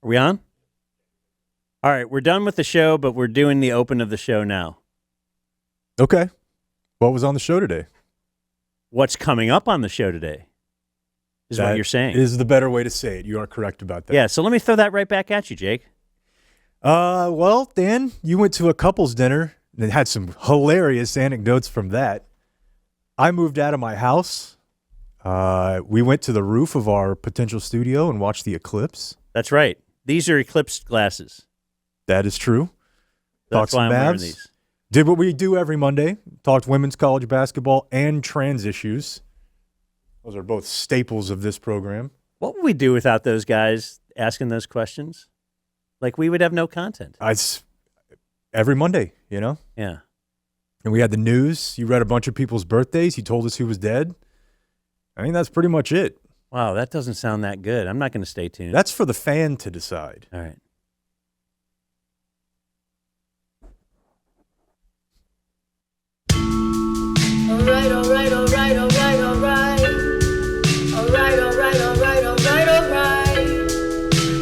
Are we on? All right, we're done with the show, but we're doing the open of the show now. Okay. What was on the show today? What's coming up on the show today is what you're saying. Is the better way to say it. You are correct about that. Yeah, so let me throw that right back at you, Jake. Well, Dan, you went to a couple's dinner and had some hilarious anecdotes from that. I moved out of my house. We went to the roof of our potential studio and watched the eclipse. That's right. These are Eclipse glasses. That is true. That's why I'm wearing these. Did what we do every Monday. Talked women's college basketball and trans issues. Those are both staples of this program. What would we do without those guys asking those questions? Like, we would have no content. Every Monday, you know? Yeah. And we had the news. You read a bunch of people's birthdays. You told us who was dead. I mean, that's pretty much it. Wow, that doesn't sound that good. I'm not going to stay tuned. That's for the fan to decide. All right. All right, all right, all right, all right, all right. All right, all right, all right, all right, all right.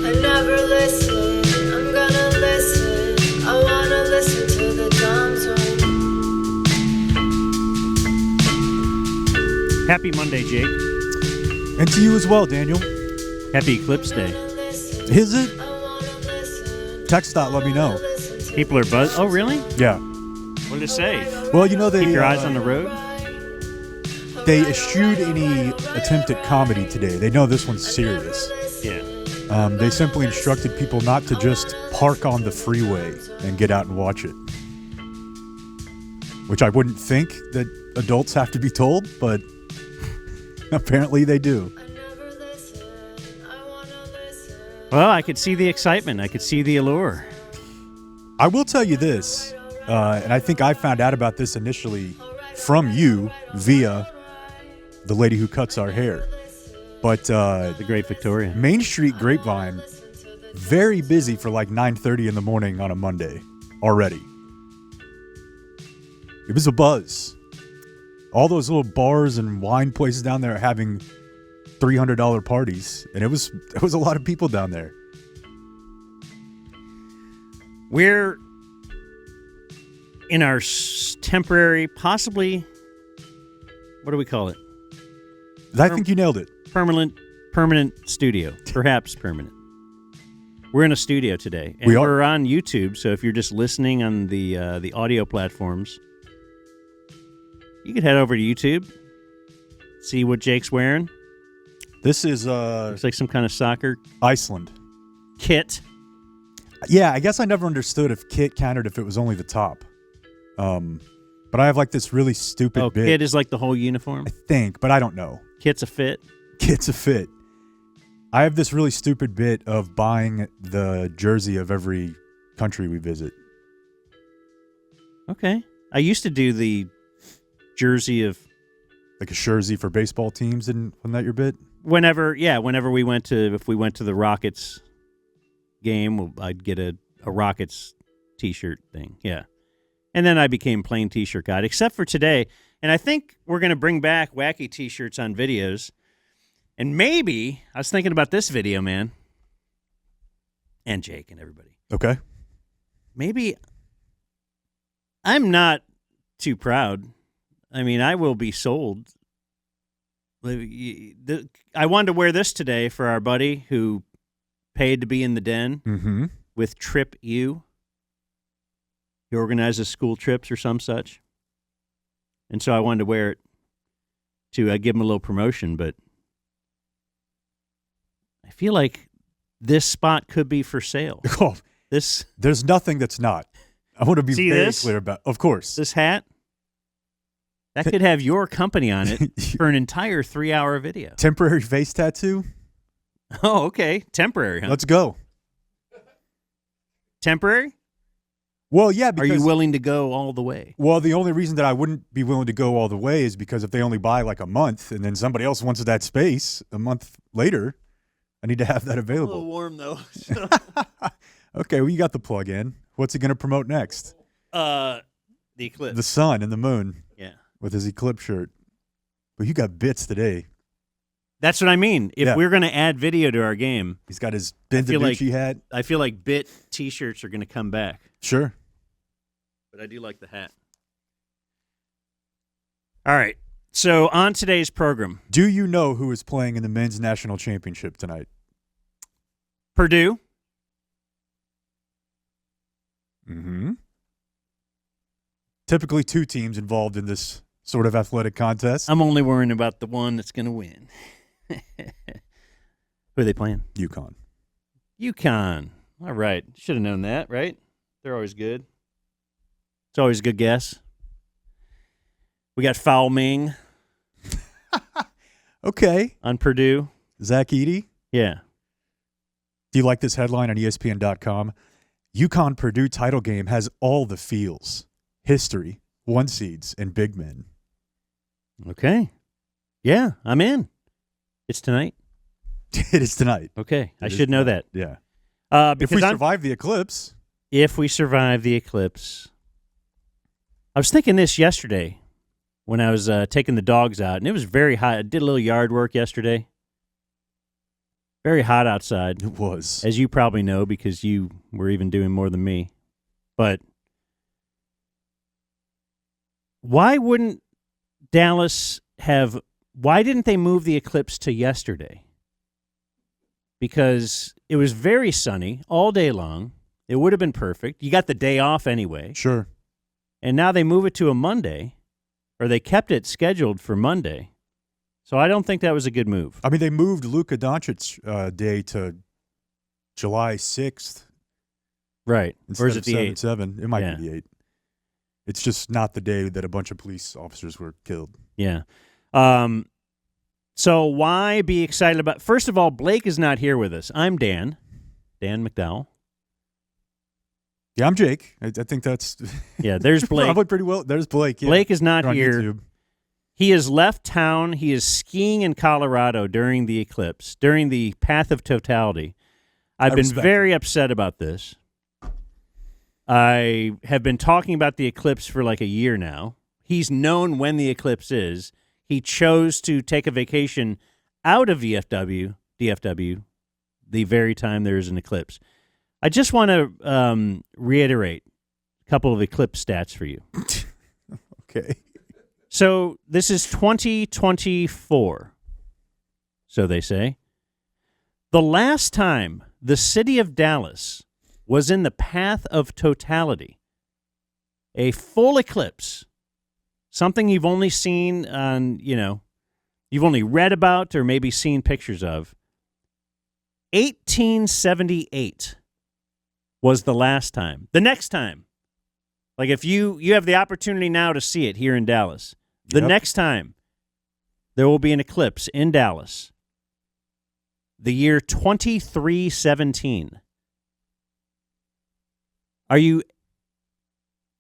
I never listen. I'm gonna listen. I wanna listen to the dumb zone. Happy Monday, Jake. And to you as well, Daniel. Happy Eclipse Day. Is it? Text dot, let me know. People are buzz. Oh, really? Yeah. What did it say? Well, you know, they Keep your eyes on the road. They eschewed any attempt at comedy today. They know this one's serious. Yeah. They simply instructed people not to just park on the freeway and get out and watch it. Which I wouldn't think that adults have to be told, but apparently they do. Well, I could see the excitement. I could see the allure. I will tell you this, and I think I found out about this initially from you via the lady who cuts our hair. But The Great Victoria. Main Street Grapevine, very busy for like 9:30 in the morning on a Monday already. It was a buzz. All those little bars and wine places down there are having $300 parties, and it was a lot of people down there. We're in our temporary, possibly, what do we call it? I think you nailed it. Permanent studio, perhaps permanent. We're in a studio today, and We are. we're on YouTube. So if you're just listening on the audio platforms, you could head over to YouTube, see what Jake's wearing. This is Looks like some kind of soccer Iceland. kit. Yeah, I guess I never understood if kit counted if it was only the top. But I have like this really stupid bit. Kit is like the whole uniform. I think, but I don't know. Kit's a fit. Kit's a fit. I have this really stupid bit of buying the jersey of every country we visit. Okay. I used to do the jersey of Like a jersey for baseball teams, wasn't that your bit? whenever we went to, if we went to the Rockets game, I'd get a Rockets t-shirt thing. Yeah. And then I became plain t-shirt guy, except for today. And I think we're going to bring back wacky t-shirts on videos. And maybe, I was thinking about this video, man. And Jake and everybody. Okay. Maybe I'm not too proud. I mean, I will be sold. I wanted to wear this today for our buddy who paid to be in the den with Trip U. He organizes school trips or some such. And so I wanted to wear it to give him a little promotion, but I feel like this spot could be for sale. Oh, There's nothing that's not. I want to be very clear about. Of course, this hat that could have your company on it for an entire 3-hour video. Temporary face tattoo. Oh, okay. Temporary, huh? Let's go. Temporary? Well, yeah. Are Because, you willing to go all the way? Well, the only reason that I wouldn't be willing to go all the way is because if they only buy like a month and then somebody else wants that space a month later, I need to have that available. A little warm, though. Okay, well, you got the plug in. What's he going to promote next? The Eclipse. The sun and the moon. Yeah. With his Eclipse shirt. But you got bits today. That's what I mean. If Yeah. we're going to add video to our game, He's got his Ben feel like- DiNucci hat. I feel like Bit T-shirts are going to come back. Sure. But I do like the hat. All right. So on today's program, Do you know who is playing in the men's national championship tonight? Purdue. Mm-hmm. Typically 2 teams involved in this sort of athletic contest. I'm only worrying about the one that's going to win. Who are they playing? UConn. UConn. All right. Should have known that, right? They're always good. It's always a good guess. We got Foul Ming Okay. on Purdue. Zach Edey. Yeah. Do you like this headline on ESPN.com? UConn Purdue title game has all the feels. History, 1 seeds, and big men. Okay. Yeah, I'm in. It's tonight. It is tonight. Okay. I It is should know tonight. that. Yeah. If Because we survive the eclipse. if we survive the eclipse. I was thinking this yesterday when I was taking the dogs out, and it was very hot. I did a little yard work yesterday. Very hot outside, It was. as you probably know because you were even doing more than me. But why wouldn't Dallas have – why didn't they move the eclipse to yesterday? Because it was very sunny all day long. It would have been perfect. You got the day off anyway. Sure. And now they move it to a Monday, or they kept it scheduled for Monday. So I don't think that was a good move. I mean, they moved Luka Doncic day to July 6th. Right. Instead Or is of it the 8th? 7. It might Yeah. be the 8th. It's just not the day that a bunch of police officers were killed. Yeah. So why be excited about – first of all, Blake is not here with us. I'm Dan McDowell. Yeah, I'm Jake. I think that's Yeah, there's Blake. probably pretty well. There's Blake. Yeah. Blake is not on here. YouTube. He has left town. He is skiing in Colorado during the eclipse, during the path of totality. I've been respect very upset about this. I have been talking about the eclipse for like a year now. He's known when the eclipse is. He chose to take a vacation out of DFW, the very time there is an eclipse. I just want to reiterate a couple of eclipse stats for you. Okay. So this is 2024, so they say. The last time the city of Dallas was in the path of totality, a full eclipse, something you've only seen on, you've only read about or maybe seen pictures of, 1878 was the last time. The next time, like if you have the opportunity now to see it here in Dallas, the Yep. next time there will be an eclipse in Dallas, the year 2317. Are you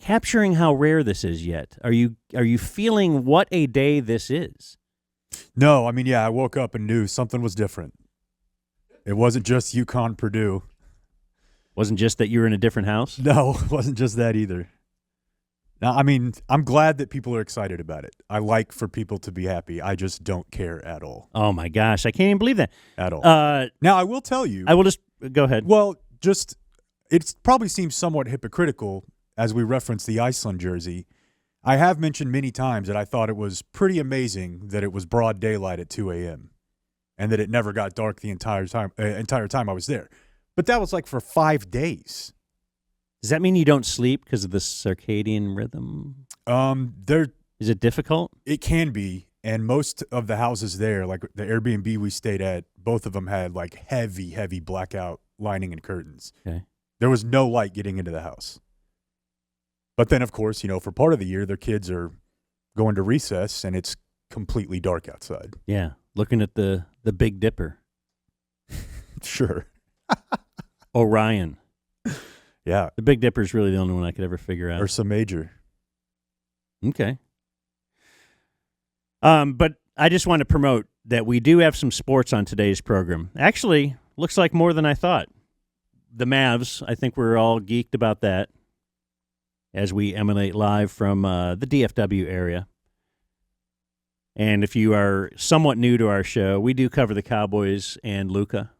capturing how rare this is yet? Are you feeling what a day this is? No, I mean, yeah, I woke up and knew something was different. It wasn't just UConn Purdue. Wasn't just that you were in a different house? No, it wasn't just that either. Now, I mean, I'm glad that people are excited about it. I like for people to be happy. I just don't care at all. Oh my gosh, I can't even believe that. At all. Now I will tell you. I will just go ahead. Well, just it probably seems somewhat hypocritical as we reference the Iceland jersey. I have mentioned many times that I thought it was pretty amazing that it was broad daylight at 2 a.m. and that it never got dark the entire time I was there. But that was like for 5 days. Does that mean you don't sleep because of the circadian rhythm? Is it difficult? It can be, and most of the houses there, like the Airbnb we stayed at, both of them had like heavy blackout lining and curtains. Okay. There was no light getting into the house. But then, of course, for part of the year, their kids are going to recess, and it's completely dark outside. Yeah, looking at the Big Dipper. Sure. Orion. Yeah. The Big Dipper is really the only one I could ever figure out. Ursa Major. Okay. But I just want to promote that we do have some sports on today's program. Actually, looks like more than I thought. The Mavs, I think we're all geeked about that as we emanate live from the DFW area. And if you are somewhat new to our show, we do cover the Cowboys and Luka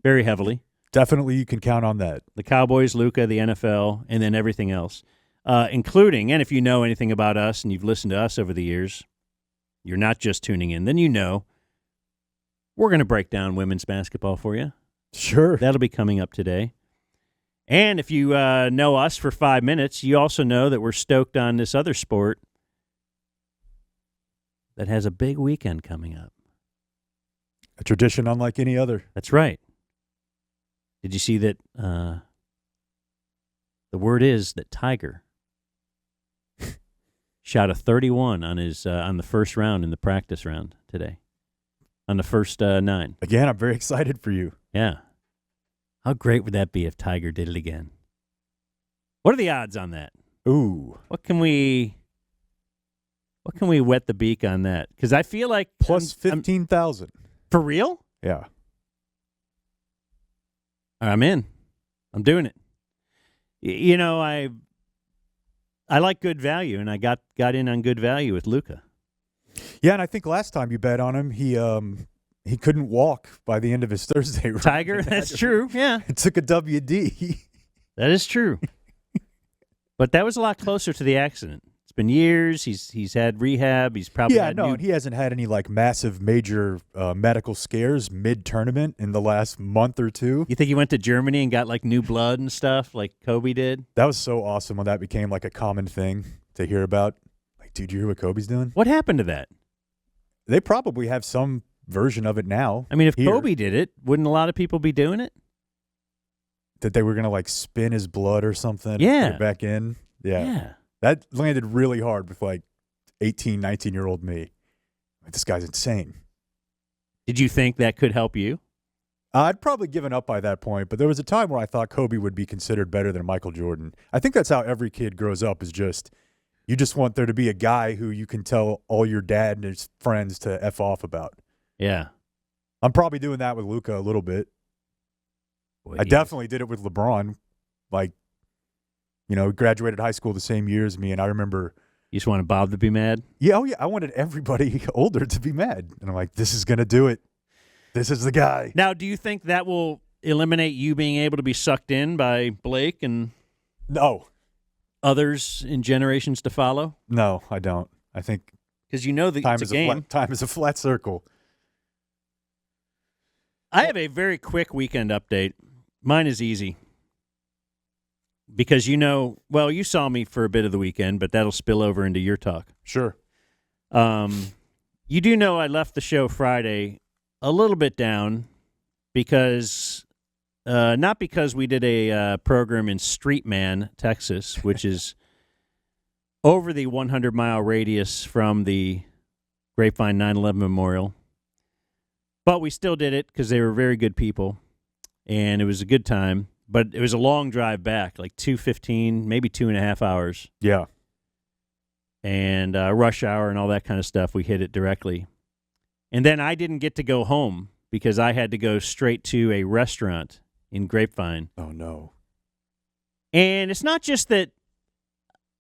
very heavily. Definitely, you can count on that. The Cowboys, Luka, the NFL, and then everything else, including, and if you know anything about us and you've listened to us over the years, you're not just tuning in, then you know we're going to break down women's basketball for you. Sure. That'll be coming up today. And if you know us for 5 minutes, you also know that we're stoked on this other sport that has a big weekend coming up. A tradition unlike any other. That's right. Did you see that the word is that Tiger shot a 31 on his on the first round in the practice round today, on the first 9. Again, I'm very excited for you. Yeah. How great would that be if Tiger did it again? What are the odds on that? Ooh. What can we wet the beak on that? Because I feel like Plus 15,000. For real? Yeah. I'm in. I'm doing it. You know, I like good value, and I got in on good value with Luka. Yeah, and I think last time you bet on him, he couldn't walk by the end of his Thursday run. Tiger, that's true. Yeah, it took a WD. That is true. But that was a lot closer to the accident. It's been years. He's had rehab. He's probably and he hasn't had any like massive major medical scares mid-tournament in the last month or two. You think he went to Germany and got like new blood and stuff like Kobe did? That was so awesome when that became like a common thing to hear about. Like, dude, you hear what Kobe's doing? What happened to that? They probably have some version of it now. I mean, if Kobe did it, wouldn't a lot of people be doing it? That they were going to like spin his blood or something. Yeah. Put it back in. Yeah. That landed really hard with like 18, 19-year-old me. Like, this guy's insane. Did you think that could help you? I'd probably given up by that point, but there was a time where I thought Kobe would be considered better than Michael Jordan. I think that's how every kid grows up, is just you just want there to be a guy who you can tell all your dad and his friends to F off about. Yeah. I'm probably doing that with Luka a little bit. Boy, I definitely did it with LeBron. Like, you know, he graduated high school the same year as me, and I remember. You just wanted Bob to be mad? Yeah, oh yeah. I wanted everybody older to be mad. And I'm like, this is going to do it. This is the guy. Now, do you think that will eliminate you being able to be sucked in by Blake and others in generations to follow? No, I don't. I think because you know that it's a game. Time is a flat circle. I have a very quick weekend update. Mine is easy. Because you saw me for a bit of the weekend, but that'll spill over into your talk. Sure. You do know I left the show Friday a little bit down because, not because we did a program in Street Man, Texas, which is over the 100-mile radius from the Grapevine 9/11 Memorial. But we still did it because they were very good people, and it was a good time. But it was a long drive back, like 2:15, maybe 2.5 hours. Yeah. And rush hour and all that kind of stuff. We hit it directly. And then I didn't get to go home because I had to go straight to a restaurant in Grapevine. Oh, no. And it's not just that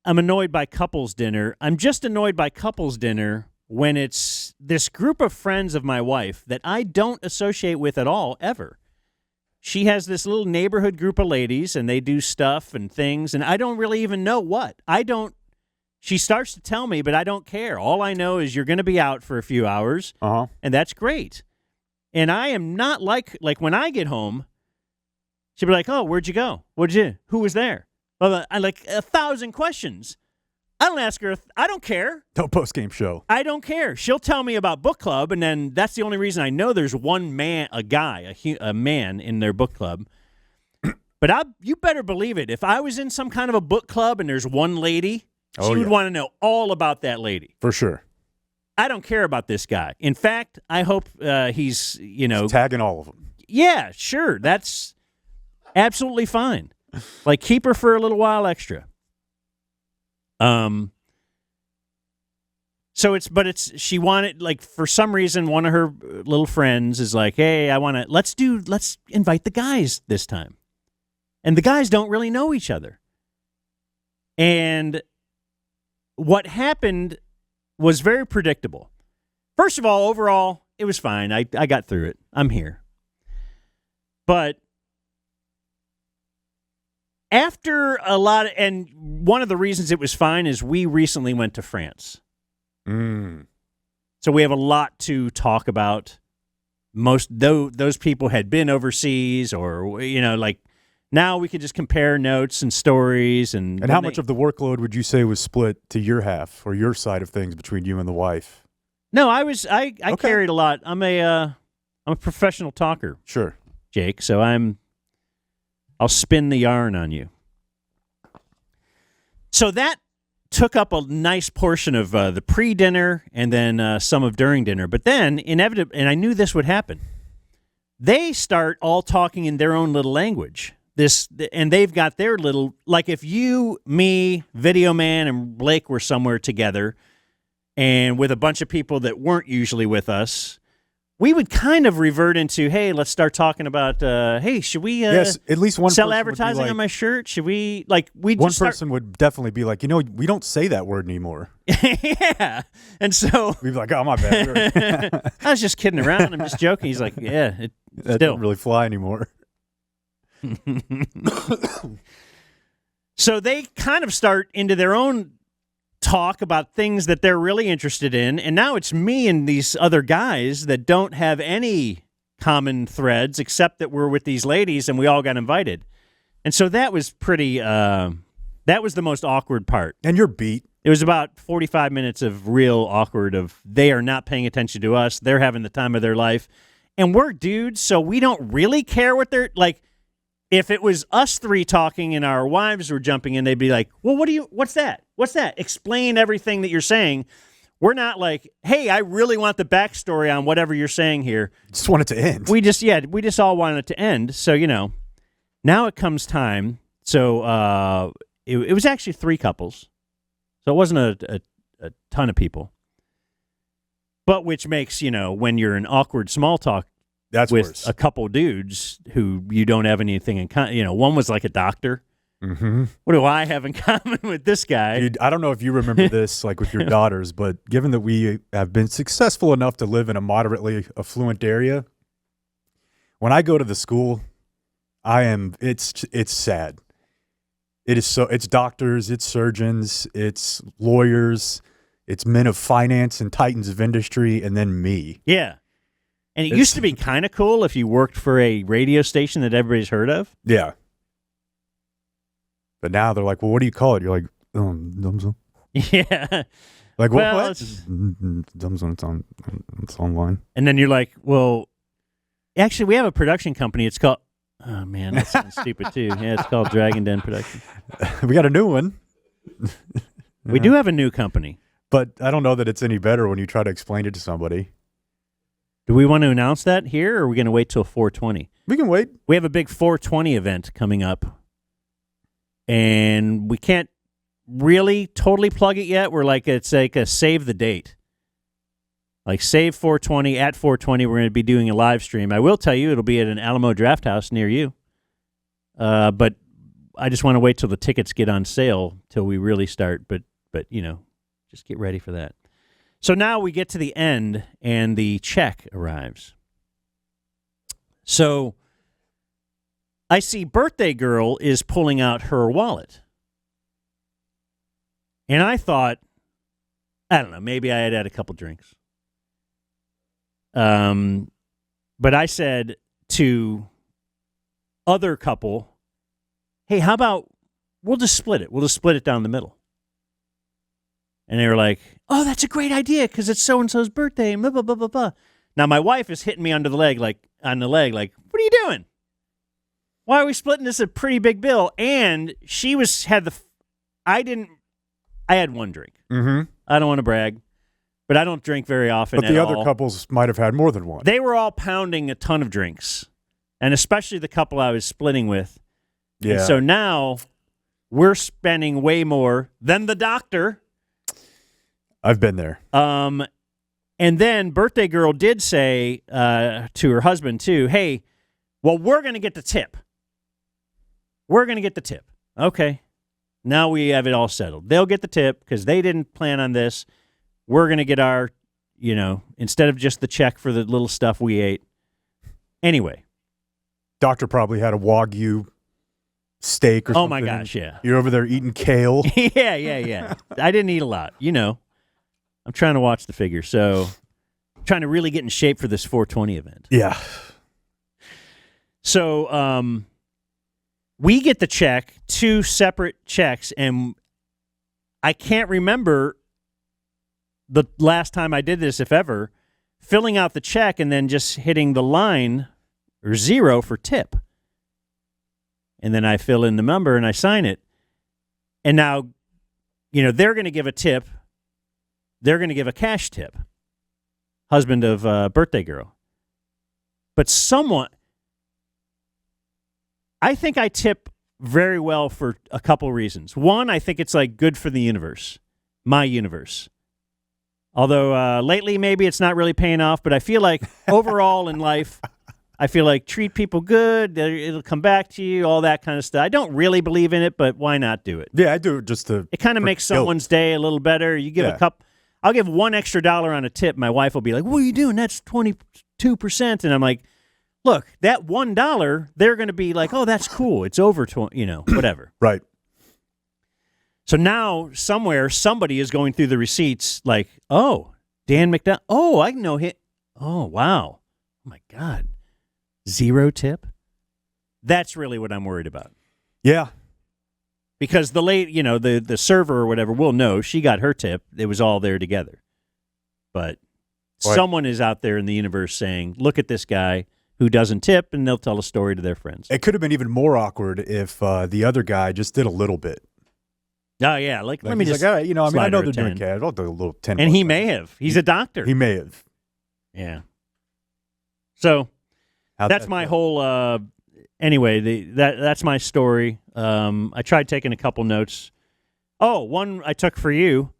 I'm annoyed by couples dinner. I'm just annoyed by couples dinner when it's this group of friends of my wife that I don't associate with at all, ever. She has this little neighborhood group of ladies, and they do stuff and things, and I don't really even know what. She starts to tell me, but I don't care. All I know is you're going to be out for a few hours, and that's great. And I am not like when I get home, she'll be like, oh, where'd you go? Who was there? Well, I like 1,000 questions. I don't ask her. I don't care. No post-game show. I don't care. She'll tell me about book club, and then that's the only reason I know there's one man, a man in their book club. But you better believe it. If I was in some kind of a book club and there's one lady, she would want to know all about that lady. For sure. I don't care about this guy. In fact, I hope he's tagging all of them. Yeah, sure. That's absolutely fine. Like, keep her for a little while extra. She wanted, like, for some reason, one of her little friends is like, hey, let's invite the guys this time. And the guys don't really know each other. And what happened was very predictable. First of all, overall, it was fine. I got through it. I'm here. But after a lot, and one of the reasons it was fine is we recently went to France. So we have a lot to talk about. Those people had been overseas, or like now we could just compare notes and stories. And how much of the workload would you say was split to your half or your side of things between you and the wife? No, I carried a lot. I'm a professional talker. Sure, Jake. So I'll spin the yarn on you. So that took up a nice portion of the pre-dinner and then some of during dinner. But then, inevitably, and I knew this would happen, they start all talking in their own little language. And they've got their little, like if you, me, Video Man, and Blake were somewhere together and with a bunch of people that weren't usually with us, we would kind of revert into, hey, let's start talking about, hey, should we yes, at least one sell person advertising would be like, on my shirt? Should we, one person would definitely be like, we don't say that word anymore. Yeah. And so we'd be like, oh, my bad. I was just kidding around. I'm just joking. He's like, yeah, that doesn't really fly anymore. So they kind of start into their own talk about things that they're really interested in, and now it's me and these other guys that don't have any common threads except that we're with these ladies and we all got invited. And so that was pretty that was the most awkward part. And you're beat. It was about 45 minutes of real awkward of they are not paying attention to us, they're having the time of their life, and we're dudes, so we don't really care what they're like. If it was us three talking and our wives were jumping in, they'd be like, well, what's that? What's that? Explain everything that you're saying. We're not like, hey, I really want the backstory on whatever you're saying here. Just want it to end. We just all wanted it to end. So, now it comes time. So it was actually 3 couples. So it wasn't a ton of people. But which makes, when you're in awkward small talk, that's with worse. A couple dudes who you don't have anything in common. One was like a doctor. Mm-hmm. What do I have in common with this guy? Dude, I don't know if you remember this, like with your daughters, but given that we have been successful enough to live in a moderately affluent area, when I go to the school, it's sad. It's doctors, it's surgeons, it's lawyers, it's men of finance and titans of industry, and then me. Yeah. And it used to be kind of cool if you worked for a radio station that everybody's heard of. Yeah. But now they're like, well, what do you call it? You're like, DumbZone. Yeah. Like, well, what? DumbZone, it's online. And then you're like, well, actually, we have a production company. It's called, oh, man, that sounds stupid, too. Yeah, it's called Dragon Den Production. We got a new one. We do have a new company. But I don't know that it's any better when you try to explain it to somebody. Do we want to announce that here, or are we going to wait till 420? We can wait. We have a big 420 event coming up, and we can't really totally plug it yet. We're like, it's like a save the date. Like save 420, at 420, we're going to be doing a live stream. I will tell you, it'll be at an Alamo Draft House near you. But I just want to wait till the tickets get on sale till we really start. But just get ready for that. So now we get to the end, and the check arrives. So I see Birthday Girl is pulling out her wallet. And I thought, I don't know, maybe I had a couple drinks. But I said to other couple, hey, how about we'll just split it. We'll just split it down the middle. And they were like, oh, that's a great idea because it's so-and-so's birthday and blah, blah, blah, blah, blah. Now, my wife is hitting me on the leg, like, what are you doing? Why are we splitting this a pretty big bill? And she I had one drink. Mm-hmm. I don't want to brag, but I don't drink very often But the other couples might have had more than one. They were all pounding a ton of drinks, and especially the couple I was splitting with. Yeah. And so now we're spending way more than the doctor. I've been there. And then Birthday Girl did say to her husband, too, hey, well, we're going to get the tip. We're going to get the tip. Okay. Now we have it all settled. They'll get the tip because they didn't plan on this. we're going to get our, instead of just the check for the little stuff we ate. Anyway. Doctor probably had a Wagyu steak or something. Oh, my gosh, yeah. You're over there eating kale. Yeah. I didn't eat a lot, I'm trying to watch the figure, so I'm trying to really get in shape for this 420 event. Yeah. So we get the check, 2 separate checks, and I can't remember the last time I did this, if ever, filling out the check and then just hitting the line or 0 for tip. And then I fill in the number and I sign it. And now, they're going to give a tip. They're going to give a cash tip. Husband of birthday girl. But I think I tip very well for a couple reasons. One, I think it's like good for the universe, my universe. Although lately maybe it's not really paying off, but I feel like overall in life, I feel like treat people good, it'll come back to you, all that kind of stuff. I don't really believe in it, but why not do it? Yeah, I do it just to. It kind of makes someone's day a little better. You give a cup. I'll give $1 extra on a tip. My wife will be like, "What are you doing? That's 22%." And I'm like, "Look, that $1, they're going to be like, oh, that's cool. It's over, whatever." Right. So now somewhere somebody is going through the receipts like, "Oh, Dan McDonald. Oh, I know him. Oh, wow. Oh my God. 0 tip?" That's really what I'm worried about. Yeah. Because the the server or whatever will know she got her tip. It was all there together. But someone is out there in the universe saying, "Look at this guy who doesn't tip," and they'll tell a story to their friends. It could have been even more awkward if the other guy just did a little bit. Oh, yeah. Like let me just all right, I know they're 10. doing cash. I'll do a little 10. And he may have. He's a doctor. He may have. Yeah. So that's my whole. Anyway, that's my story. I tried taking a couple notes. Oh, one I took for you.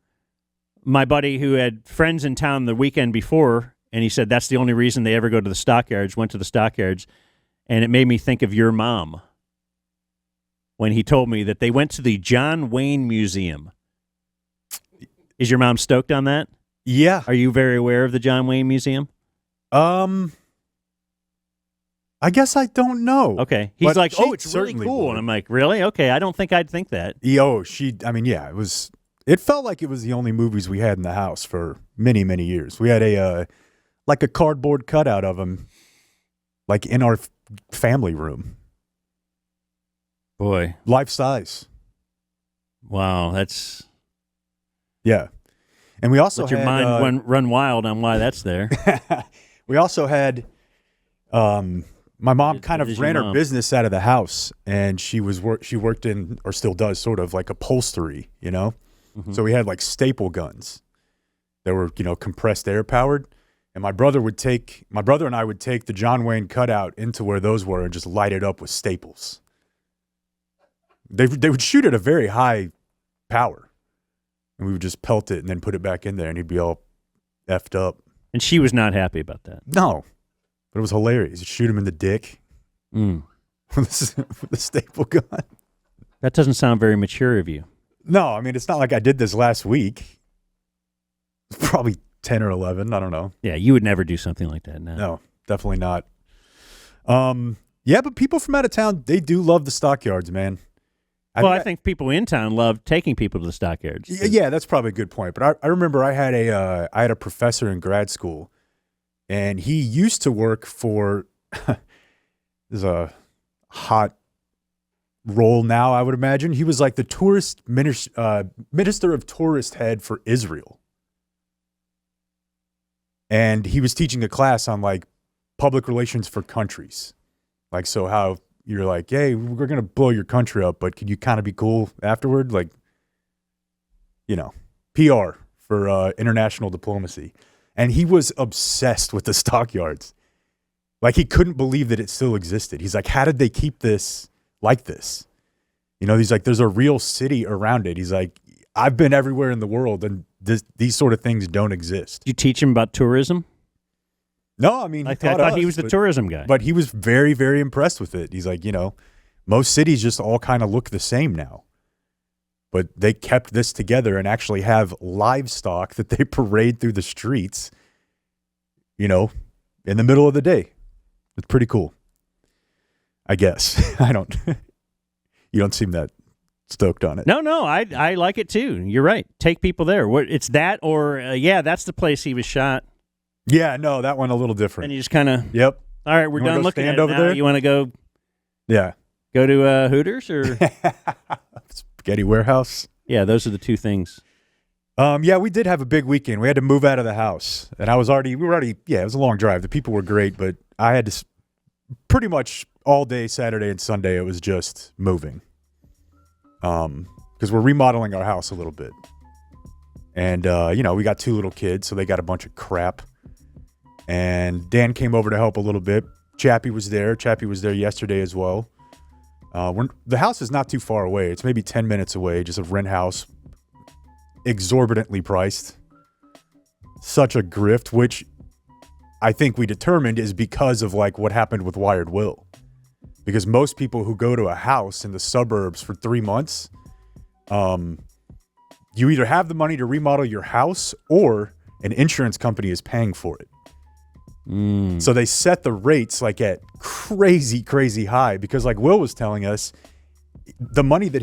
My buddy who had friends in town the weekend before, and he said that's the only reason they ever go to the stockyards. Went to the stockyards, and it made me think of your mom when he told me that they went to the John Wayne Museum. Is your mom stoked on that? Yeah. Are you very aware of the John Wayne Museum? I guess I don't know. Okay. He's like, "Oh, it's really certainly cool." would. And I'm like, "Really? Okay, I don't think I'd think that." It felt like it was the only movies we had in the house for many, many years. We had a cardboard cutout of him, like in our family room. Boy. Life size. Wow, that's... Yeah. And we also let your mind run wild on why that's there. We also had... my mom kind of ran her business out of the house, and she worked in, or still does, sort of like upholstery, Mm-hmm. So we had like staple guns that were, compressed air powered. And my brother and I would take the John Wayne cutout into where those were and just light it up with staples. They would shoot at a very high power, and we would just pelt it and then put it back in there, and he'd be all effed up. And she was not happy about that. No. But it was hilarious. You'd shoot him in the dick with a staple gun. That doesn't sound very mature of you. No, I mean, it's not like I did this last week. It's probably 10 or 11. I don't know. Yeah, you would never do something like that. No, definitely not. Yeah, but people from out of town, they do love the stockyards, man. I think people in town love taking people to the stockyards. Yeah, that's probably a good point. But I remember I had a professor in grad school, and he used to work for there's a hot role now, I would imagine. He was like the tourist minister of tourist head for Israel. And he was teaching a class on like public relations for countries. Like, so how you're like, hey, we're going to blow your country up, but can you kind of be cool afterward? Like, PR for international diplomacy. And he was obsessed with the stockyards. Like, he couldn't believe that it still existed. He's like, how did they keep this like this? He's like, there's a real city around it. He's like, I've been everywhere in the world, and these sort of things don't exist. Did you teach him about tourism? No, I mean, I thought he was the tourism guy. But he was very, very impressed with it. He's like, most cities just all kind of look the same now. but they kept this together and actually have livestock that they parade through the streets, in the middle of the day. It's pretty cool, I guess. You don't seem that stoked on it. No, I like it too. You're right. Take people there. It's that or, that's the place he was shot. Yeah, no, that one a little different. And you just kind of, Yep. All right, we're done looking at it over now. there? You want to go? Yeah. Go to Hooters or? Spaghetti Warehouse. Yeah, those are the two things. Yeah, we did have a big weekend. We had to move out of the house, and it was a long drive. The people were great, but I had to pretty much all day Saturday and Sunday. It was just moving, because we're remodeling our house a little bit, and we got 2 little kids, so they got a bunch of crap. And Dan came over to help a little bit. Chappie was there. Chappie was there yesterday as well. The house is not too far away. It's maybe 10 minutes away, just a rent house. Exorbitantly priced. Such a grift, which I think we determined is because of what happened with Wired Will. Because most people who go to a house in the suburbs for 3 months, you either have the money to remodel your house or an insurance company is paying for it. So they set the rates at crazy, crazy high because Will was telling us, the money that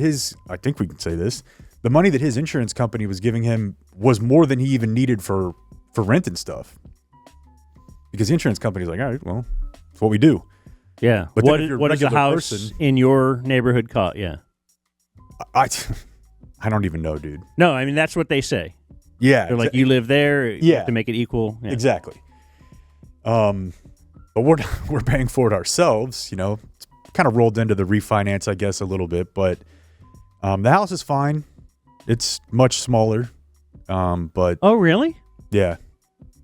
I think we can say this, the money that his insurance company was giving him was more than he even needed for rent and stuff. Because the insurance company's all right, well, that's what we do. Yeah. But what is a house in your neighborhood cost? Yeah. I don't even know, dude. No, I mean, that's what they say. Yeah. They're you live there, you have to make it equal. Yeah. Exactly. But we're paying for it ourselves, It's kind of rolled into the refinance, I guess, a little bit, but the house is fine. It's much smaller. But oh, really? Yeah.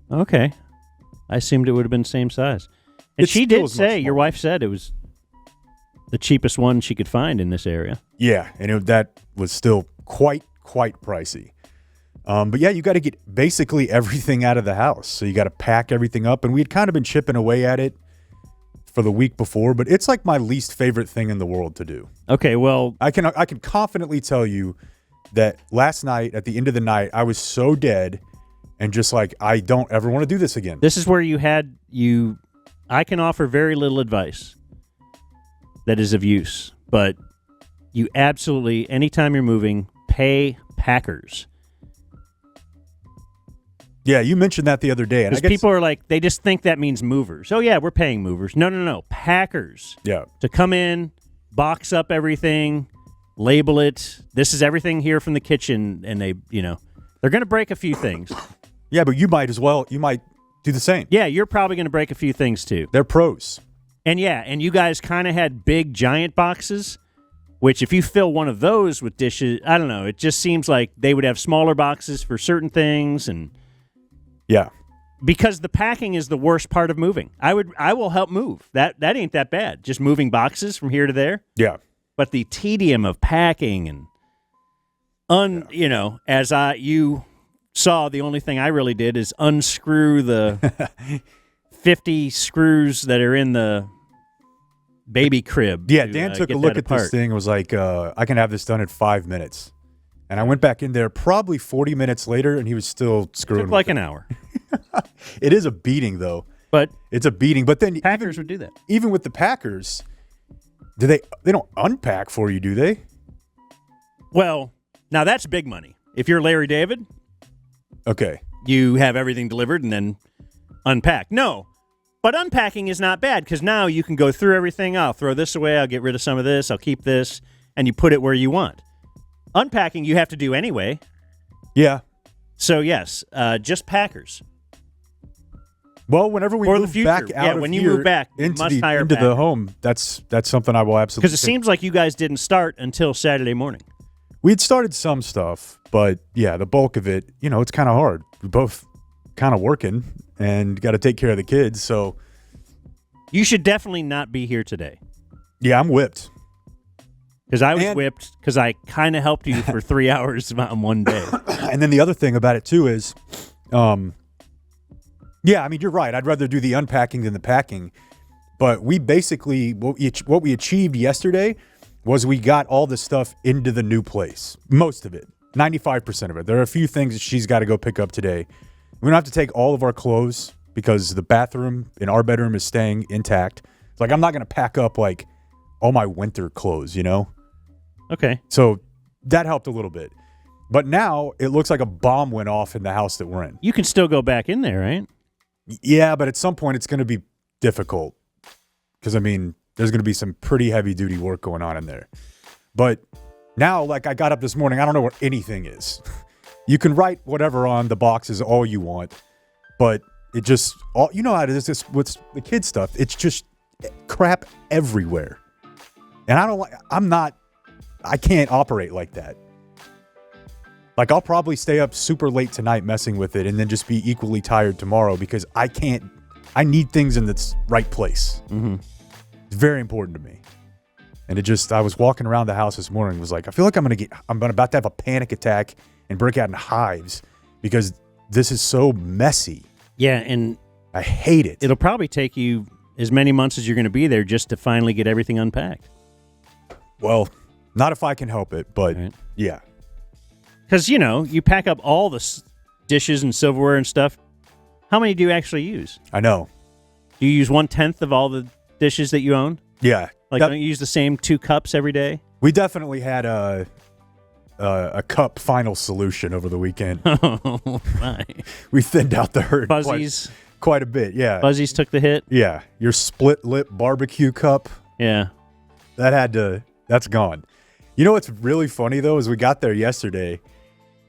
Okay. I assumed it would have been same size. And she did say, your wife said it was the cheapest one she could find in this area. Yeah, and that was still quite pricey. But yeah, you got to get basically everything out of the house. So you got to pack everything up. And we had kind of been chipping away at it for the week before, but it's my least favorite thing in the world to do. Okay, well, I can confidently tell you that last night at the end of the night, I was so dead and just I don't ever want to do this again. This is where I can offer very little advice that is of use, but you absolutely, anytime you're moving, pay packers. Yeah, you mentioned that the other day. Because people are they just think that means movers. Oh, yeah, we're paying movers. No. Packers. Yeah. To come in, box up everything, label it. This is everything here from the kitchen. And they're going to break a few things. Yeah, but you might do the same. Yeah, you're probably going to break a few things too. They're pros. And you guys kind of had big, giant boxes, which if you fill one of those with dishes, I don't know, it just seems like they would have smaller boxes for certain things and... Yeah. Because the packing is the worst part of moving. I will help move. That ain't that bad. Just moving boxes from here to there. Yeah. But the tedium of packing and as you saw, the only thing I really did is unscrew the 50 screws that are in the baby crib. Yeah, Dan took a look at this thing and was I can have this done in 5 minutes. And I went back in there probably 40 minutes later, and he was still screwing. It took an hour. It is a beating, though. But it's a beating. But then Packers would do that. Even with the Packers, they don't unpack for you, do they? Well, now that's big money. If you're Larry David, okay, you have everything delivered and then unpack. No, but unpacking is not bad because now you can go through everything. I'll throw this away. I'll get rid of some of this. I'll keep this, and you put it where you want. Unpacking you have to do anyway. Yeah. So yes, just Packers. Well, whenever we move back out of when here you move back, you into must hire the home, that's something I will absolutely. Because it seems like you guys didn't start until Saturday morning. We'd started some stuff, but yeah, the bulk of it, it's kind of hard. We're both kind of working and got to take care of the kids, so you should definitely not be here today. Yeah, I'm whipped. Because I was whipped because I kind of helped you for 3 hours on one day. And then the other thing about it, too, is, yeah, I mean, you're right. I'd rather do the unpacking than the packing. But we basically, what we achieved yesterday was we got all the stuff into the new place. Most of it. 95% of it. There are a few things that she's got to go pick up today. We don't have to take all of our clothes because the bathroom in our bedroom is staying intact. It's like I'm not going to pack up like all my winter clothes, you know? Okay. So that helped a little bit. But now it looks like a bomb went off in the house that we're in. You can still go back in there, right? Yeah, but at some point it's going to be difficult because, I mean, there's going to be some pretty heavy-duty work going on in there. But now, like, I got up this morning, I don't know where anything is. You can write whatever on the boxes all you want, but it just, you know how it is with the kid stuff. It's just crap everywhere. And I can't operate like that. Like, I'll probably stay up super late tonight messing with it and then just be equally tired tomorrow because I need things in its right place. Mm-hmm. It's very important to me. And I was walking around the house this morning and was like, I feel like I'm about to have a panic attack and break out in hives because this is so messy. Yeah, and I hate it. It'll probably take you as many months as you're going to be there just to finally get everything unpacked. Well, not if I can help it, but right. Yeah. Because, you pack up all the dishes and silverware and stuff. How many do you actually use? I know. Do you use 1/10 of all the dishes that you own? Yeah. Like, don't you use the same 2 cups every day? We definitely had a cup final solution over the weekend. Oh, my. We thinned out the herd Fuzzies. Quite a bit, yeah. Fuzzies took the hit? Yeah. Your split lip barbecue cup. Yeah. That's gone. You know what's really funny, though, is we got there yesterday,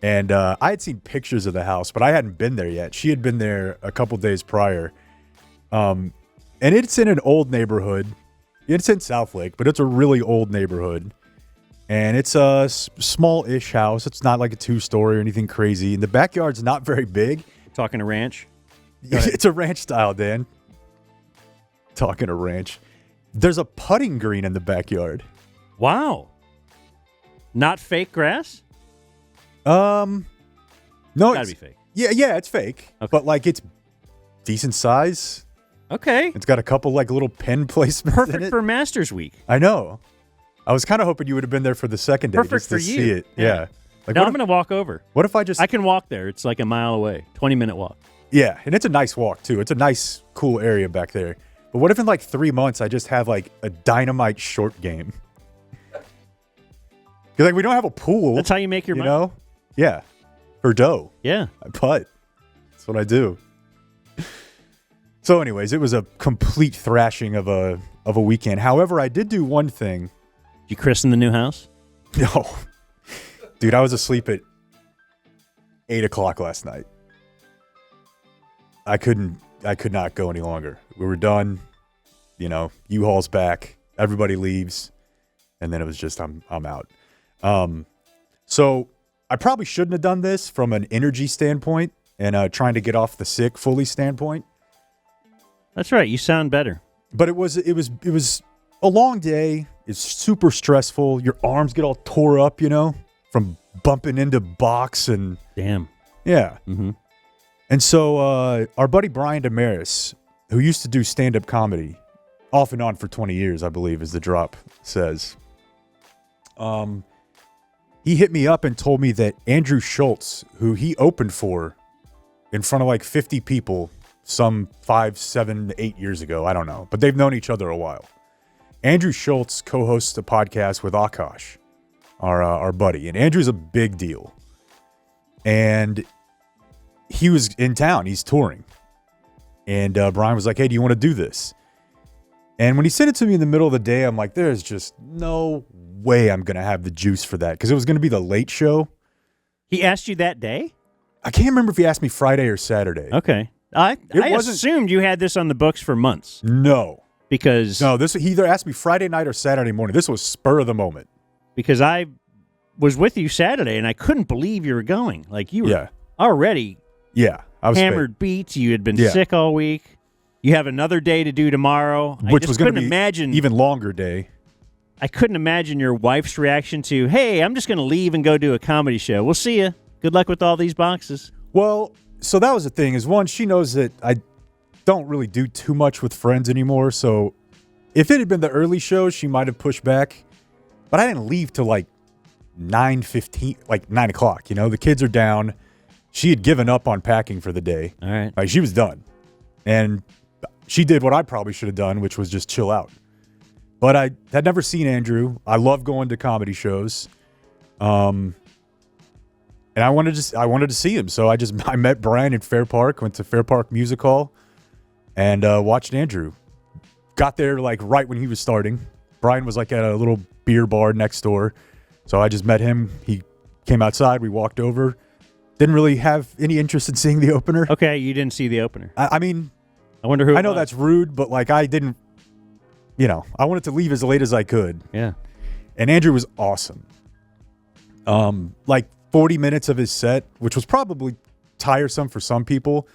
and I had seen pictures of the house, but I hadn't been there yet. She had been there a couple days prior. And it's in an old neighborhood. It's in Southlake, but it's a really old neighborhood. And it's a small-ish house. It's not like a 2-story or anything crazy. And the backyard's not very big. Talking a ranch? It's a ranch style, Dan. Talking a ranch. There's a putting green in the backyard. Wow. Not fake grass? No, It's gotta be fake. Yeah, it's fake. Okay. But like it's decent size. Okay. It's got a couple like little pin placements Perfect in it. for Masters Week. I know. I was kind of hoping you would have been there for the second day Perfect just to for see you. it. Yeah. Like, No, I'm going to walk over. What if I just... I can walk there. It's like a mile away. 20-minute walk. Yeah, and it's a nice walk, too. It's a nice, cool area back there. But what if in like 3 months I just have like a dynamite short game? Because like we don't have a pool. That's how you make your money. You know? Yeah. For dough. Yeah. I putt. That's what I do. So anyways, it was a complete thrashing of a weekend. However, I did do one thing. Did you christen the new house? No. Dude, I was asleep at 8 o'clock last night. I could not go any longer. We were done. U-Haul's back. Everybody leaves. And then it was just, I'm out. So I probably shouldn't have done this from an energy standpoint and trying to get off the sick fully standpoint. That's right. You sound better. But it was a long day. It's super stressful. Your arms get all tore up, from bumping into box and... Damn. Yeah. Mm-hmm. And so our buddy Brian Damaris, who used to do stand-up comedy, off and on for 20 years, I believe, as the drop says, he hit me up and told me that Andrew Schultz, who he opened for in front of like 50 people some 5, 7, 8 years ago, I don't know, but they've known each other a while. Andrew Schultz co-hosts a podcast with Akash, our buddy, and Andrew's a big deal. And he was in town. He's touring. And Brian was like, hey, do you want to do this? And when he sent it to me in the middle of the day, I'm like, there's just no way I'm going to have the juice for that. Because it was going to be the late show. He asked you that day? I can't remember if he asked me Friday or Saturday. Okay. I assumed you had this on the books for months. No. Because... No, he either asked me Friday night or Saturday morning. This was spur of the moment. Because I was with you Saturday, and I couldn't believe you were going. Like, you were already... Yeah, I was hammered beats. You had been sick all week. You have another day to do tomorrow. Which was going to be imagine even longer day. I couldn't imagine your wife's reaction to, hey, I'm just going to leave and go do a comedy show. We'll see you. Good luck with all these boxes. Well, so that was the thing is, one, she knows that I don't really do too much with friends anymore. So if it had been the early shows, she might have pushed back. But I didn't leave till like 9:15, like 9 o'clock. The kids are down. She had given up on packing for the day. All right. Like, she was done. And she did what I probably should have done, which was just chill out. But I had never seen Andrew. I love going to comedy shows. And I wanted to see him. So I met Brian at Fair Park, went to Fair Park Music Hall, and watched Andrew. Got there like right when he was starting. Brian was like at a little beer bar next door. So I just met him. He came outside. We walked over. Didn't really have any interest in seeing the opener. Okay, you didn't see the opener. I mean, I wonder who. I know that's rude, but like I didn't. I wanted to leave as late as I could. Yeah. And Andrew was awesome. Like 40 minutes of his set, which was probably tiresome for some people.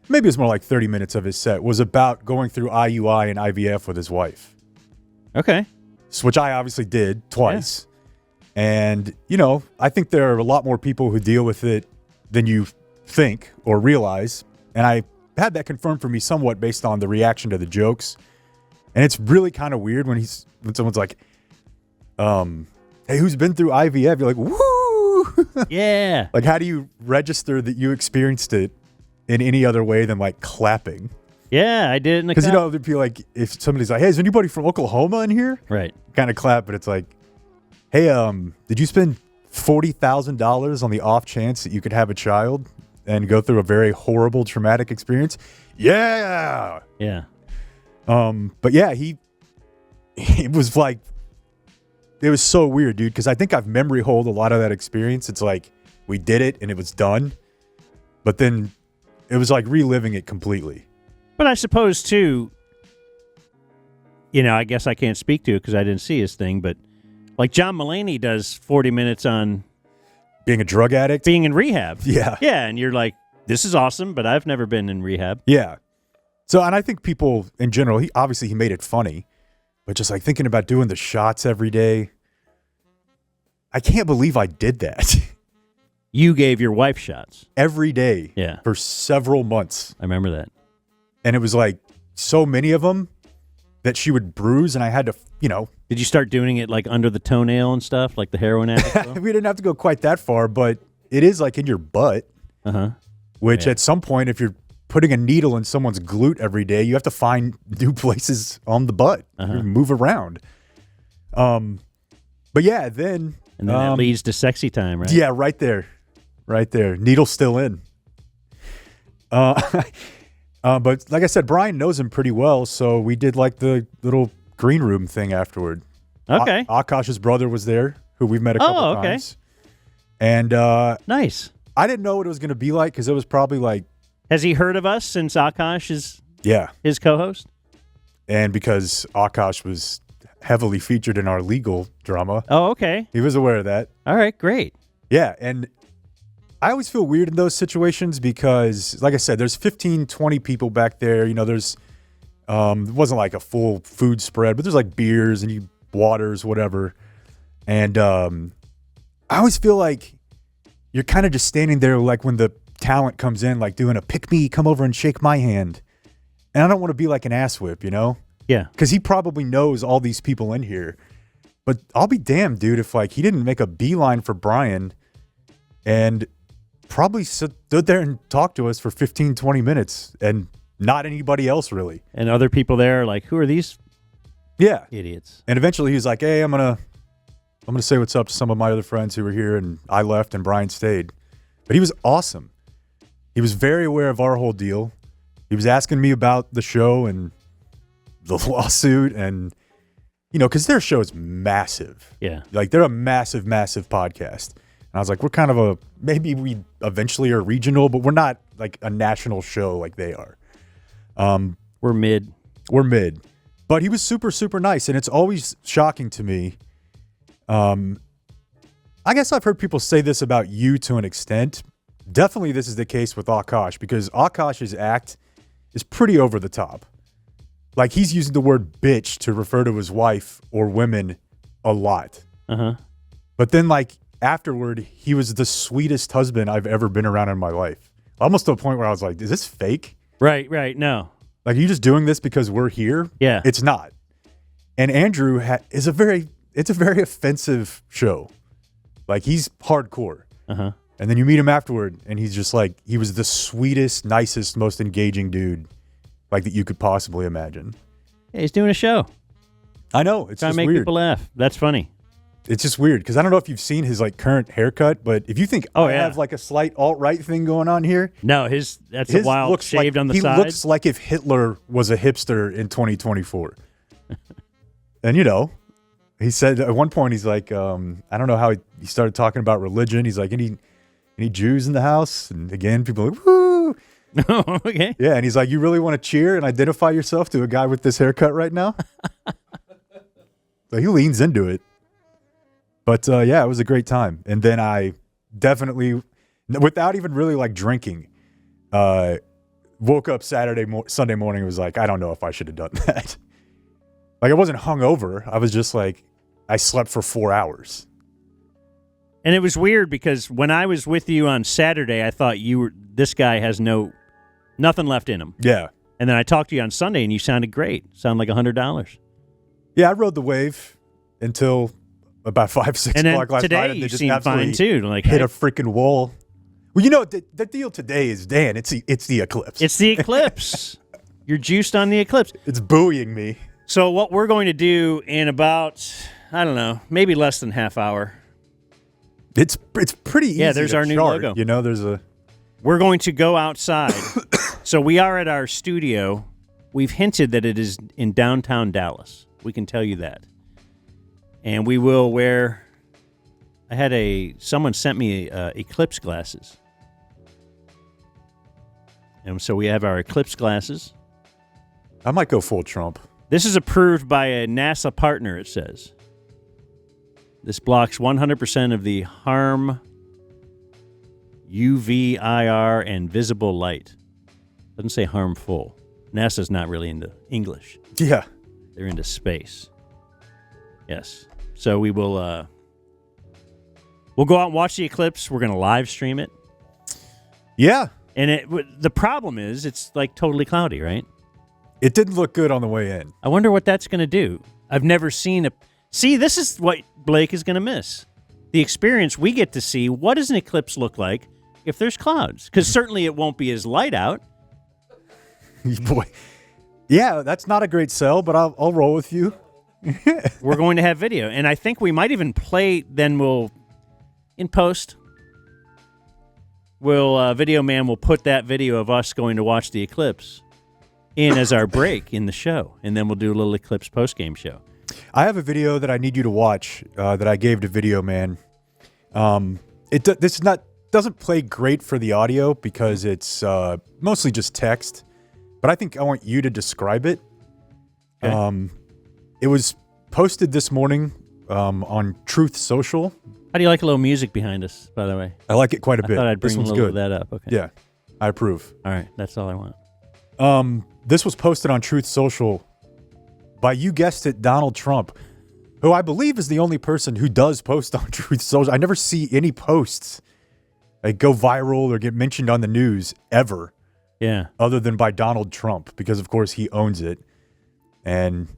Maybe it was more like 30 minutes of his set, was about going through IUI and IVF with his wife. Okay. Which I obviously did twice. Yeah. And, I think there are a lot more people who deal with it than you think or realize. And I had that confirmed for me somewhat based on the reaction to the jokes. And it's really kind of weird when someone's like, hey, who's been through IVF? You're like, woo! Yeah. Like, how do you register that you experienced it in any other way than like clapping? Yeah, I did it in the Because, there'd be like, if somebody's like, hey, is anybody from Oklahoma in here? Right. Kind of clap, but it's like, hey, did you spend $40,000 on the off chance that you could have a child and go through a very horrible, traumatic experience? Yeah. Yeah. But yeah, it was like, it was so weird, dude, because I think I've memory hold a lot of that experience. It's like, we did it and it was done, but then it was like reliving it completely. But I suppose, too, I guess I can't speak to it because I didn't see his thing, but like John Mulaney does 40 minutes on being a drug addict, being in rehab. Yeah. Yeah, and you're like, this is awesome, but I've never been in rehab. Yeah. So, and I think people in general, he made it funny, but just like thinking about doing the shots every day, I can't believe I did that. You gave your wife shots. Every day. Yeah. For several months. I remember that. And it was like so many of them that she would bruise, and I had to, Did you start doing it like under the toenail and stuff, like the heroin addict? We didn't have to go quite that far, but it is like in your butt. Uh-huh. Which at some point, if you're putting a needle in someone's glute every day, you have to find new places on the butt. You move around. But yeah, then... And then that leads to sexy time, right? Yeah, right there. Right there. Needle still in. But like I said, Brian knows him pretty well, so we did like the little green room thing afterward. Okay. Akash's brother was there, who we've met a couple times. And nice. I didn't know what it was going to be like because it was probably like... Has he heard of us since Akash is his co-host? And because Akash was heavily featured in our legal drama. Oh, okay. He was aware of that. All right, great. Yeah, and I always feel weird in those situations because, like I said, there's 15, 20 people back there. There's it wasn't like a full food spread, but there's like beers and waters, whatever. And I always feel like you're kind of just standing there like when the talent comes in, like doing a pick me, come over and shake my hand. And I don't want to be like an asswhip, Yeah. Because he probably knows all these people in here. But I'll be damned, dude, if like he didn't make a beeline for Brian and probably stood there and talked to us for 15, 20 minutes and not anybody else really. And other people there are like, who are these idiots? And eventually he was like, hey, I'm gonna say what's up to some of my other friends who were here, and I left and Brian stayed. But he was awesome. He was very aware of our whole deal. He was asking me about the show and the lawsuit and, because their show is massive. Yeah. Like they're a massive, massive podcast. And I was like, we're kind of maybe we eventually are regional, but we're not like a national show like they are. We're mid. We're mid. But he was super, super nice. And it's always shocking to me. I guess I've heard people say this about you to an extent. Definitely this is the case with Akash because Akash's act is pretty over the top. Like he's using the word bitch to refer to his wife or women a lot. Uh-huh. But then like afterward, he was the sweetest husband I've ever been around in my life. Almost to a point where I was like, is this fake? Right. No. Like, are you just doing this because we're here? Yeah. It's not. And Andrew is a very it's a very offensive show. Like, he's hardcore. Uh-huh. And then you meet him afterward, and he's just like, he was the sweetest, nicest, most engaging dude, like, that you could possibly imagine. Yeah, he's doing a show. I know. It's trying just to make weird. people laugh. That's funny. It's just weird, because I don't know if you've seen his, like, current haircut, but if you think I have, like, a slight alt-right thing going on here. No, that's a wild shaved on the side. He looks like if Hitler was a hipster in 2024. And, you know, he said at one point, he's like, I don't know how he started talking about religion. He's like, any Jews in the house? And again, people are like, woo. Okay. Yeah, and he's like, you really want to cheer and identify yourself to a guy with this haircut right now? So he leans into it. But, yeah, it was a great time. And then I definitely, without even really, like, drinking, woke up Sunday morning and was like, I don't know if I should have done that. Like, I wasn't hungover. I was just like, I slept for 4 hours. And it was weird because when I was with you on Saturday, I thought this guy has nothing left in him. Yeah. And then I talked to you on Sunday, and you sounded great. Sounded like $100. Yeah, I rode the wave until about 5, 6 o'clock last today night. And you they just seem fine too. Like, hit a freaking wall. Well, you know, the deal today is, Dan, it's the Eclipse. It's the Eclipse. You're juiced on the Eclipse. It's buoying me. So what we're going to do in about, I don't know, maybe less than half hour. It's pretty easy. Yeah, there's to our new chart, logo. You know, We're going to go outside. So we are at our studio. We've hinted that it is in downtown Dallas. We can tell you that. And we will wear, someone sent me Eclipse glasses. And so we have our Eclipse glasses. I might go full Trump. This is approved by a NASA partner, it says. This blocks 100% of the harm, UV, IR, and visible light. Doesn't say harmful. NASA's not really into English. Yeah. They're into space. Yes. So we will we'll go out and watch the eclipse. We're going to live stream it. Yeah. And the problem is it's like totally cloudy, right? It didn't look good on the way in. I wonder what that's going to do. I've never seen See, this is what Blake is going to miss. The experience we get to see. What does an eclipse look like if there's clouds? Because certainly it won't be as light out. Boy. Yeah, that's not a great sell, but I'll roll with you. We're going to have video. And I think we might even play, then we'll, in post, Video Man will put that video of us going to watch the eclipse in as our break in the show. And then we'll do a little eclipse post-game show. I have a video that I need you to watch that I gave to Video Man. This doesn't play great for the audio because it's mostly just text, but I think I want you to describe it. Okay. It was posted this morning on Truth Social. How do you like a little music behind us, by the way? I like it quite a bit. I thought I'd bring a little good. of that up. Okay. Yeah, I approve. All right, that's all I want. This was posted on Truth Social by, you guessed it, Donald Trump, who I believe is the only person who does post on Truth Social. I never see any posts like go viral or get mentioned on the news ever. Yeah. Other than by Donald Trump, because of course he owns it. And do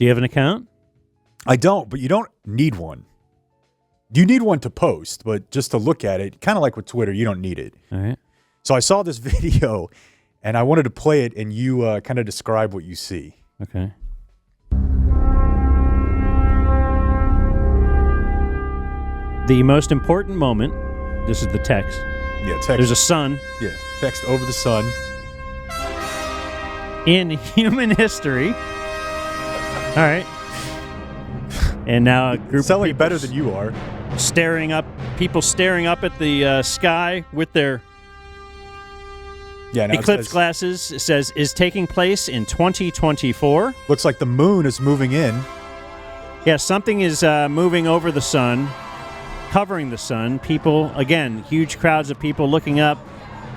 you have an account? I don't, but you don't need one. You need one to post, but just to look at it, kind of like with Twitter, you don't need it. All right. So I saw this video, and I wanted to play it, and you kind of describe what you see. Okay. The most important moment, this is the text. Yeah, text. There's a sun. Yeah, text over the sun. In human history. All right. And now a group selling of people better than you are. People staring up at the sky with their eclipse glasses. It says, is taking place in 2024. Looks like the moon is moving in. Yeah, something is moving over the sun, covering the sun. People, again, huge crowds of people looking up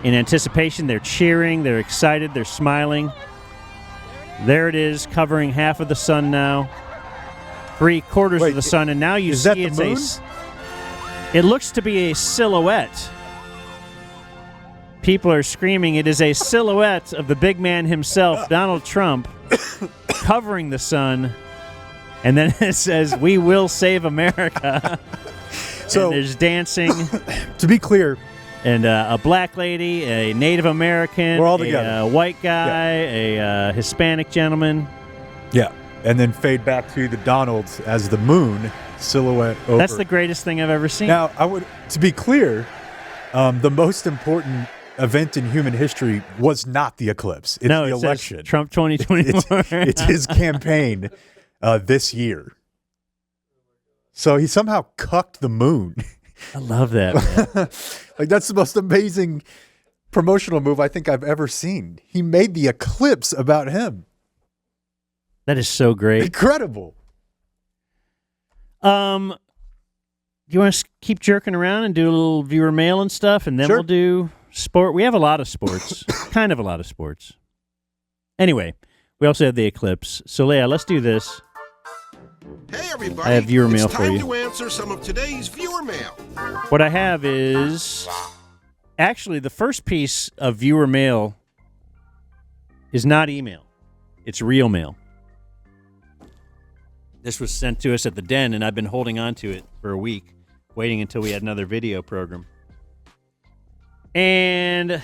in anticipation. They're cheering. They're excited. They're smiling. There it is, covering half of the sun now. 3/4 of the sun, and now you see it's it looks to be a silhouette. People are screaming, it is a silhouette of the big man himself, Donald Trump, covering the sun And then it says, "We will save America." So and there's dancing. To be clear, and a black lady, a Native American, we're all together. a white guy, a Hispanic gentleman. Yeah. And then fade back to the Donalds as the moon silhouette over. That's the greatest thing I've ever seen. Now, to be clear, the most important event in human history was not the eclipse. It's the election. Trump 2024. It's his campaign this year. So he somehow cucked the moon. I love that, man. Like, that's the most amazing promotional move I think I've ever seen. He made the eclipse about him. That is so great. Incredible. Do you want to keep jerking around and do a little viewer mail and stuff, and then Sure. we'll do sport? We have a lot of sports. Kind of a lot of sports. Anyway, we also have the eclipse. So, Leah, let's do this. Hey, everybody. I have viewer mail it's for you. time to answer some of today's viewer mail. What I have is actually the first piece of viewer mail is not email. It's real mail. This was sent to us at the Den, and I've been holding on to it for a week, waiting until we had another video program. And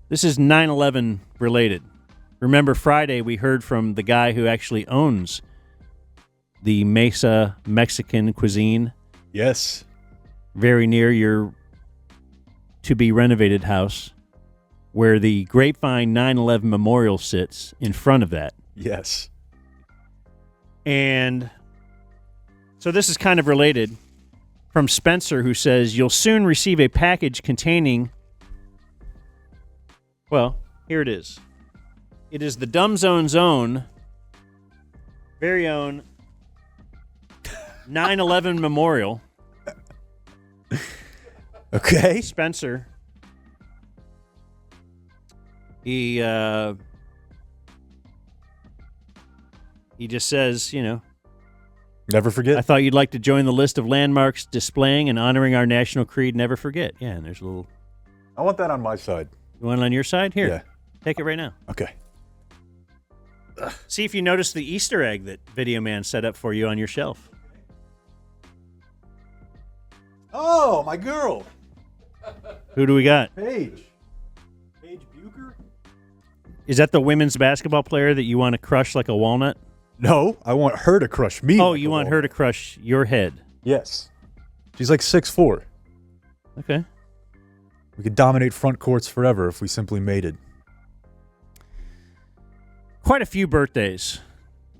this is 9/11 related. Remember Friday we heard from the guy who actually owns the Mesa Mexican cuisine, Yes. very near your to-be-renovated house, where the Grapevine 9/11 Memorial sits in front of that. Yes. And so this is kind of related from Spencer, who says, "You'll soon receive a package containing," well, here it is. It is the Dumb Zone's own, very own 9/11 Memorial. Okay. Spencer. He just says, Never forget. I thought you'd like to join the list of landmarks displaying and honoring our national creed. Never forget. Yeah, and there's a little. I want that on my side. You want it on your side? Here. Yeah. Take it right now. Okay. See if you notice the Easter egg that Video Man set up for you on your shelf. Oh, my girl. Who do we got? Paige Bucher? Is that the women's basketball player that you want to crush like a walnut? No, I want her to crush me. Oh, like you a want her to crush your head. Yes. She's like 6'4". Okay. We could dominate front courts forever if we simply mated. Quite a few birthdays.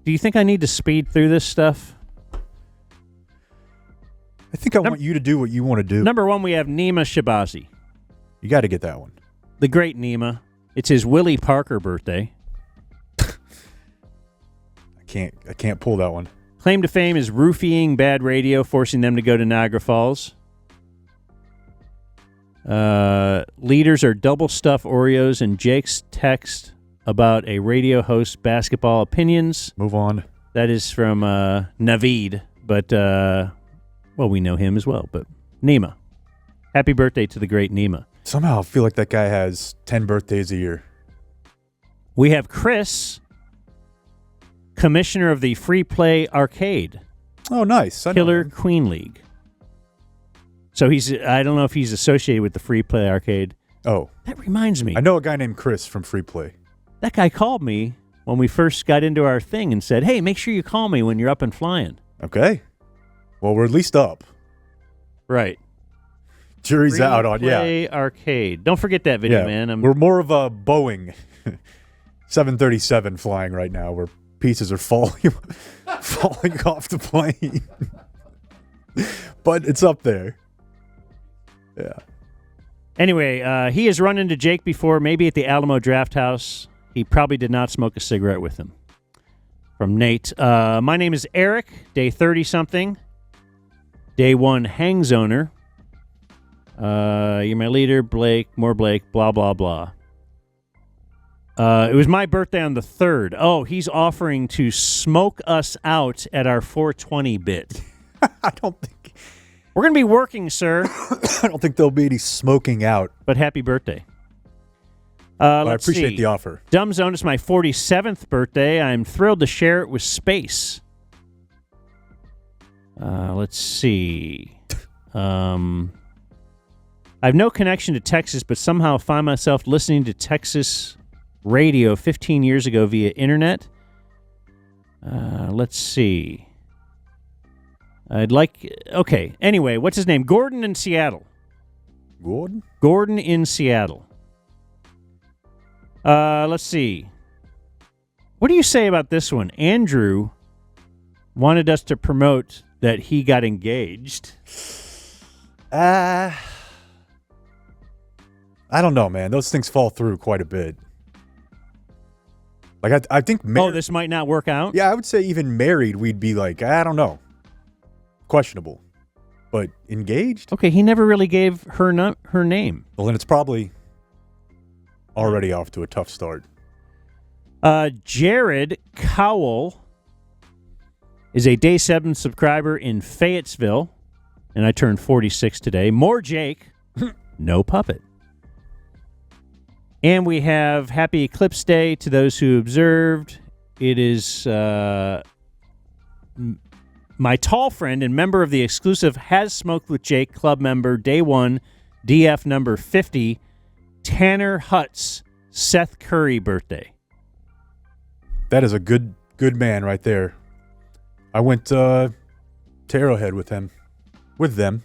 Do you think I need to speed through this stuff? I think I want you to do what you want to do. Number one, we have Nima Shabazi. You got to get that one. The great Nima. It's his Willie Parker birthday. I can't pull that one. Claim to fame is roofying bad radio, forcing them to go to Niagara Falls. Leaders are double stuffed Oreos and Jake's text about a radio host's basketball opinions. Move on. That is from Naveed, but we know him as well. But Nima, happy birthday to the great Nima. Somehow I feel like that guy has 10 birthdays a year. We have Chris, commissioner of the Free Play Arcade. Oh, nice. I know Killer him. Queen League. So I don't know if he's associated with the Free Play Arcade. Oh. That reminds me. I know a guy named Chris from Free Play. That guy called me when we first got into our thing and said, "Hey, make sure you call me when you're up and flying." Okay. Well, we're at least up. Right. Jury's out on, Free Play Arcade. Don't forget that video, man. We're more of a Boeing 737 flying right now where pieces are falling off the plane. But it's up there. Yeah. Anyway, he has run into Jake before, maybe at the Alamo Draft House. He probably did not smoke a cigarette with him. From Nate. My name is Eric, day 30-something. Day 1 hangs owner. You're my leader, Blake, more Blake, blah, blah, blah. It was my birthday on the 3rd. Oh, he's offering to smoke us out at our 420 bit. I don't think... We're going to be working, sir. I don't think there'll be any smoking out. But happy birthday. I Let's appreciate see. the offer. Dumb Zone is my 47th birthday. I'm thrilled to share it with space. Let's see. I have no connection to Texas, but somehow find myself listening to Texas radio 15 years ago via internet. Let's see. Okay, anyway, what's his name? Gordon in Seattle. Gordon? Gordon in Seattle. Let's see. What do you say about this one? Andrew wanted us to promote that he got engaged. I don't know, man. Those things fall through quite a bit. Like, I think... this might not work out? Yeah, I would say even married, we'd be like, I don't know. Questionable. But engaged? Okay, he never really gave her name. Well, then it's probably already off to a tough start. Jared Cowell is a Day 7 subscriber in Fayetteville, and I turned 46 today. More Jake, no puppet. And we have Happy Eclipse Day to those who observed. It is my tall friend and member of the exclusive Has Smoked with Jake club member, Day 1, DF number 50, Tanner Hutt's Seth Curry birthday. That is a good man right there. I went to Arrowhead with them,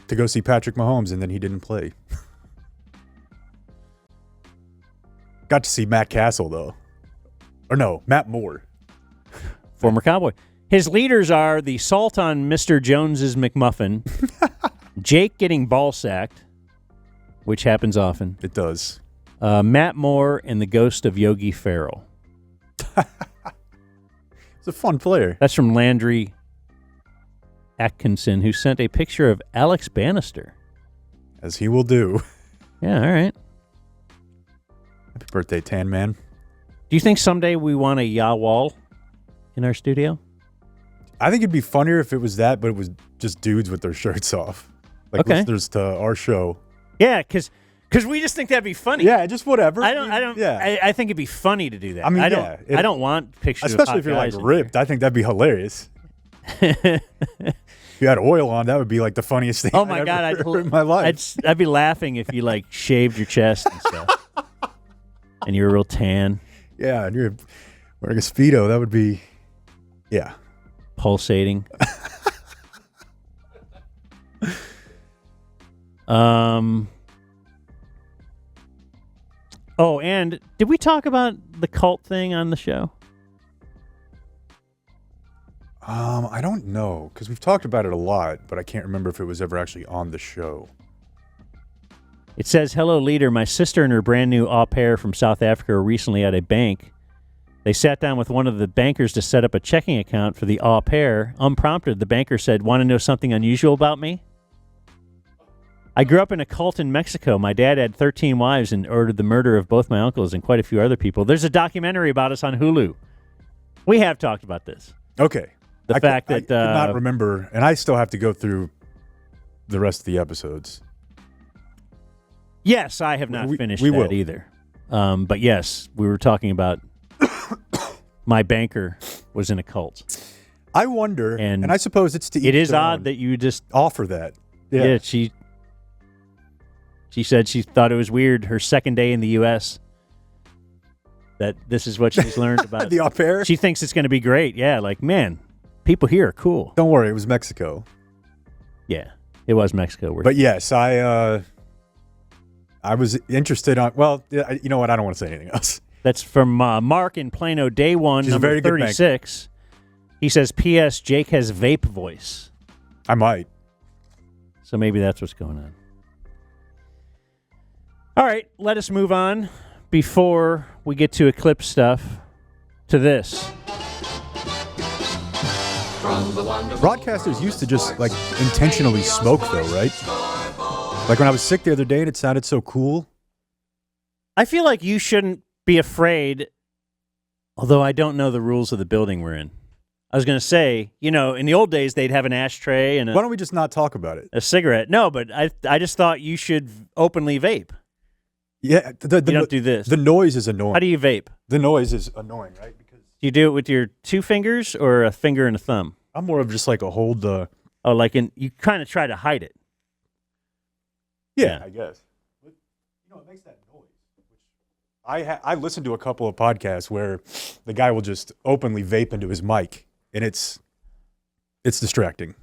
to go see Patrick Mahomes, and then he didn't play. Got to see Matt Castle, though. Or no, Matt Moore. Former Cowboy. His leaders are the salt on Mr. Jones's McMuffin, Jake getting ball sacked, which happens often. It does. Matt Moore and the ghost of Yogi Ferrell. It's a fun player. That's from Landry Atkinson, who sent a picture of Alex Bannister. As he will do. Yeah, all right. Happy birthday, Tan Man. Do you think someday we want a Yah wall in our studio? I think it'd be funnier if it was that, but it was just dudes with their shirts off. Like Okay. listeners to our show. Yeah, because we just think that'd be funny. Yeah, just whatever. Yeah. I think it'd be funny to do that. I mean, I don't want pictures especially of if you're hot like guys in ripped. I think that'd be hilarious. If you had oil on, that would be like the funniest thing. Oh my I'd God, ever heard in my life. I'd be laughing if you like shaved your chest and stuff, and you were real tan, Yeah, and you're wearing a Speedo. That would be, yeah. pulsating. Oh, and did we talk about the cult thing on the show? I don't know, because we've talked about it a lot, but I can't remember if it was ever actually on the show. It says, hello, leader. My sister and her brand new au pair from South Africa were recently at a bank. They sat down with one of the bankers to set up a checking account for the au pair. Unprompted, the banker said, want to know something unusual about me? I grew up in a cult in Mexico. My dad had 13 wives and ordered the murder of both my uncles and quite a few other people. There's a documentary about us on Hulu. We have talked about this. Okay. The fact that... I could not remember, and I still have to go through the rest of the episodes. Yes, I have not finished that will. either. But yes, we were talking about my banker was in a cult. I wonder, and I suppose it's to each it is their odd own. that you just Offer that. yeah. She said she thought it was weird her second day in the U.S. that this is what she's learned about The au pair? She thinks it's going to be great. Yeah, like man, people here are cool. Don't worry, it was Mexico. Yeah, it was Mexico. But yes, I was interested on. Well, you know what? I don't want to say anything else. That's from Mark in Plano, Day 1, She's a number very good 36. He says, P.S. Jake has vape voice. I might. So maybe that's what's going on. All right, let us move on before we get to Eclipse stuff to this. Broadcasters used to just like intentionally smoke, though, right? Like when I was sick the other day and it sounded so cool. I feel like you shouldn't be afraid, although I don't know the rules of the building we're in. I was going to say, you know, in the old days, they'd have an ashtray and Why don't we just not talk about it? a cigarette. No, but I just thought you should openly vape. Yeah, You don't do this. The noise is annoying. How do you vape? The noise is annoying, right? Because Do you do it with your 2 fingers or a finger and a thumb? I'm more of just like a hold the. Oh, you kind of try to hide it. Yeah, I guess. But, it makes that noise. I listened to a couple of podcasts where the guy will just openly vape into his mic, and it's distracting.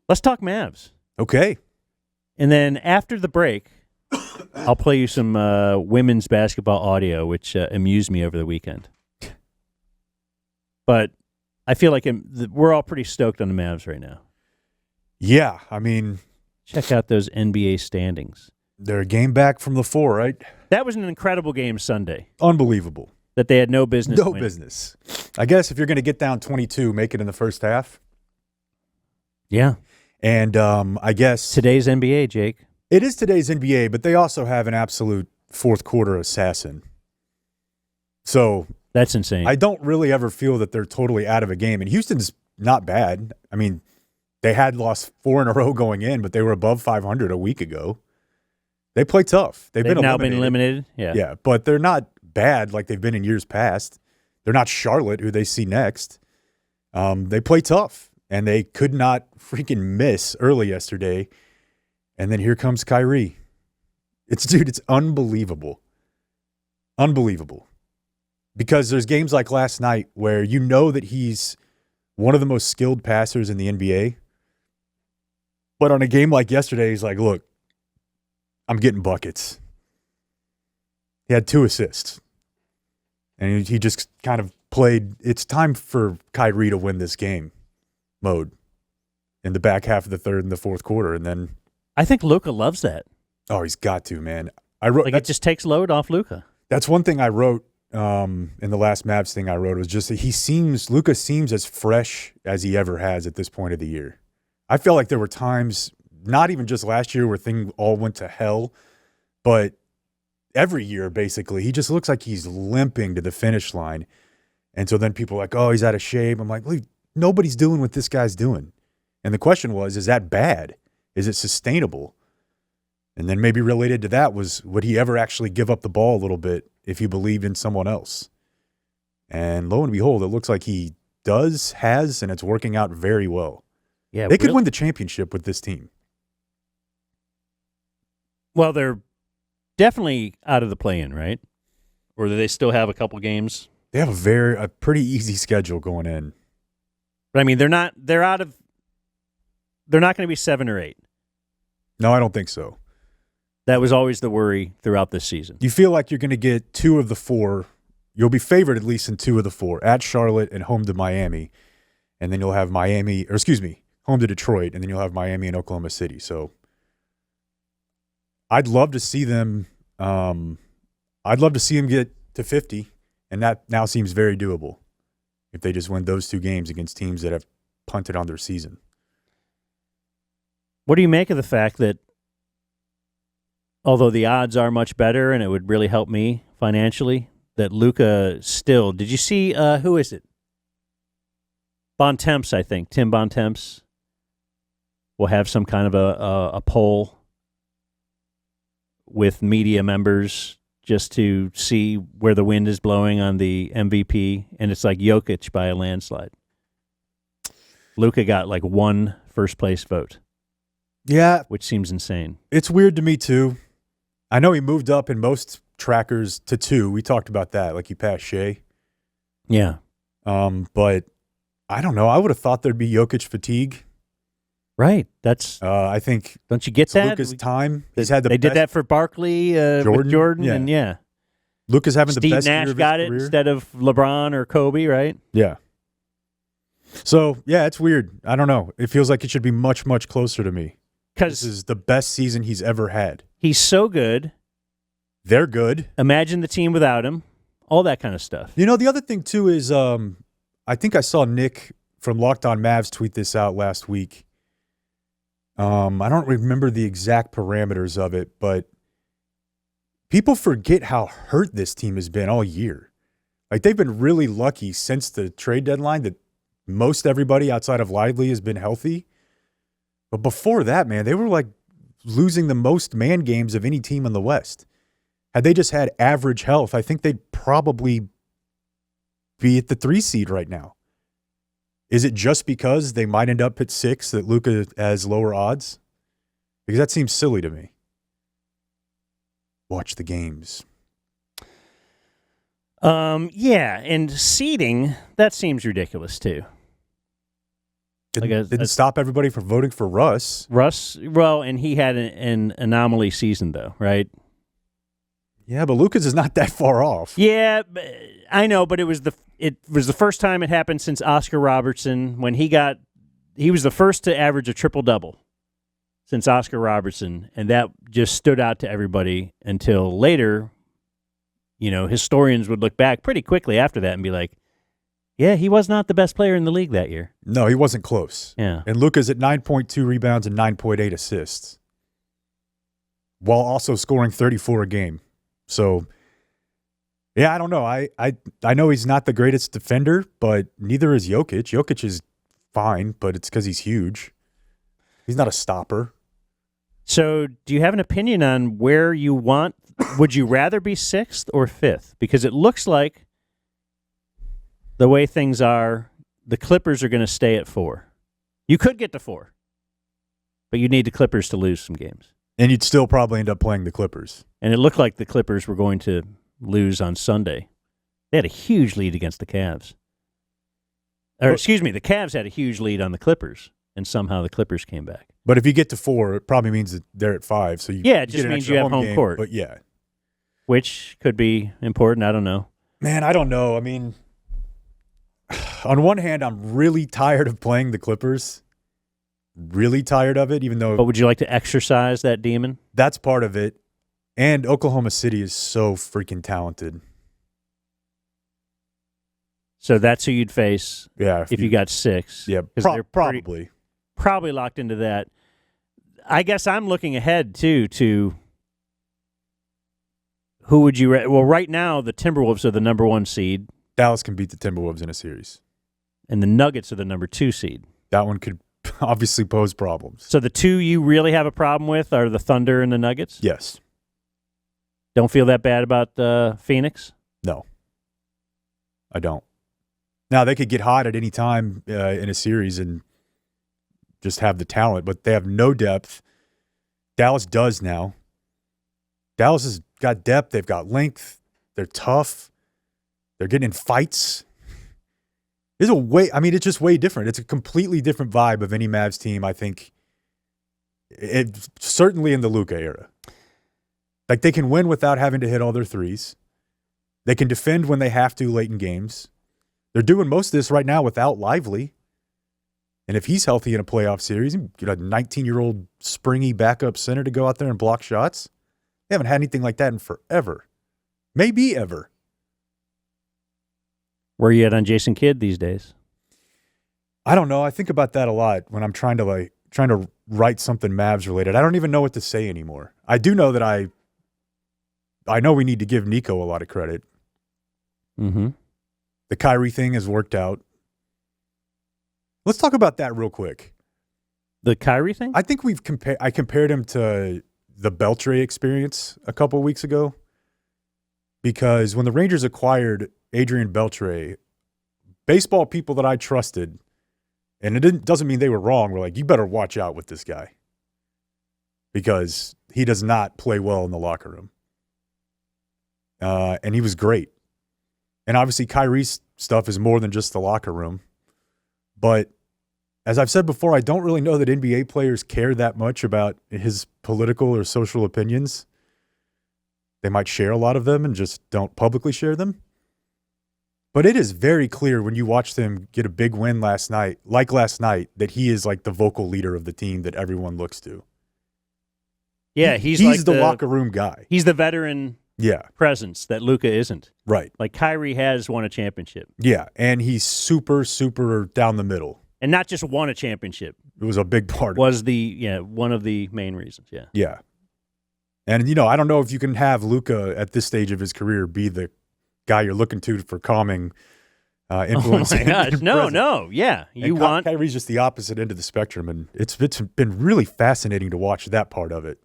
Let's talk Mavs. Okay. And then after the break, I'll play you some women's basketball audio, which amused me over the weekend. But I feel like we're all pretty stoked on the Mavs right now. Yeah, I mean, check out those NBA standings. They're a game back from the 4, right? That was an incredible game Sunday. Unbelievable. That they had no business No winning. business. I guess if you're going to get down 22, make it in the first half. Yeah. And I guess today's NBA, Jake. It is today's NBA, but they also have an absolute fourth quarter assassin. So that's insane. I don't really ever feel that they're totally out of a game. And Houston's not bad. I mean, they had lost 4 in a row going in, but they were above 500 a week ago. They play tough. They've now been eliminated. Yeah. Yeah, but they're not bad like they've been in years past. They're not Charlotte, who they see next. They play tough, and they could not freaking miss early yesterday. And then here comes Kyrie. It's unbelievable. Unbelievable. Because there's games like last night where you know that he's one of the most skilled passers in the NBA. But on a game like yesterday, he's like, look, I'm getting buckets. He had 2 assists. And he just kind of played, it's time for Kyrie to win this game mode in the back half of the third and the fourth quarter. And then I think Luka loves that. Oh, he's got to, man. I wrote it just takes load off Luka. That's one thing I wrote in the last Mavs thing I wrote was just that Luka seems as fresh as he ever has at this point of the year. I felt like there were times, not even just last year where things all went to hell, but every year basically, he just looks like he's limping to the finish line. And so then people are like, oh, he's out of shape. I'm like, look, nobody's doing what this guy's doing. And the question was, is that bad? Is it sustainable? And then maybe related to that was, would he ever actually give up the ball a little bit if he believed in someone else? And lo and behold, it looks like he has, and it's working out very well. Yeah, they could win the championship with this team. Well, they're definitely out of the play-in, right? Or do they still have a couple games? They have a pretty easy schedule going in. But I mean, they're not going to be 7 or 8. No, I don't think so. That was always the worry throughout this season. You feel like you're going to get 2 of the 4. You'll be favored at least in 2 of the 4, at Charlotte and home to Miami. And then you'll have home to Detroit, and then you'll have Miami and Oklahoma City. So I'd love to see them get to 50, and that now seems very doable if they just win those 2 games against teams that have punted on their season. What do you make of the fact that although the odds are much better and it would really help me financially, that Luka still, did you see, who is it? Bontemps, I think. Tim Bontemps will have some kind of a poll with media members just to see where the wind is blowing on the MVP, and it's like Jokic by a landslide. Luka got like 1 first-place vote. Yeah. Which seems insane. It's weird to me, too. I know he moved up in most trackers to 2. We talked about that, like he passed Shea. Yeah. But I don't know. I would have thought there'd be Jokic fatigue. Right. That's. I think. Don't you get that? Luka's time. He's had they did that for Barkley with Jordan, yeah. and yeah. Luka's having Steve the best Nash year of got his it career. instead of LeBron or Kobe, right? Yeah. So yeah, it's weird. I don't know. It feels like it should be much, much closer to me. Because this is the best season he's ever had. He's so good. They're good. Imagine the team without him. All that kind of stuff. You know, the other thing too is I think I saw Nick from Locked On Mavs tweet this out last week. I don't remember the exact parameters of it, but people forget how hurt this team has been all year. Like, they've been really lucky since the trade deadline that most everybody outside of Lively has been healthy. But before that, man, they were like losing the most man games of any team in the West. Had they just had average health, I think they'd probably be at the 3 seed right now. Is it just because they might end up at 6 that Luka has lower odds? Because that seems silly to me. Watch the games. Yeah, and seeding, that seems ridiculous too. Didn't stop everybody from voting for Russ. Well, and he had an anomaly season though, right? Yeah, but Lucas is not that far off. Yeah, I know, but it was the first time it happened since Oscar Robertson when he was the first to average a triple-double since Oscar Robertson, and that just stood out to everybody until later. You know, historians would look back pretty quickly after that and be like, yeah, he was not the best player in the league that year. No, he wasn't close. Yeah. And Luka's at 9.2 rebounds and 9.8 assists, while also scoring 34 a game. So, yeah, I don't know. I know he's not the greatest defender, but neither is Jokic. Jokic is fine, but it's because he's huge. He's not a stopper. So do you have an opinion on where you want – would you rather be 6th or 5th? Because it looks like the way things are, the Clippers are going to stay at 4. You could get to 4, but you need the Clippers to lose some games. And you'd still probably end up playing the Clippers. And it looked like the Clippers were going to lose on Sunday. They had a huge lead against the Cavs. Or, excuse me, the Cavs had a huge lead on the Clippers, and somehow the Clippers came back. But if you get to 4, it probably means that they're at 5. So it just means you have home game, court. But yeah. Which could be important. I don't know. Man, I don't know. I mean, on one hand, I'm really tired of playing the Clippers. Really tired of it, even though... But would you like to exercise that demon? That's part of it. And Oklahoma City is so freaking talented. So that's who you'd face if you got 6. Yeah, they're probably. Probably locked into that. I guess I'm looking ahead, too, to who would you... Well, right now, the Timberwolves are the number 1 seed. Dallas can beat the Timberwolves in a series. And the Nuggets are the number 2 seed. That one could obviously pose problems. So the 2 you really have a problem with are the Thunder and the Nuggets? Yes. Don't feel that bad about Phoenix? No. I don't. Now, they could get hot at any time in a series and just have the talent, but they have no depth. Dallas does now. Dallas has got depth. They've got length. They're tough. They're getting in fights. It's just way different. It's a completely different vibe of any Mavs team, I think. Certainly in the Luka era. Like, they can win without having to hit all their threes. They can defend when they have to late in games. They're doing most of this right now without Lively. And if he's healthy in a playoff series, you get a 19-year-old springy backup center to go out there and block shots. They haven't had anything like that in forever. Maybe ever. Where are you at on Jason Kidd these days? I don't know. I think about that a lot when I'm trying to write something Mavs related. I don't even know what to say anymore. I do know that I know we need to give Nico a lot of credit. Mm-hmm. The Kyrie thing has worked out. Let's talk about that real quick. The Kyrie thing? I think I compared him to the Beltre experience a couple weeks ago, because when the Rangers acquired Adrian Beltre, baseball people that I trusted, and it doesn't mean they were wrong, were like, you better watch out with this guy because he does not play well in the locker room. And he was great. And obviously Kyrie's stuff is more than just the locker room. But as I've said before, I don't really know that NBA players care that much about his political or social opinions. They might share a lot of them and just don't publicly share them. But it is very clear when you watch them get a big win last night, that he is like the vocal leader of the team that everyone looks to. Yeah, he's like the locker room guy. He's the veteran presence that Luka isn't. Right. Like Kyrie has won a championship. Yeah, and he's super, super down the middle. And not just won a championship. It was a big part of it. Was one of the main reasons, yeah. Yeah. And, I don't know if you can have Luka at this stage of his career be the guy you're looking to for calming influence. Oh my gosh! in No, present. no, yeah. You want Kyrie's just the opposite end of the spectrum, and it's been really fascinating to watch that part of it.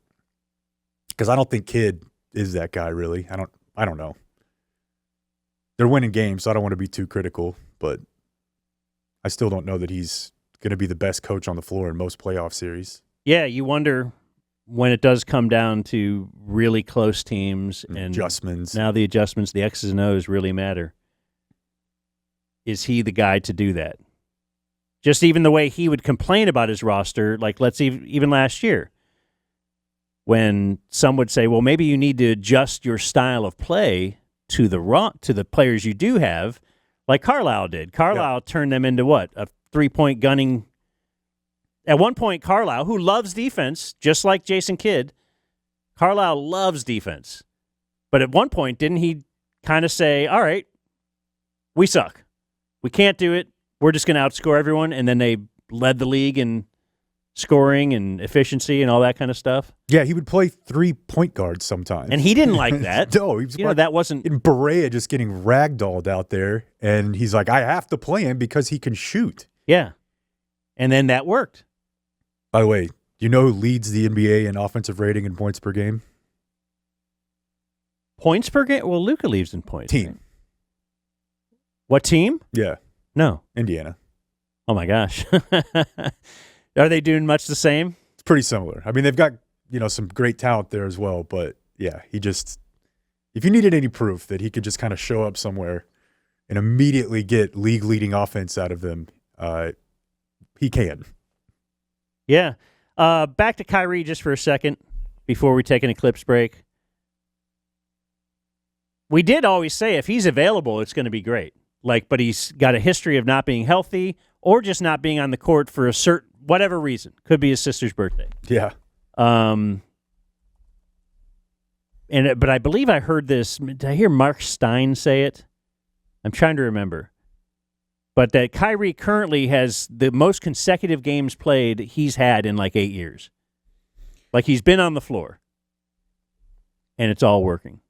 Because I don't think Kidd is that guy really. I don't know. They're winning games, so I don't want to be too critical, but I still don't know that he's going to be the best coach on the floor in most playoff series. Yeah, you wonder when it does come down to really close teams and adjustments. Now the adjustments, the X's and O's really matter. Is he the guy to do that? Just even the way he would complain about his roster, like even last year, when some would say, well, maybe you need to adjust your style of play to the players you do have, like Carlisle did. Carlisle turned them into what? A three-point gunning. At one point, Carlisle, who loves defense, just like Jason Kidd, Carlisle loves defense. But at one point, didn't he kind of say, all right, we suck. We can't do it. We're just going to outscore everyone. And then they led the league in scoring and efficiency and all that kind of stuff. Yeah, he would play 3-point guards sometimes. And he didn't like that. No, he was that wasn't in Berea just getting ragdolled out there. And he's like, I have to play him because he can shoot. Yeah. And then that worked. By the way, do you know who leads the NBA in offensive rating and points per game? Points per game? Well, Luka leads in points. Team. Right? What team? Yeah. No. Indiana. Oh, my gosh. Are they doing much the same? It's pretty similar. I mean, they've got, some great talent there as well. But, yeah, if you needed any proof that he could just kind of show up somewhere and immediately get league-leading offense out of them, he can. Yeah. Back to Kyrie just for a second before we take an Eclipse break. We did always say if he's available, it's going to be great. But he's got a history of not being healthy or just not being on the court for a certain whatever reason. Could be his sister's birthday. Yeah. But I believe I heard this. Did I hear Mark Stein say it? I'm trying to remember. But that Kyrie currently has the most consecutive games played he's had in 8 years. He's been on the floor. And it's all working.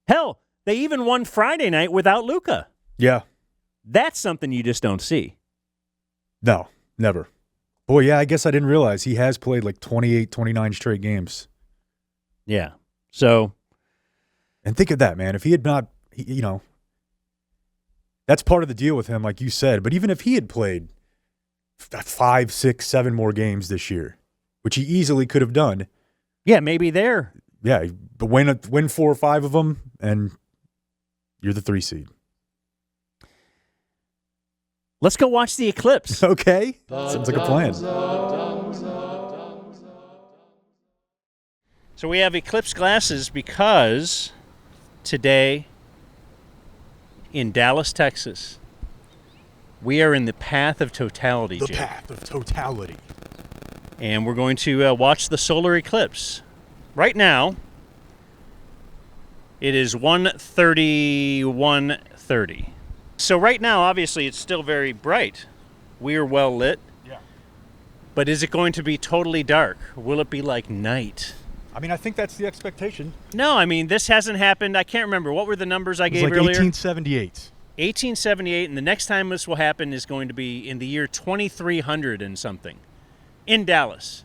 Hell, they even won Friday night without Luka. Yeah. That's something you just don't see. No, never. Boy, yeah, I guess I didn't realize he has played 28, 29 straight games. Yeah. So. And think of that, man. If he had not, that's part of the deal with him, like you said. But even if he had played 5, 6, 7 more games this year, which he easily could have done. Yeah, maybe there. Yeah, but win 4 or 5 of them, and you're the 3 seed. Let's go watch the Eclipse. Okay. Sounds like a plan. So we have Eclipse glasses because today in Dallas, Texas, we are in the path of totality, The Jake. path of totality. And we're going to watch the solar eclipse. Right now, it is 1:30. So right now, obviously, it's still very bright. We are well lit. Yeah. But is it going to be totally dark? Will it be like night? I mean, I think that's the expectation. No, I mean, this hasn't happened. I can't remember. What were the numbers I gave It was earlier? 1878. 1878, and the next time this will happen is going to be in the year 2300 and something in Dallas.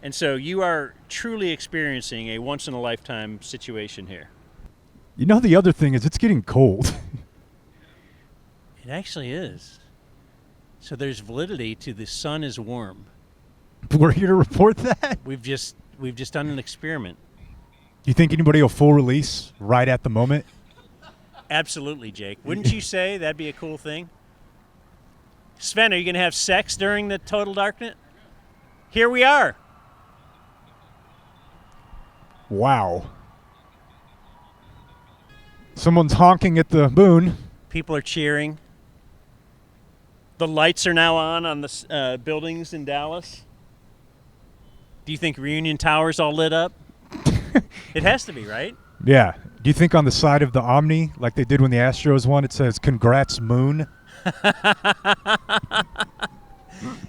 And so you are truly experiencing a once-in-a-lifetime situation here. The other thing is it's getting cold. It actually is. So there's validity to the sun is warm. We're here to report that. We've just done an experiment. Do you think anybody will full release right at the moment? Absolutely, Jake. Wouldn't you say that'd be a cool thing? Sven, are you going to have sex during the total darkness? Here we are. Wow. Someone's honking at the moon. People are cheering. The lights are now on the buildings in Dallas. Do you think Reunion Tower's all lit up? It has to be, right? Yeah. Do you think on the side of the Omni, like they did when the Astros won, it says, "Congrats, Moon"?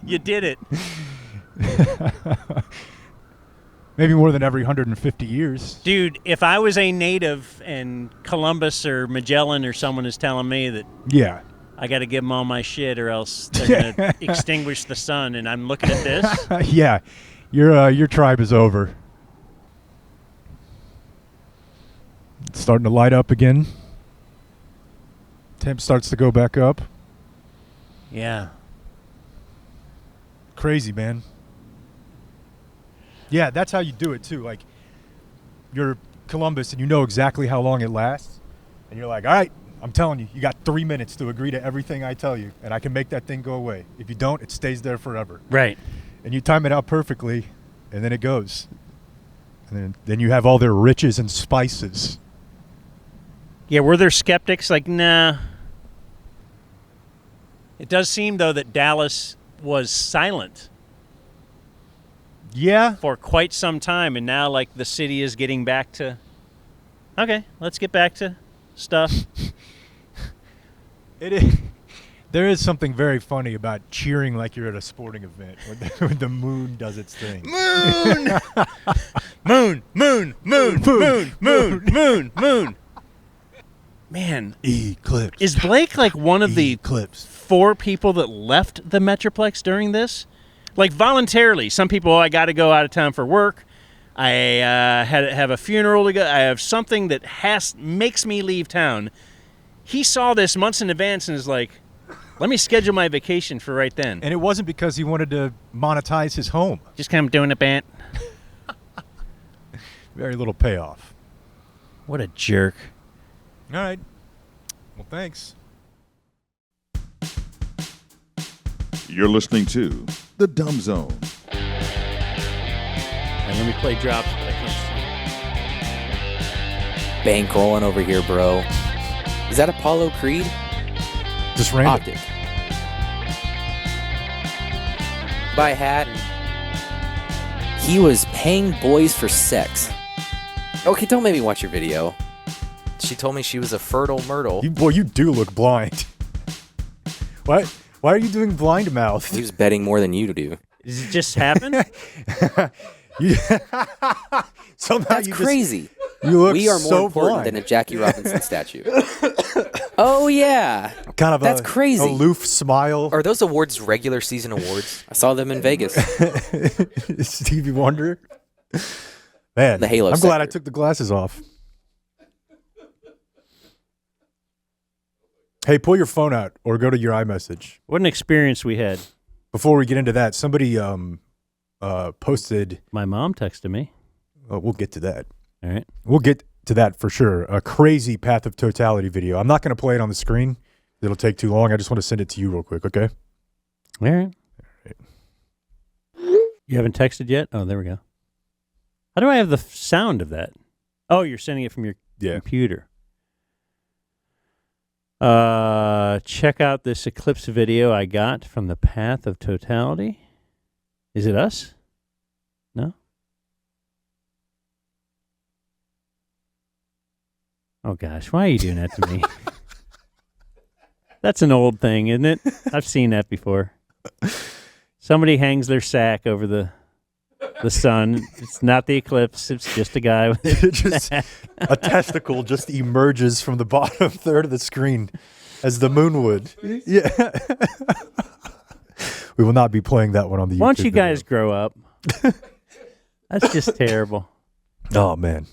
You did it. Maybe more than every 150 years. Dude, if I was a native and Columbus or Magellan or someone is telling me that Yeah. I got to give them all my shit or else they're going to extinguish the sun, and I'm looking at this. Yeah. Your tribe is over. It's starting to light up again. Temp starts to go back up. Yeah. Crazy, man. Yeah, that's how you do it, too. Like, you're Columbus, and you know exactly how long it lasts. And you're like, all right, I'm telling you, you got 3 minutes to agree to everything I tell you, and I can make that thing go away. If you don't, it stays there forever. Right. And you time it out perfectly, and then it goes. And then you have all their riches and spices. Yeah, were there skeptics like, nah? It does seem, though, that Dallas was silent Yeah. for quite some time, and now, like, the city is getting back to, okay, let's get back to stuff. It is. There is something very funny about cheering like you're at a sporting event when the moon does its thing. Moon! Moon, moon, moon, moon, moon, moon, moon. Man, Eclipse. is Blake like one of the Eclipse. 4 people that left the Metroplex during this? Like voluntarily. Some people, I got to go out of town for work. I have a funeral to go. I have something that makes me leave town. He saw this months in advance and is like, let me schedule my vacation for right then. And it wasn't because he wanted to monetize his home. Just kind of doing a bit. Very little payoff. What a jerk. All right. Well, thanks. You're listening to The Dumb Zone. And let me play drops, but I can't Bankrolling over here, bro. Is that Apollo Creed? Just random. Optic. Buy a hat. He was paying boys for sex. Okay, don't make me watch your video. She told me she was a fertile myrtle. You do look blind. What? Why are you doing blind mouth? He was betting more than you do. Does it just happen? Somehow That's crazy. You look We are more so important blind. than a Jackie Robinson statue. Oh, yeah. Kind of That's crazy. aloof smile. Are those awards regular season awards? I saw them in Vegas. Stevie Wonder. Man, The Halo I'm glad I sector. took the glasses off. Hey, pull your phone out or go to your iMessage. What an experience we had. Before we get into that, somebody posted. My mom texted me. We'll get to that. All right. We'll get to that for sure. A crazy Path of Totality video. I'm not going to play it on the screen. It'll take too long. I just want to send it to you real quick, okay? All right. You haven't texted yet? Oh, there we go. How do I have the sound of that? Oh, you're sending it from your computer. Check out this Eclipse video I got from the Path of Totality. Is it us? No? Oh, gosh. Why are you doing that to me? That's an old thing, isn't it? I've seen that before. Somebody hangs their sack over the sun. It's not the eclipse. It's just a guy with Just a testicle just emerges from the bottom third of the screen as the moon would. Yeah. We will not be playing that one on the YouTube Why don't you video. guys grow up? That's just terrible. Oh, man.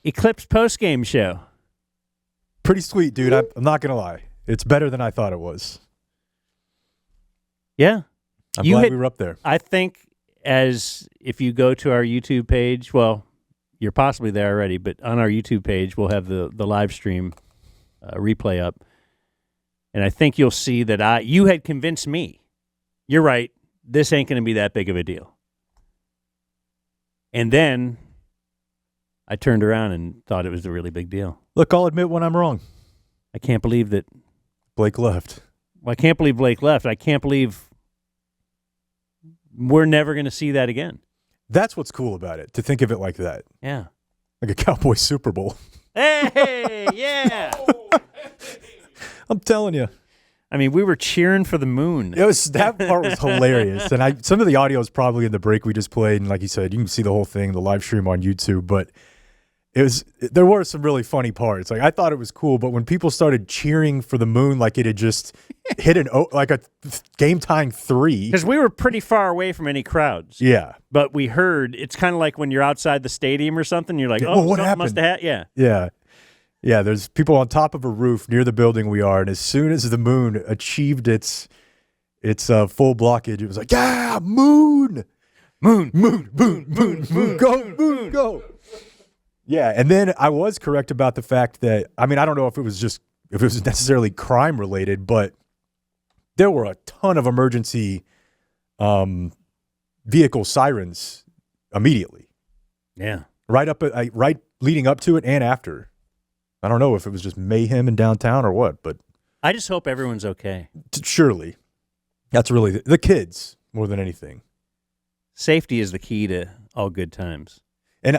Eclipse post-game show. Pretty sweet, dude. I'm not going to lie. It's better than I thought it was. Yeah. I'm glad we were up there. I think as if you go to our YouTube page, well, you're possibly there already, but on our YouTube page, we'll have the live stream replay up. And I think you'll see that you had convinced me. You're right. This ain't going to be that big of a deal. And then I turned around and thought it was a really big deal. Look, I'll admit when I'm wrong. I can't believe that. Blake left. Well, I can't believe Blake left. I can't believe we're never going to see that again. That's what's cool about it, to think of it like that. Yeah. Like a Cowboy Super Bowl. Hey, yeah. I'm telling you. I mean, we were cheering for the moon. That part was hilarious, and some of the audio is probably in the break we just played, and like you said, you can see the whole thing, the live stream on YouTube. But there were some really funny parts. Like I thought it was cool, but when people started cheering for the moon, like it had just hit like a game tying 3, because we were pretty far away from any crowds. Yeah, but we heard. It's kind of like when you're outside the stadium or something. You're like, oh, what something happened? Must have yeah. Yeah, there's people on top of a roof near the building we are, and as soon as the moon achieved its full blockage, it was like, yeah, moon, go. Yeah, and then I was correct about the fact that, I mean, I don't know if it was necessarily crime related, but there were a ton of emergency vehicle sirens immediately. Yeah, right leading up to it and after. I don't know if it was just mayhem in downtown or what, but I just hope everyone's okay. Surely. That's really the kids more than anything. Safety is the key to all good times. And,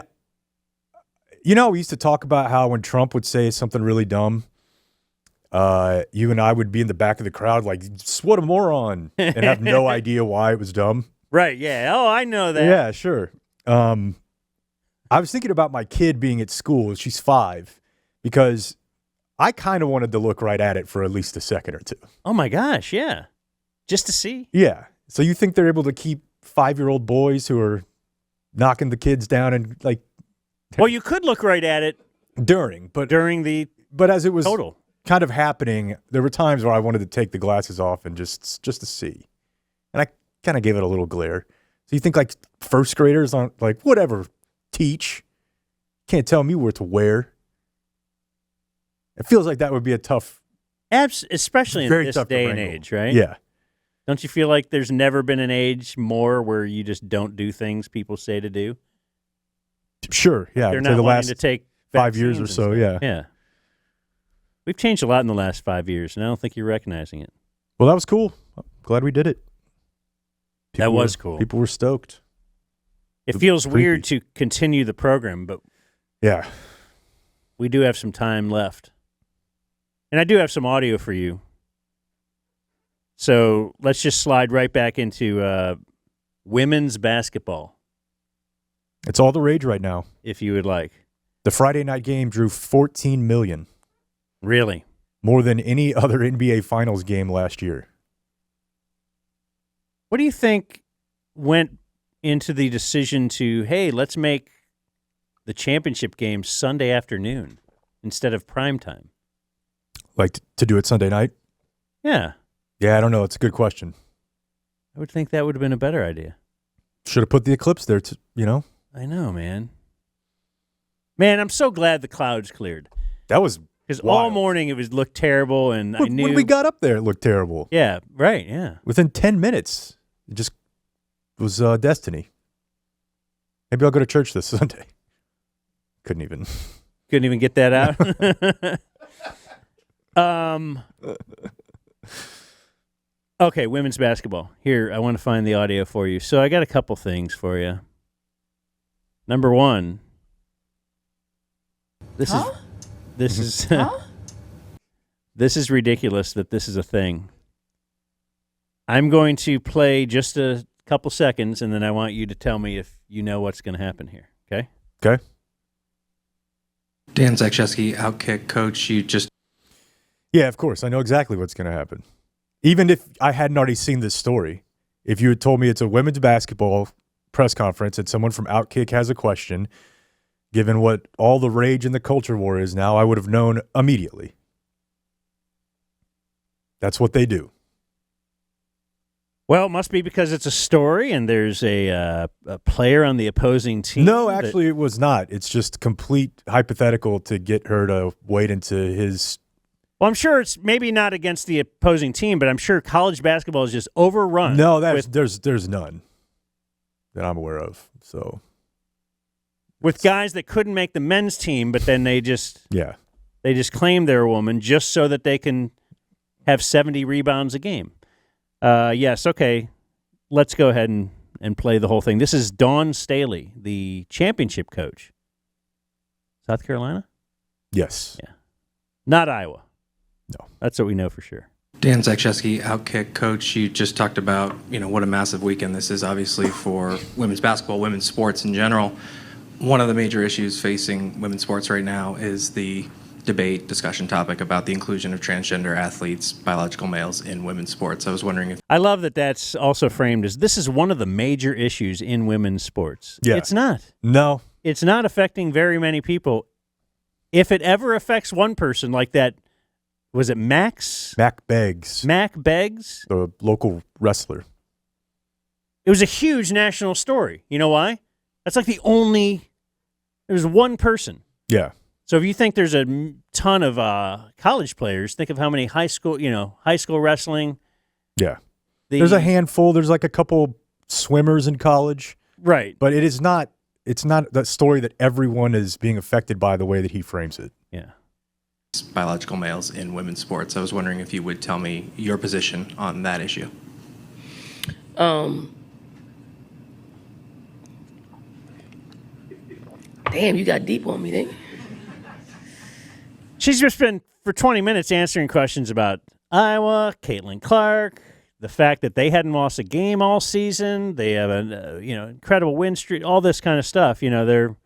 we used to talk about how when Trump would say something really dumb, you and I would be in the back of the crowd like, what a moron, and have no idea why it was dumb. Right, yeah. Oh, I know that. Yeah, sure. I was thinking about my kid being at school. She's 5. Because I kind of wanted to look right at it for at least a second or two. Oh, my gosh, yeah. Just to see. Yeah. So you think they're able to keep 5-year-old boys who are knocking the kids down and like... Well, you could look right at it during the But as it was total. Kind of happening, there were times where I wanted to take the glasses off and just to see. And I kind of gave it a little glare. So you think like first graders aren't like, whatever, teach. Can't tell me what to wear. It feels like that would be a tough, especially in this day and age, right? Yeah. Don't you feel like there's never been an age more where you just don't do things people say to do? Sure, yeah. They're not wanting to take 5 years or so, yeah. Yeah. We've changed a lot in the last 5 years, and I don't think you're recognizing it. Well, that was cool. I'm glad we did it. That was cool. People were stoked. It feels weird to continue the program, but yeah, we do have some time left. And I do have some audio for you. So let's just slide right back into women's basketball. It's all the rage right now. If you would like. The Friday night game drew 14 million. Really? More than any other NBA Finals game last year. What do you think went into the decision to, hey, let's make the championship game Sunday afternoon instead of prime time? Like to do it Sunday night? Yeah. Yeah, I don't know. It's a good question. I would think that would have been a better idea. Should have put the Eclipse there, I know, man. Man, I'm so glad the clouds cleared. That was because all morning it looked terrible, and I knew when we got up there, it looked terrible. Yeah, right. Yeah. Within 10 minutes, it just was destiny. Maybe I'll go to church this Sunday. Couldn't even get that out. Okay, women's basketball. Here, I want to find the audio for you. So I got a couple things for you. Number one, this is ridiculous that this is a thing. I'm going to play just a couple seconds, and then I want you to tell me if you know what's going to happen here. Okay? Okay. Dan Zakrzewski, Outkick coach. Yeah, of course. I know exactly what's going to happen. Even if I hadn't already seen this story, if you had told me it's a women's basketball press conference and someone from Outkick has a question, given what all the rage in the culture war is now, I would have known immediately. That's what they do. Well, it must be because it's a story and there's a player on the opposing team. No, actually, it was not. It's just complete hypothetical to get her to wade into his... Well, I'm sure it's maybe not against the opposing team, but I'm sure college basketball is just overrun. No, there's none that I'm aware of. So, with guys that couldn't make the men's team, but then they just claim they're a woman just so that they can have 70 rebounds a game. Yes, okay. Let's go ahead and play the whole thing. This is Dawn Staley, the championship coach. South Carolina? Yes. Yeah. Not Iowa. No. That's what we know for sure. Dan Zakrzewski, Outkick coach. You just talked about, what a massive weekend this is, obviously, for women's basketball, women's sports in general. One of the major issues facing women's sports right now is the discussion topic about the inclusion of transgender athletes, biological males, in women's sports. I was wondering if... I love that that's also framed as this is one of the major issues in women's sports. Yeah. It's not. No. It's not affecting very many people. If it ever affects one person like that, was it Max? Mac Beggs. Mac Beggs? The local wrestler. It was a huge national story. You know why? That's like there's one person. Yeah. So if you think there's a ton of college players, think of how many high school wrestling. Yeah. There's a handful. There's like a couple swimmers in college. Right. But it's not that story that everyone is being affected by the way that he frames it. Yeah. Biological males in women's sports. I was wondering if you would tell me your position on that issue. Damn, you got deep on me, didn't you? She's just been for 20 minutes answering questions about Iowa, Caitlin Clark, the fact that they hadn't lost a game all season. They have an incredible win streak, all this kind of stuff. They're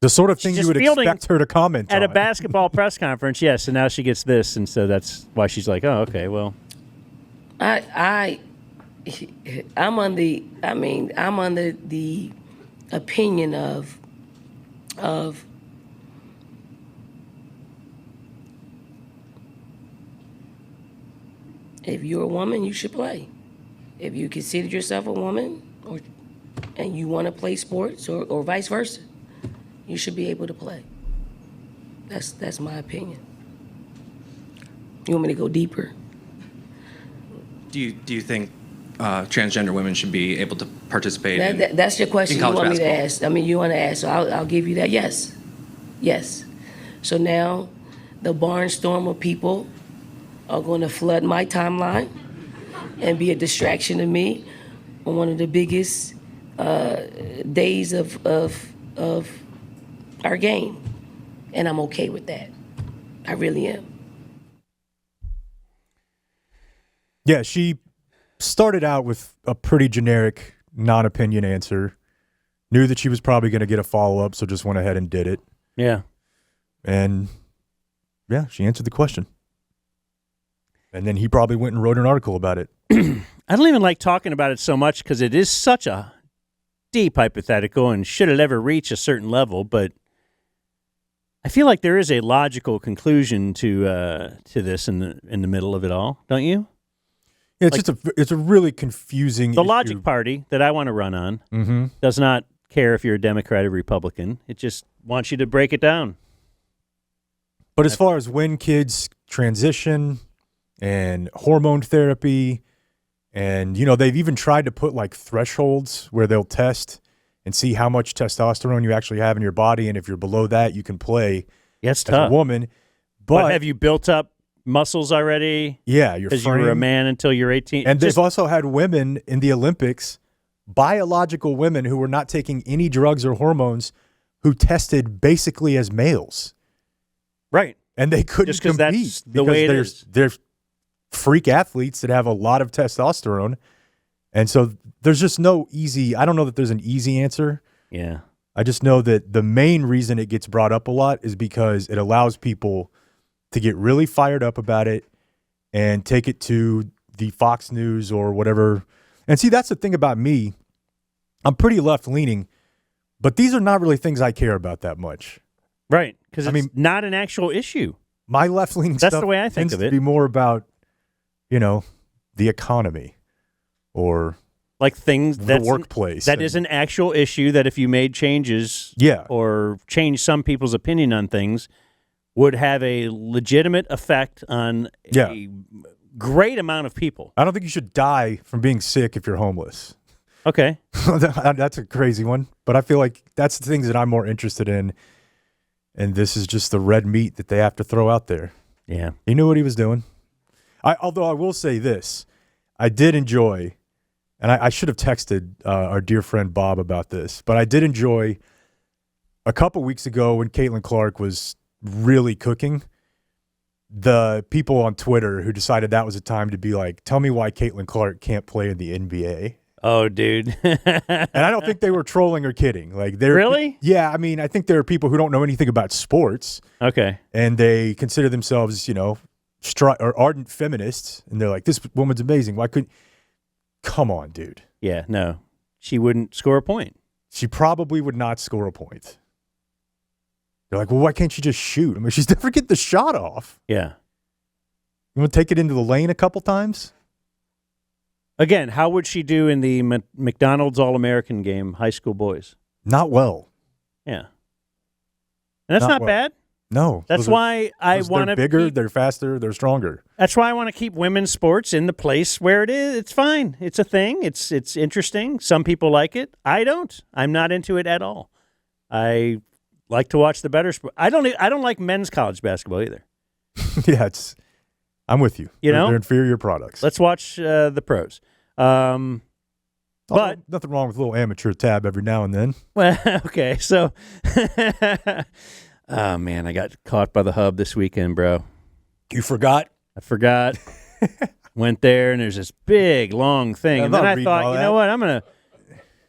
the sort of thing you would expect her to comment at on. a basketball press conference. Yes, and now she gets this, and so that's why she's like, "Oh, okay, well." I'm under the opinion of if you're a woman, you should play. If you consider yourself a woman and you want to play sports or vice versa, you should be able to play. That's my opinion. You want me to go deeper? Do you think transgender women should be able to participate That's your question in you college want basketball? me to ask. I mean, you want to ask, so I'll give you that. Yes. So now the barnstorm of people are going to flood my timeline and be a distraction to me on one of the biggest days of our game. And I'm okay with that. I really am. Yeah, she started out with a pretty generic non-opinion answer. Knew that she was probably going to get a follow-up, so just went ahead and did it. Yeah. And, yeah, she answered the question. And then he probably went and wrote an article about it. I don't even like talking about it so much because it is such a deep hypothetical and should it ever reach a certain level, but I feel like there is a logical conclusion to this in the middle of it all, don't you? Yeah, it's a really confusing The issue. logic party that I want to run on does not care if you're a Democrat or Republican. It just wants you to break it down. But as far as when kids transition and hormone therapy, and, they've even tried to put like thresholds where they'll test and see how much testosterone you actually have in your body. And if you're below that, you can play It's as tough. a woman. But have you built up muscles already? Yeah, you're because you were a man until you're 18. And they've also had women in the Olympics, biological women who were not taking any drugs or hormones, who tested basically as males. Right. And they couldn't Just 'cause compete that's the way it is. There's freak athletes that have a lot of testosterone. And so there's just no easy, I don't know that there's an easy answer. Yeah. I just know that the main reason it gets brought up a lot is because it allows people to get really fired up about it and take it to the Fox News or whatever. And see, that's the thing about me. I'm pretty left-leaning, but these are not really things I care about that much. Right, because it's not an actual issue. My left-leaning stuff That's the way I think tends of to it. be more about, the economy or like things the workplace. That is an actual issue that if you made changes or changed some people's opinion on things would have a legitimate effect on a great amount of people. I don't think you should die from being sick if you're homeless. Okay. That's a crazy one, but I feel like that's the things that I'm more interested in. And this is just the red meat that they have to throw out there. Yeah. He knew what he was doing. Although I will say this, I did enjoy, and I should have texted our dear friend Bob about this, but I did enjoy a couple weeks ago when Caitlin Clark was really cooking. the people on Twitter who decided that was a time to be like, tell me why Caitlin Clark can't play in the NBA. Oh, dude. And I don't think they were trolling or kidding. Like, they're Really? Yeah, I mean, I think there are people who don't know anything about sports. Okay. And they consider themselves, or ardent feminists, and they're like, this woman's amazing. Why couldn't? Come on, dude. Yeah, no. She wouldn't score a point. She probably would not score a point. They're like, well, why can't she just shoot? I mean, she's never get the shot off. Yeah. You want to take it into the lane a couple times? Again, how would she do in the McDonald's All-American game, high school boys? Not well. Yeah. And that's not well. bad. No. That's why I want to They're bigger, they're faster, they're stronger. That's why I want to keep women's sports in the place where it is. It's fine. It's a thing. It's interesting. Some people like it. I don't. I'm not into it at all. I like to watch the better sport. I don't like men's college basketball either. Yeah, I'm with you. They're inferior products. Let's watch the pros. But nothing wrong with a little amateur tab every now and then. Well, okay. So, oh man, I got caught by the hub this weekend, bro. You forgot? I forgot. Went there, and there's this big, long thing, and then I thought, you know what? I'm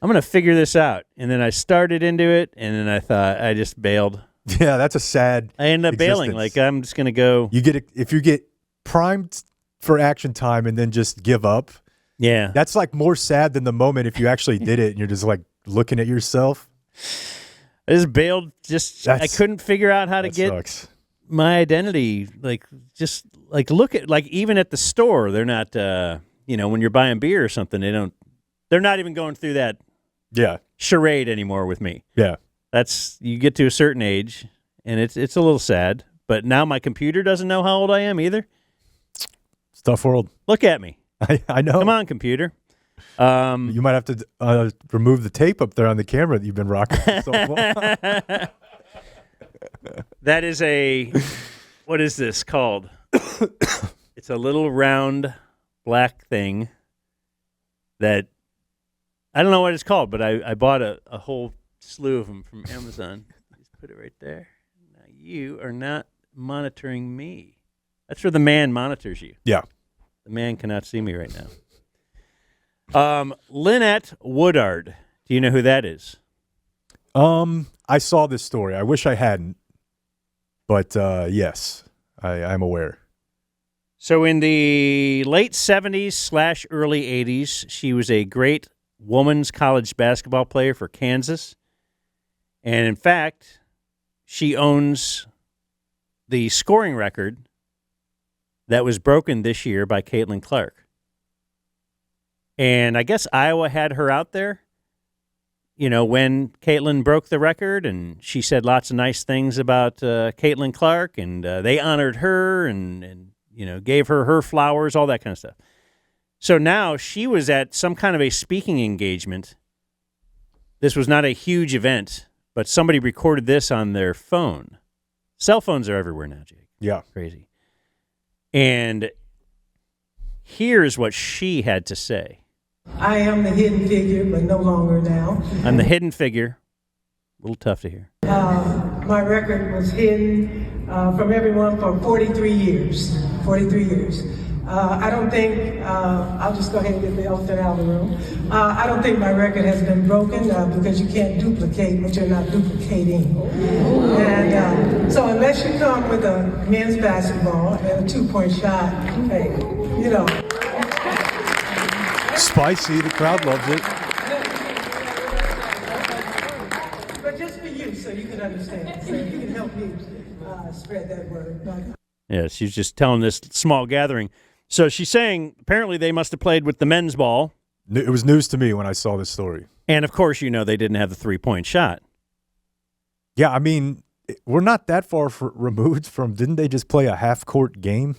gonna figure this out. And then I started into it, and then I thought I just bailed. Yeah, that's a sad. I ended up bailing. Like, I'm just gonna go. If you get primed for action time and then just give up. Yeah, that's like more sad than the moment if you actually did it and you're just like looking at yourself. I just bailed. I couldn't figure out how to get my identity. Look at even at the store, they're not. When you're buying beer or something, they're not even going through that. Yeah. Charade anymore with me. Yeah. You get to a certain age, and it's a little sad. But now my computer doesn't know how old I am either. It's a tough world. Look at me. I know. Come on, computer. You might have to remove the tape up there on the camera that you've been rocking for so long. That is what is this called? It's a little round black thing that I don't know what it's called, but I bought a whole slew of them from Amazon. Just put it right there. Now you are not monitoring me. That's where the man monitors you. Yeah. The man cannot see me right now. Lynette Woodard. Do you know who that is? I saw this story. I wish I hadn't. But yes, I'm aware. So in the late 70s / early 80s, she was a great women's college basketball player for Kansas. And in fact, she owns the scoring record that was broken this year by Caitlin Clark. And I guess Iowa had her out there, when Caitlin broke the record, and she said lots of nice things about Caitlin Clark, and they honored her and gave her flowers, all that kind of stuff. So now she was at some kind of a speaking engagement. This was not a huge event, but somebody recorded this on their phone. Cell phones are everywhere now, Jake. Yeah. Crazy. And here's what she had to say. I am the hidden figure, but no longer now. I'm the hidden figure. A little tough to hear. My record was hidden from everyone for 43 years. 43 years. I don't think, I'll just go ahead and get the elephant out of the room. I don't think my record has been broken because you can't duplicate what you're not duplicating. And so unless you come with a men's basketball and a 2-point shot, hey, Spicy, the crowd loves it. But just for you, so you can understand. So you can help me spread that word. Yeah, she's just telling this small gathering. So she's saying apparently they must have played with the men's ball. It was news to me when I saw this story. And, of course, they didn't have the 3-point shot. Yeah, I mean, we're not that far removed from, didn't they just play a half-court game?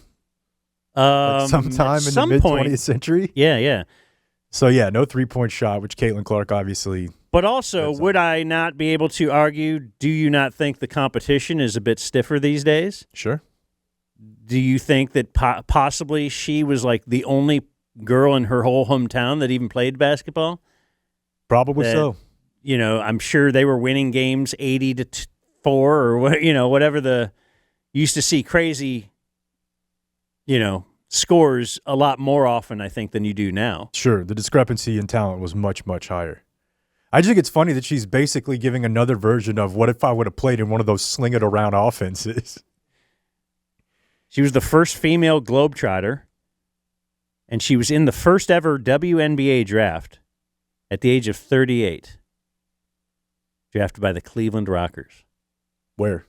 Sometime in the mid-20th century? Yeah. So, yeah, no 3-point shot, which Caitlin Clark obviously... But also, would I not be able to argue, do you not think the competition is a bit stiffer these days? Sure. Do you think that possibly she was like the only girl in her whole hometown that even played basketball? Probably so. I'm sure they were winning games 80-4 or whatever used to see crazy scores a lot more often, I think, than you do now. Sure, the discrepancy in talent was much, much higher. I just think it's funny that she's basically giving another version of what if I would have played in one of those sling it around offenses. She was the first female Globetrotter, and she was in the first ever WNBA draft at the age of 38. Drafted by the Cleveland Rockers. Where?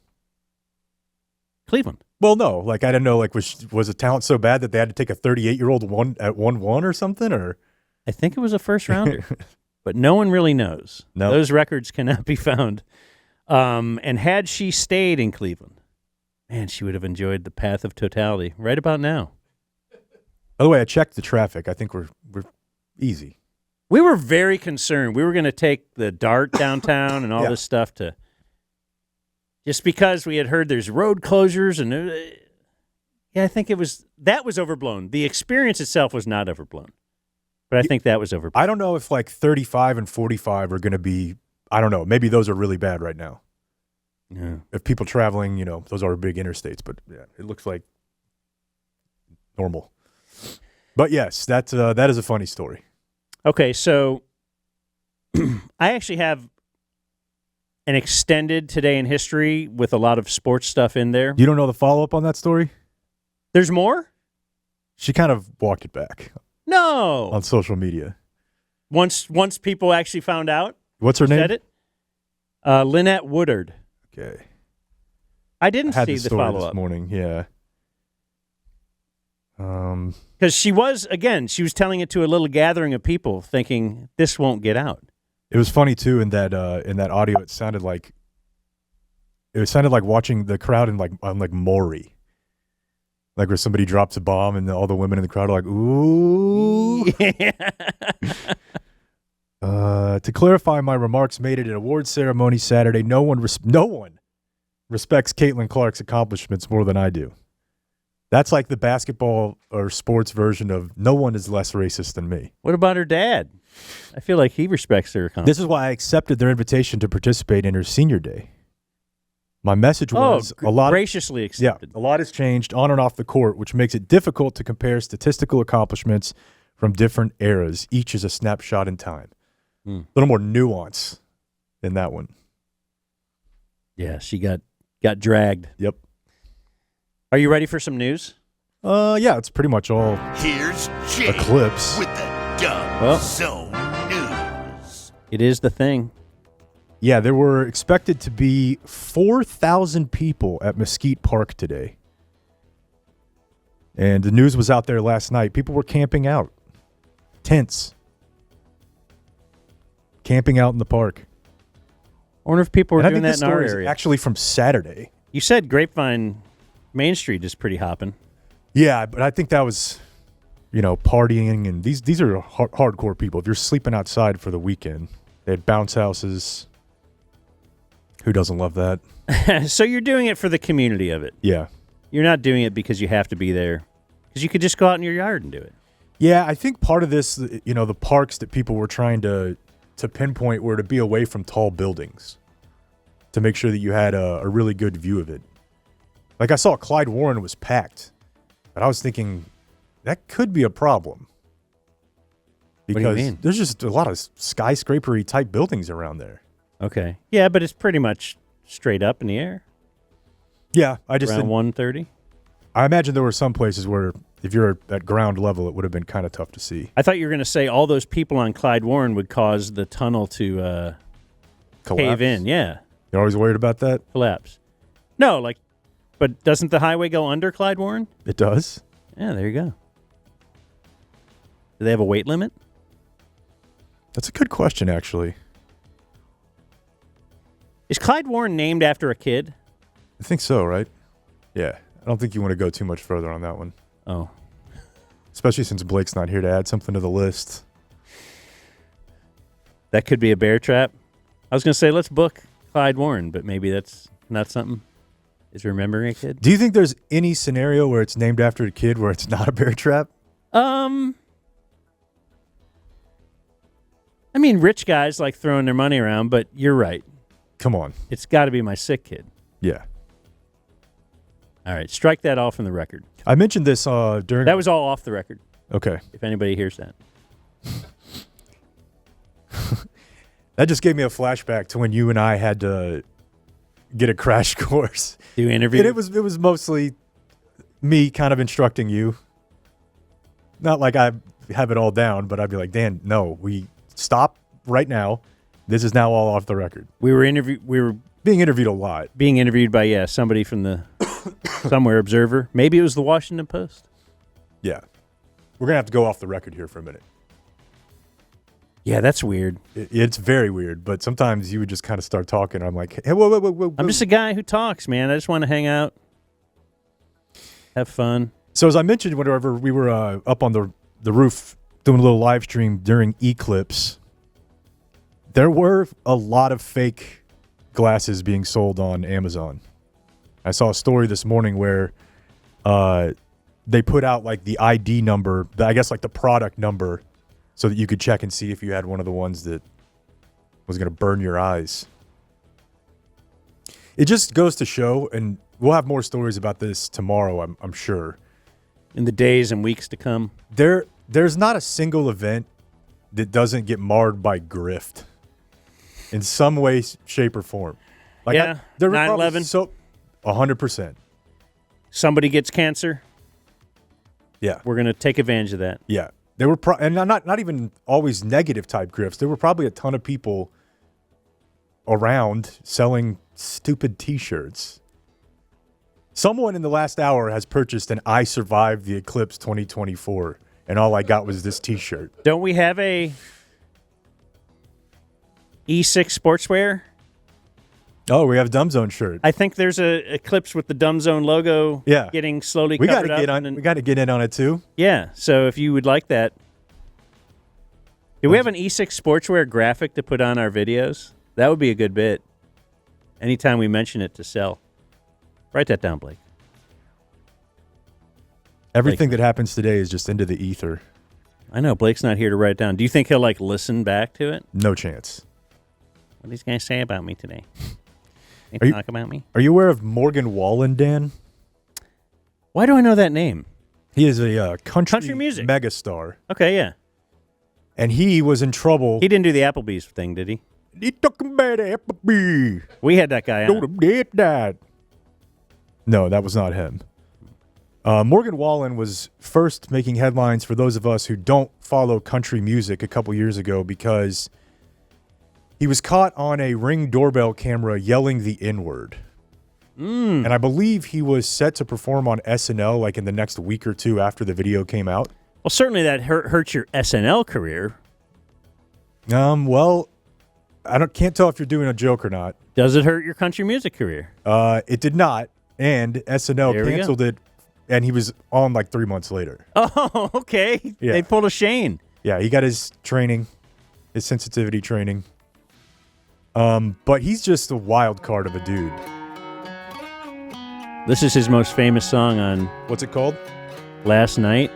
Cleveland. Well, no. Like, I didn't know, like, was the talent so bad that they had to take a 38-year-old at 1-1 or something? Or I think it was a first-rounder. But no one really knows. No. Those records cannot be found. And had she stayed in Cleveland, man, she would have enjoyed the path of totality right about now. By the way, I checked the traffic. I think we're easy. We were very concerned. We were going to take the DART downtown and all this stuff to just because we had heard there's road closures and I think that was overblown. The experience itself was not overblown. But I think that was overblown. I don't know if like 35 and 45 are going to be, I don't know, maybe those are really bad right now. Yeah. If people traveling, those are big interstates, but yeah, it looks like normal. But yes, that is a funny story. Okay, so I actually have an extended Today in History with a lot of sports stuff in there. You don't know the follow-up on that story? There's more? She kind of walked it back. No. On social media. Once people actually found out? What's her name? Said it? Lynette Woodard. Okay. I didn't had see the the story follow-up. this morning, yeah. Because she was telling it to a little gathering of people thinking this won't get out. It was funny too in that audio. It sounded like watching the crowd on Maury, like where somebody drops a bomb and all the women in the crowd are like, "Ooh." Yeah. To clarify my remarks made at an awards ceremony Saturday, no one respects Caitlin Clark's accomplishments more than I do. That's like the basketball or sports version of no one is less racist than me. What about her dad? I feel like he respects her accomplishments. This is why I accepted their invitation to participate in her senior day. My message was graciously accepted. Yeah, a lot has changed on and off the court, which makes it difficult to compare statistical accomplishments from different eras. Each is a snapshot in time. A little more nuance in that one. Yeah, she got dragged. Yep. Are you ready for some news? Yeah, it's pretty much all Here's Jay Eclipse. with the Dumb Zone News. It is the thing. Yeah, there were expected to be 4,000 people at Mesquite Park today. And the news was out there last night. People were camping out. Tents. Camping out in the park. I wonder if people were And doing I that think in our this story area. is actually from Saturday. You said Grapevine Main Street is pretty hopping. Yeah, but I think that was, partying, and these are hardcore people. If you're sleeping outside for the weekend, they had bounce houses. Who doesn't love that? So you're doing it for the community of it. Yeah. You're not doing it because you have to be there. Because you could just go out in your yard and do it. Yeah, I think part of this, the parks that people were trying to pinpoint were to be away from tall buildings, to make sure that you had a really good view of it. Like I saw Clyde Warren was packed, but I was thinking that could be a problem. Because What do you mean? there's just a lot of skyscraper-y type buildings around there. Okay. Yeah, but it's pretty much straight up in the air. Yeah, I just around 130. I imagine there were some places where if you're at ground level, it would have been kind of tough to see. I thought you were going to say all those people on Clyde Warren would cause the tunnel to cave in. Yeah. You're always worried about that? Collapse. No, but doesn't the highway go under Clyde Warren? It does. Yeah, there you go. Do they have a weight limit? That's a good question, actually. Is Clyde Warren named after a kid? I think so, right? Yeah. I don't think you want to go too much further on that one. Oh. Especially since Blake's not here to add something to the list. That could be a bear trap. I was going to say, let's book Clyde Warren, but maybe that's not something. Is remembering a kid? Do you think there's any scenario where it's named after a kid where it's not a bear trap? I mean, rich guys like throwing their money around, but you're right. Come on. It's got to be my sick kid. Yeah. All right, strike that off from the record. I mentioned this during. That was all off the record. Okay. If anybody hears that. That just gave me a flashback to when you and I had to get a crash course. Do interview? And it was mostly me kind of instructing you. Not like I have it all down, but I'd be like, Dan, no, we stop right now. This is now all off the record. We were being interviewed a lot. Being interviewed by somebody from the somewhere Observer. Maybe it was the Washington Post. Yeah. We're going to have to go off the record here for a minute. Yeah, that's weird. It's very weird, but sometimes you would just kind of start talking. I'm like, hey, whoa. I'm just a guy who talks, man. I just want to hang out, have fun. So as I mentioned, whenever we were up on the roof doing a little live stream during Eclipse, there were a lot of fake glasses being sold on Amazon. I saw a story this morning where they put out like the ID number, I guess like the product number, so that you could check and see if you had one of the ones that was going to burn your eyes. It just goes to show, and we'll have more stories about this tomorrow, I'm sure. In the days and weeks to come. There's not a single event that doesn't get marred by grift in some way, shape, or form. Like 9/11. So, 100%. Somebody gets cancer. Yeah. We're going to take advantage of that. Yeah. There were and not even always negative type grifts. There were probably a ton of people around selling stupid T-shirts. Someone in the last hour has purchased an I Survived the Eclipse 2024, and all I got was this T-shirt. Don't we have a E6 sportswear? Oh, we have a DumbZone shirt. I think there's a Eclipse with the DumbZone logo getting slowly we covered gotta up. We got to get in on it, too. Yeah, so if you would like that. Do we have an E6 sportswear graphic to put on our videos? That would be a good bit. Anytime we mention it to sell. Write that down, Blake. Everything that happens today is just into the ether. I know. Blake's not here to write it down. Do you think he'll, listen back to it? No chance. What are these guys say about me today? They talk about me? Are you aware of Morgan Wallen, Dan? Why do I know that name? He is a country music megastar. Okay, yeah. And he was in trouble. He didn't do the Applebee's thing, did he? He talking about Applebee's. We had that guy on. Did that. No, that was not him. Morgan Wallen was first making headlines for those of us who don't follow country music a couple years ago because he was caught on a Ring doorbell camera yelling the N-word. And I believe he was set to perform on SNL in the next week or two after the video came out. Well, certainly that hurts your SNL career. Well, can't tell if you're doing a joke or not. Does it hurt your country music career? It did not, and SNL canceled it, and he was on 3 months later. Oh, okay. Yeah. They pulled a Shane. Yeah, he got his training, his sensitivity training. But he's just a wild card of a dude. This is his most famous song on... What's it called? Last Night.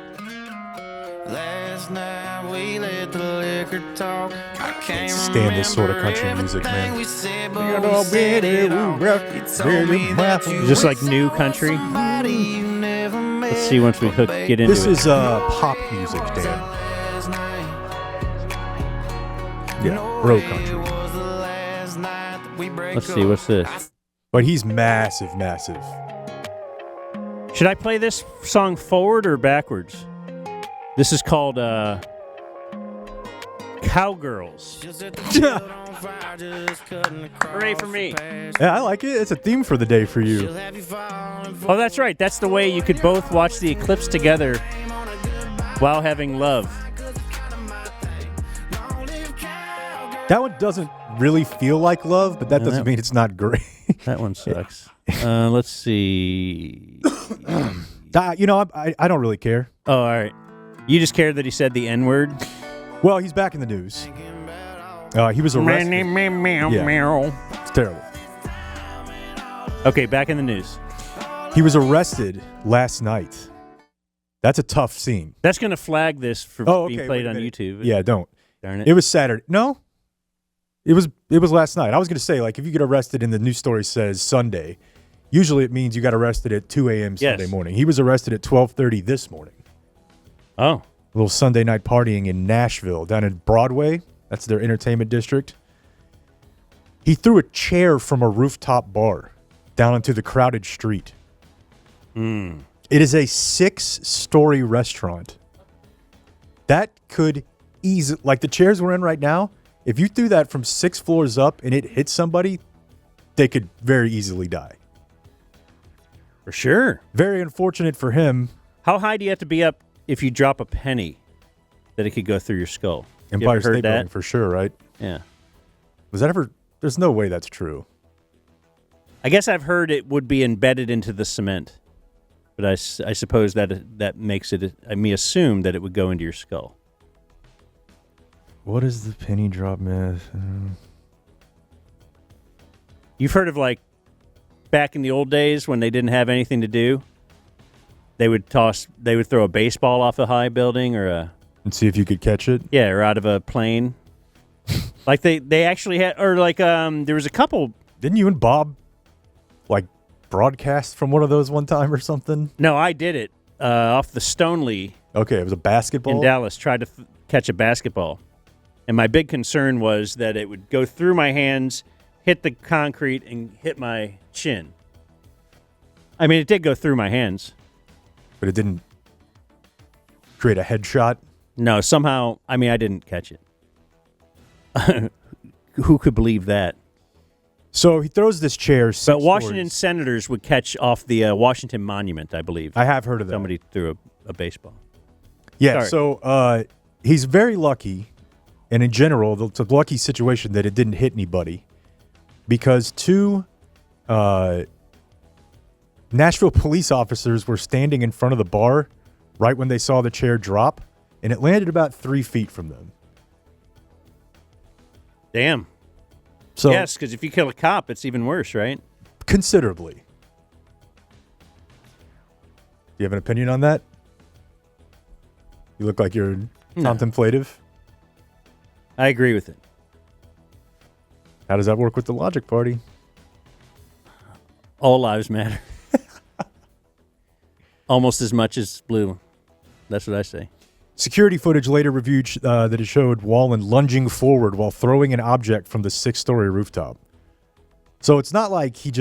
Last night we let the liquor talk. I can't stand this sort of country music, man. Just like new country. Let's see once we get into it. This is pop music, Dan. Yeah, road country. Let's see, what's this? But he's massive. Should I play this song forward or backwards? This is called Cowgirls. Hooray for me. Yeah, I like it. It's a theme for the day for you. Oh, that's right. That's the way you could both watch the eclipse together while having love. That one doesn't really feel like love, but that doesn't mean it's not great. That one sucks. Let's see. I don't really care. Oh, all right. You just cared that he said the N-word? Well, he's back in the news. He was arrested. Yeah. It's terrible. Okay, back in the news. He was arrested last night. That's a tough scene. That's going to flag this for being played on YouTube. Yeah, don't. Darn it. It was Saturday. No? It was last night. I was going to say, if you get arrested and the news story says Sunday, Usually it means you got arrested at 2 a.m. Sunday morning. He was arrested at 12:30 this morning. Oh. A little Sunday night partying in Nashville, down in Broadway. That's their entertainment district. He threw a chair from a rooftop bar down into the crowded street. It is a 6-story restaurant. That could easily, like the chairs we're in right now, if you threw that from 6 floors up and it hit somebody, they could very easily die. For sure. Very unfortunate for him. How high do you have to be up if you drop a penny that it could go through your skull? Empire State Building for sure, right? Yeah. Was that ever? There's no way that's true. I guess I've heard it would be embedded into the cement, but I suppose that makes it. I mean, assume that it would go into your skull. What is the penny drop myth? You've heard of like back in the old days when they didn't have anything to do, they would throw a baseball off a high building and see if you could catch it. Yeah, or out of a plane. Like they actually had, or like there was a couple. Didn't you and Bob like broadcast from one of those one time or something? No, I did it off the Stoneleigh. Okay, it was a basketball in Dallas. Tried to catch a basketball, and my big concern was that it would go through my hands, hit the concrete, and hit my chin. I mean, it did go through my hands, but it didn't create a headshot. No, somehow. I mean, I didn't catch it. Who could believe that? So he throws this chair. But Washington senators would catch off the Washington Monument, I believe. I have heard of that. Somebody threw a baseball. Yeah, Sorry. So he's very lucky, and in general, it's a lucky situation that it didn't hit anybody, because 2 Nashville police officers were standing in front of the bar right when they saw the chair drop, and it landed about 3 feet from them. Damn. So, yes, because if you kill a cop, it's even worse, right? Considerably. Do you have an opinion on that? You look like you're contemplative. I agree with it. How does that work with the Logic Party? All lives matter. Almost as much as blue. That's what I say. Security footage later reviewed that it showed Wallen lunging forward while throwing an object from the 6-story rooftop. So it's not like he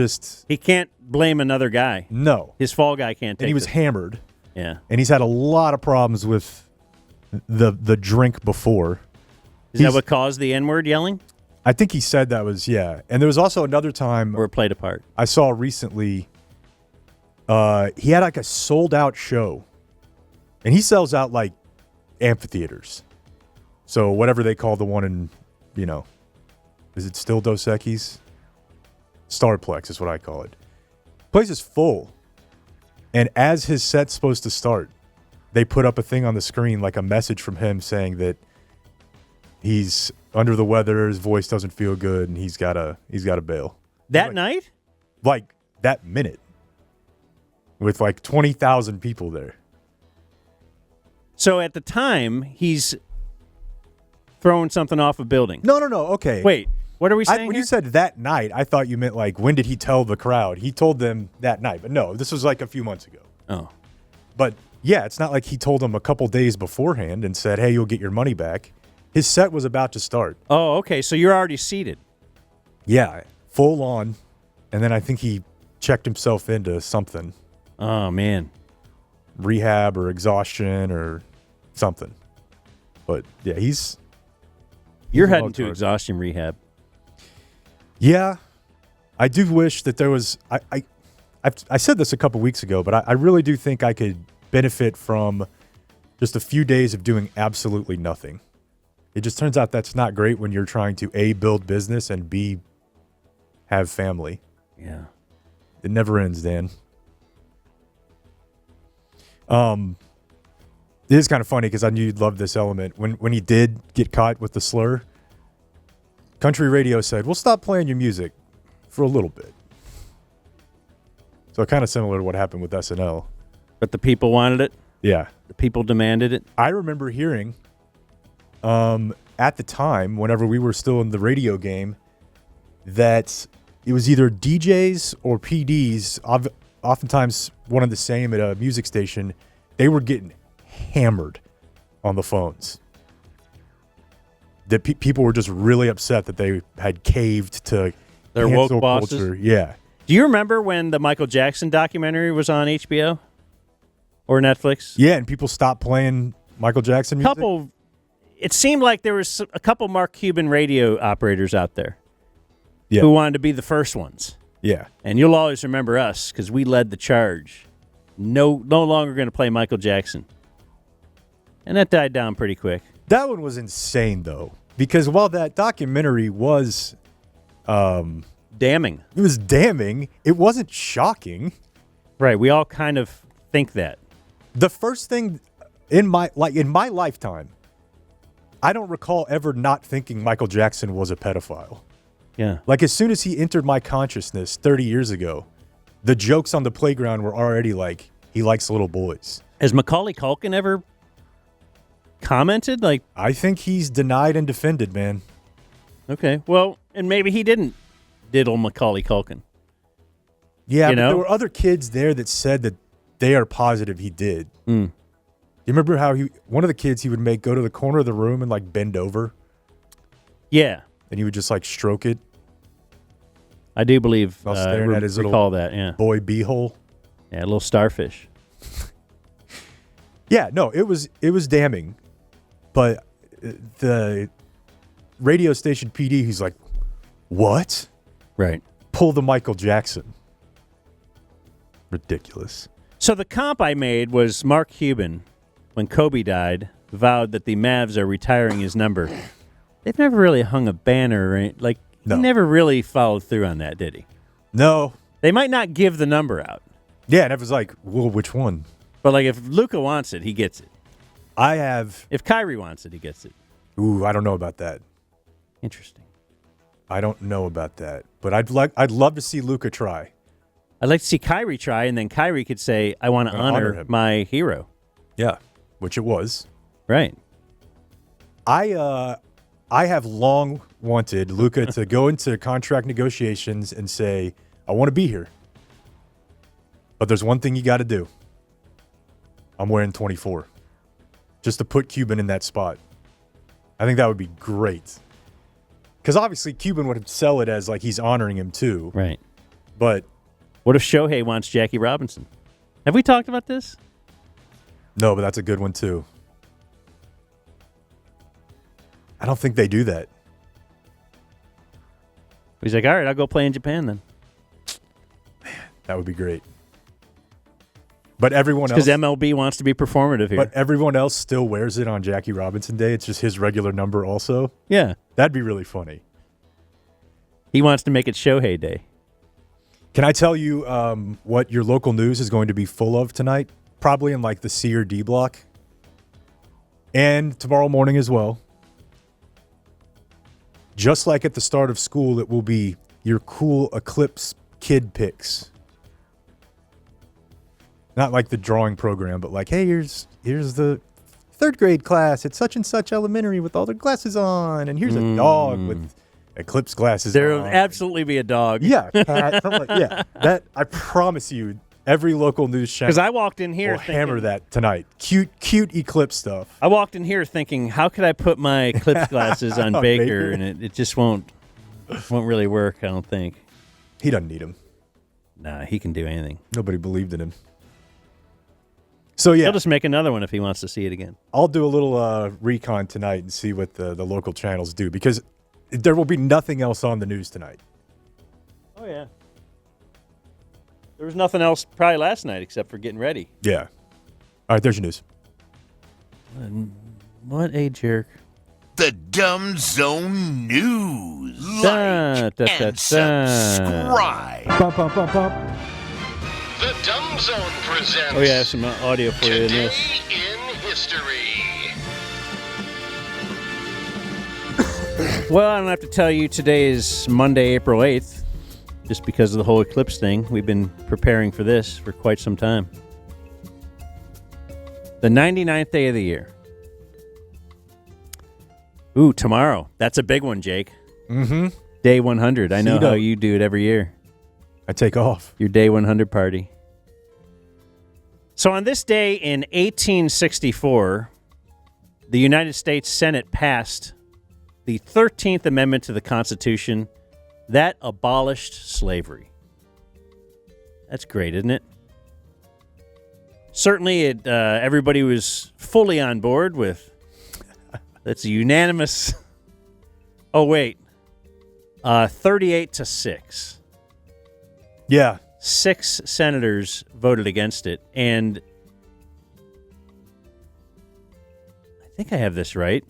can't blame another guy. No. His fall guy can't take it. And he was hammered. Yeah. And he's had a lot of problems with the drink before. Is that what caused the N-word yelling? I think he said that was, yeah. And there was also another time. Or played a part. I saw recently, he had like a sold-out show. And he sells out like amphitheaters. So whatever they call the one in, is it still Dos Equis? Starplex is what I call it. Place is full. And as his set's supposed to start, they put up a thing on the screen, like a message from him saying that he's under the weather, his voice doesn't feel good, and he's gotta bail. That night? Like that minute. With like 20,000 people there. So at the time, he's throwing something off a building. No. Okay. Wait, what are we saying When here? you said that night, I thought you meant like, when did he tell the crowd? He told them that night. But no, this was like a few months ago. Oh. But yeah, it's not like he told them a couple days beforehand and said, hey, you'll get your money back. His set was about to start. Oh, okay. So you're already seated. Yeah, full on. And then I think he checked himself into something. Oh, man. Rehab or exhaustion or something. But yeah, You're heading to exhaustion rehab. Yeah. I do wish that there was... I said this a couple weeks ago, but I really do think I could benefit from just a few days of doing absolutely nothing. It just turns out that's not great when you're trying to A, build business, and B, have family. Yeah. It never ends, Dan. It is kind of funny because I knew you'd love this element. When he did get caught with the slur, country radio said, we'll stop playing your music for a little bit. So kind of similar to what happened with SNL. But the people wanted it? Yeah. The people demanded it? I remember hearing at the time, whenever we were still in the radio game, that it was either DJs or PDs, oftentimes one and the same at a music station. They were getting hammered on the phones. That people were just really upset that they had caved to their woke cancel bosses. culture. Yeah. Do you remember when the Michael Jackson documentary was on HBO or Netflix? Yeah, and people stopped playing Michael Jackson music. It seemed like there was a couple Mark Cuban radio operators out there Yeah. who wanted to be the first ones. Yeah. And you'll always remember us because we led the charge. No longer going to play Michael Jackson. And that died down pretty quick. That one was insane, though, because while that documentary was damning, it was damning. It wasn't shocking. Right. We all kind of think that. The first thing in my lifetime, I don't recall ever not thinking Michael Jackson was a pedophile. Yeah. Like, as soon as he entered my consciousness 30 years ago, the jokes on the playground were already like, he likes little boys. Has Macaulay Culkin ever commented? Like, I think he's denied and defended, man. Okay. Well, and maybe he didn't diddle Macaulay Culkin. Yeah, You but know? there were other kids there that said that they are positive he did. Mm. You remember how one of the kids he would make go to the corner of the room and like bend over? Yeah. And he would just like stroke it. I do believe While staring at his recall little that, yeah. boy beehole. Yeah, a little starfish. Yeah, no, it was damning. But the radio station PD, he's like, what? Right. Pull the Michael Jackson. Ridiculous. So the comp I made was Mark Cuban, when Kobe died, vowed that the Mavs are retiring his number. They've never really hung a banner, right? Like, No. he never really followed through on that, did he? No. They might not give the number out. Yeah, and it was like, well, which one? But, like, if Luka wants it, he gets it. If Kyrie wants it, he gets it. Ooh, I don't know about that. Interesting. I don't know about that. But I'd love to see Luka try. I'd like to see Kyrie try, and then Kyrie could say, I want to honor him. my hero. Yeah, which it was. Right. I have long wanted Luka to go into contract negotiations and say, I want to be here. But there's one thing you got to do. I'm wearing 24. Just to put Cuban in that spot. I think that would be great. Because obviously Cuban would sell it as like he's honoring him too. Right. But what if Shohei wants Jackie Robinson? Have we talked about this? no, but that's a good one too. I don't think they do that. He's like, all right, I'll go play in Japan then. That would be great. But everyone else, Because MLB wants to be performative here. but everyone else still wears it on Jackie Robinson Day. It's just his regular number also. Yeah. That'd be really funny. He wants to make it Shohei Day. Can I tell you what your local news is going to be full of tonight? Probably in like the C or D block. And tomorrow morning as well. Just like at the start of school, it will be your cool Eclipse kid picks. Not like the drawing program, but like, hey, here's the third grade class at such and such elementary with all their glasses on, and here's a dog with Eclipse glasses There will on. absolutely be a dog. Yeah, cat. I'm like, yeah. That I promise you, every local news channel Because I walked in here will thinking, hammer that tonight. Cute Eclipse stuff. I walked in here thinking, how could I put my Eclipse glasses on On Baker? Baker. And it just won't really work, I don't think. He doesn't need them. Nah, he can do anything. Nobody believed in him. So yeah, He'll just make another one if he wants to see it again. I'll do a little recon tonight and see what the local channels do, because there will be nothing else on the news tonight. Oh, yeah. There was nothing else probably last night except for getting ready. Yeah. All right, there's your news. What a jerk. The Dumb Zone News. Da, Like da, da, and da. subscribe. Bump, bump, bump, bump. The Dumb Zone presents Oh, yeah, I have some audio for you in Today this. in History. Well, I don't have to tell you today is Monday, April 8th, just because of the whole eclipse thing. We've been preparing for this for quite some time. The 99th day of the year. Ooh, tomorrow. That's a big one, Jake. Mm-hmm. Day 100. I know Keto. how you do it every year. I take off. Your Day 100 party. So on this day in 1864, the United States Senate passed the 13th Amendment to the Constitution that abolished slavery. That's great, isn't it? Certainly, everybody was fully on board with. That's a unanimous. Oh wait, 38-6. Yeah. 6 senators voted against it, and I think I have this right.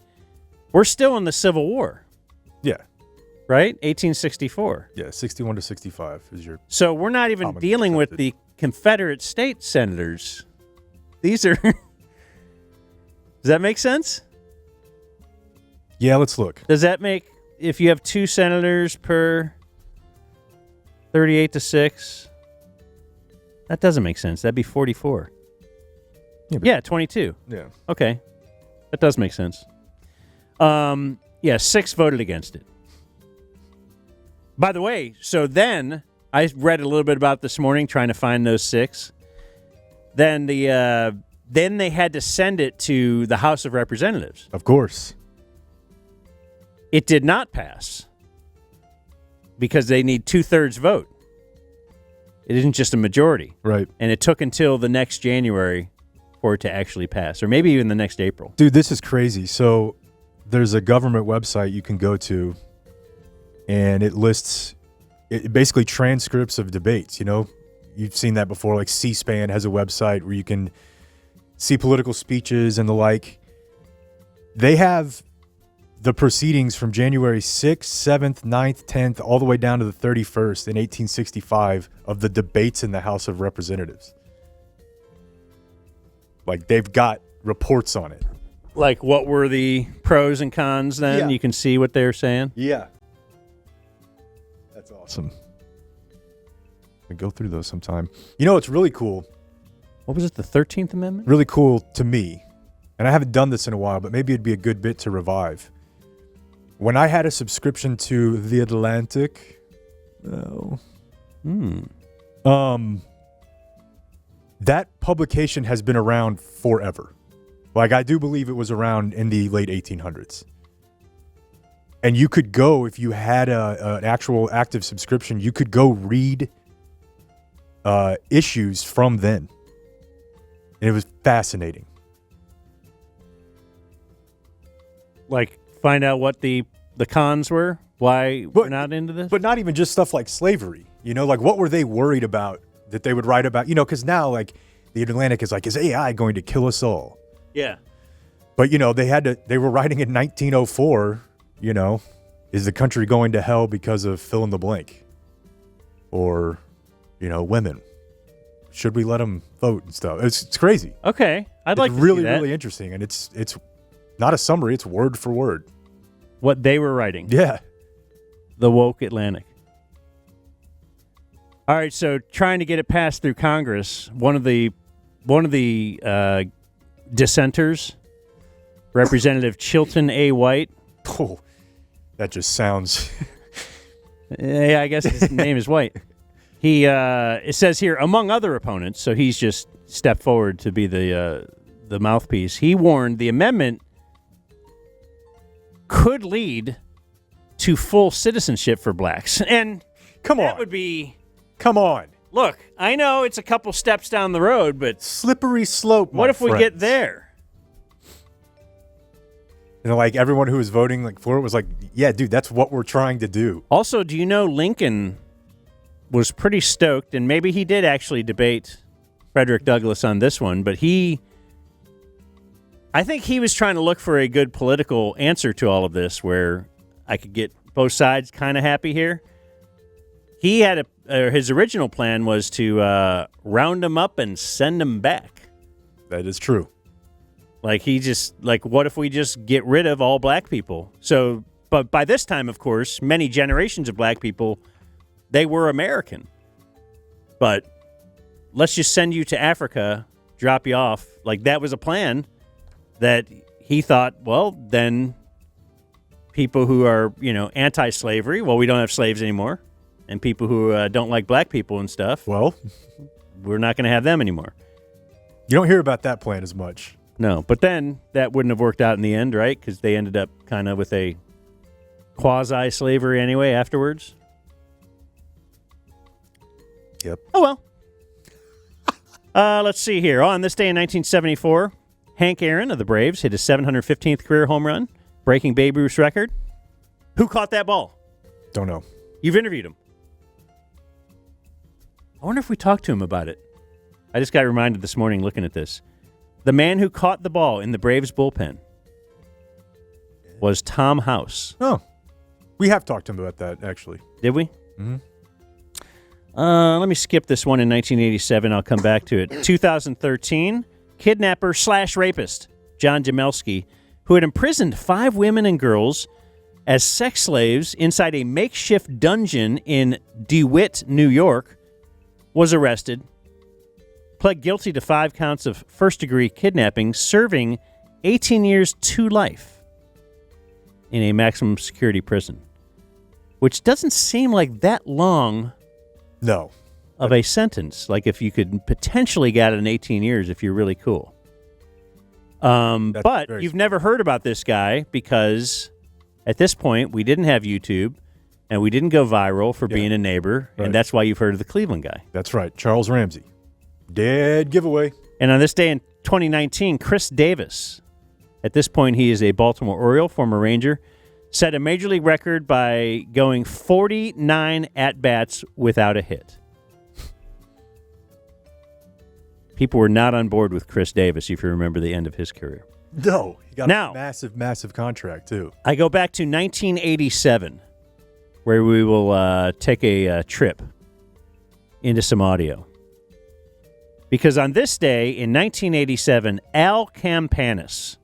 We're still in the Civil War. Yeah. Right? 1864. Yeah, 61 to 65 is your... So we're not even dealing with the Confederate state senators. These are... Does that make sense? Yeah, let's look. Does that make... If you have 2 senators per 38-6, that doesn't make sense. That'd be 44. Yeah, 22. Yeah. Okay. That does make sense. 6 voted against it. By the way, so then I read a little bit about this morning trying to find those 6. Then then they had to send it to the House of Representatives. Of course. It did not pass because they need 2/3 vote. It isn't just a majority. Right. And it took until the next January for it to actually pass, or maybe even the next April. Dude, this is crazy. So there's a government website you can go to, and it lists basically transcripts of debates. You know, you've seen that before. Like C-SPAN has a website where you can see political speeches and the like. They have the proceedings from January 6th, 7th, 9th, 10th, all the way down to the 31st in 1865 of the debates in the House of Representatives. Like, they've got reports on it. Like, what were the pros and cons then? Yeah. You can see what they're saying? Yeah. That's awesome. We go through those sometime. You know, it's really cool. What was it, the 13th Amendment? Really cool to me, and I haven't done this in a while, but maybe it'd be a good bit to revive. When I had a subscription to The Atlantic, that publication has been around forever. Like, I do believe it was around in the late 1800s. And you could go, if you had an actual active subscription, you could go read issues from then. And it was fascinating. Like, find out what the cons were? Why we're not into this? But not even just stuff like slavery. You know, like, what were they worried about that they would write about? You know, because now, like, The Atlantic is like, is AI going to kill us all? Yeah. But, you know, they were writing in 1904, you know, is the country going to hell because of fill in the blank? Or, you know, women. Should we let them vote and stuff? It's crazy. Okay. I'd like to really, see that. really interesting. And it's not a summary. It's word for word. What they were writing. Yeah. The woke Atlantic. All right, so trying to get it passed through Congress, one of the dissenters, Representative Chilton A. White. Oh, that just sounds... Yeah, I guess his name is White. He it says here, among other opponents, so he's just stepped forward to be the mouthpiece. He warned the amendment could lead to full citizenship for blacks. And that would be... Come on. Look, I know it's a couple steps down the road, but... Slippery slope, What if we get there? You know, like, everyone who was voting for it was like, yeah, dude, that's what we're trying to do. Also, do you know Lincoln was pretty stoked, and maybe he did actually debate Frederick Douglass on this one, but I think he was trying to look for a good political answer to all of this where I could get both sides kind of happy here. He had his original plan was to round them up and send them back. That is true. Like, what if we just get rid of all black people? So, but by this time, of course, many generations of black people, they were American. But let's just send you to Africa, drop you off. Like, that was a plan that he thought, well, then people who are, anti-slavery. Well, we don't have slaves anymore. And people who don't like black people and stuff. Well, we're not going to have them anymore. You don't hear about that plan as much. No, but then that wouldn't have worked out in the end, right? Because they ended up kind of with a quasi-slavery anyway afterwards. Yep. Oh, well. Let's see here. On this day in 1974, Hank Aaron of the Braves hit his 715th career home run, breaking Babe Ruth's record. Who caught that ball? Don't know. You've interviewed him. I wonder if we talked to him about it. I just got reminded this morning looking at this. The man who caught the ball in the Braves bullpen was Tom House. Oh. We have talked to him about that, actually. Did we? Mm-hmm. Let me skip this one in 1987. I'll come back to it. 2013, kidnapper/rapist John Jamelski, who had imprisoned 5 women and girls as sex slaves inside a makeshift dungeon in DeWitt, New York, was arrested, pled guilty to 5 counts of first-degree kidnapping, serving 18 years to life in a maximum security prison, which doesn't seem like that long. No. Of a sentence, like if you could potentially get it in 18 years if you're really cool. But you've never heard about this guy because at this point we didn't have YouTube and we didn't go viral for being a neighbor, and that's why you've heard of the Cleveland guy. That's right, Charles Ramsey. Dead giveaway. And on this day in 2019, Chris Davis, at this point he is a Baltimore Oriole, former Ranger, set a major league record by going 49 at-bats without a hit. People were not on board with Chris Davis, if you remember the end of his career. No. He got a massive, massive contract, too. I go back to 1987, where we will take a trip into some audio. Because on this day in 1987, Al Campanis...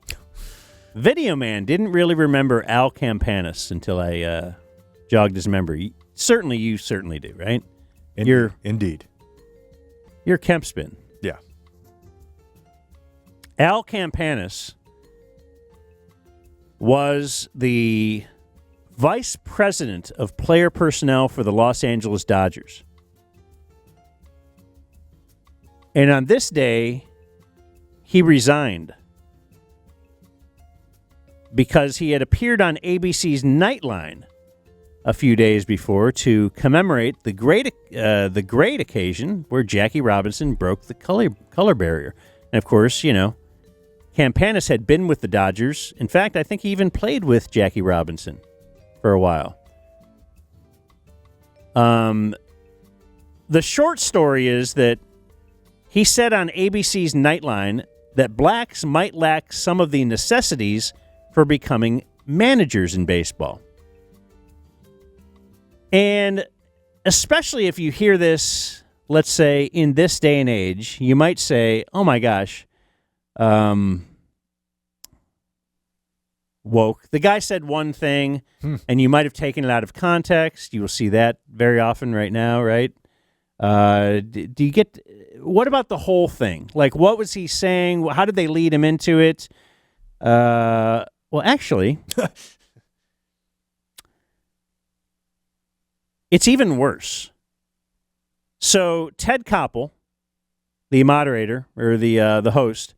Video Man didn't really remember Al Campanis until I jogged his memory. You certainly do, right? Indeed. You're Kempspin. Yeah. Al Campanis was the vice president of player personnel for the Los Angeles Dodgers. And on this day, he resigned because he had appeared on ABC's Nightline a few days before to commemorate the great occasion where Jackie Robinson broke the color barrier. And, of course, Campanis had been with the Dodgers. In fact, I think he even played with Jackie Robinson for a while. The short story is that he said on ABC's Nightline that blacks might lack some of the necessities for becoming managers in baseball. And especially if you hear this, let's say, in this day and age, you might say, oh my gosh, woke. The guy said one thing, and you might have taken it out of context. You will see that very often right now, right? Do you get... What about the whole thing? Like, what was he saying? How did they lead him into it? Well, actually, it's even worse. So Ted Koppel, the moderator or the host,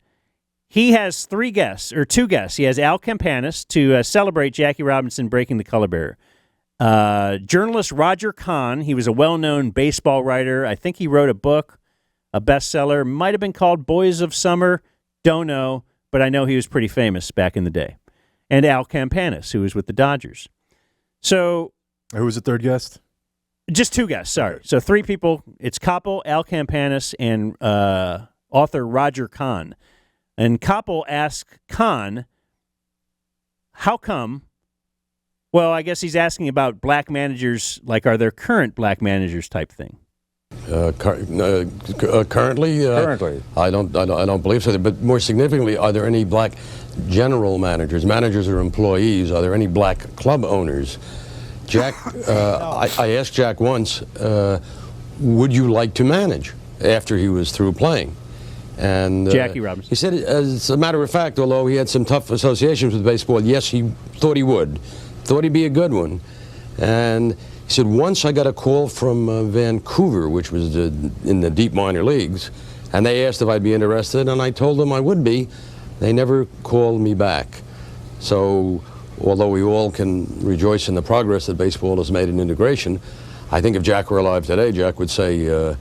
he has 2 guests. He has Al Campanis to celebrate Jackie Robinson breaking the color barrier. Journalist Roger Kahn, he was a well-known baseball writer. I think he wrote a book, a bestseller. Might have been called Boys of Summer. Don't know, but I know he was pretty famous back in the day. And Al Campanis, who was with the Dodgers. So, who was the third guest? Just 2 guests, sorry. So 3 people. It's Koppel, Al Campanis, and author Roger Kahn. And Koppel asked Kahn, how come? Well, I guess he's asking about black managers, like are there current black managers type thing? Currently, I don't believe so. But more significantly, are there any black general managers or employees? Are there any black club owners? Jack, I asked Jack once, would you like to manage after he was through playing? And Jackie Robinson. He said, as a matter of fact, although he had some tough associations with baseball, yes, he thought he would. thought he'd be a good one. And he said, once I got a call from Vancouver, which was in the deep minor leagues, and they asked if I'd be interested, and I told them I would be. They never called me back. So, although we all can rejoice in the progress that baseball has made in integration, I think if Jack were alive today, Jack would say,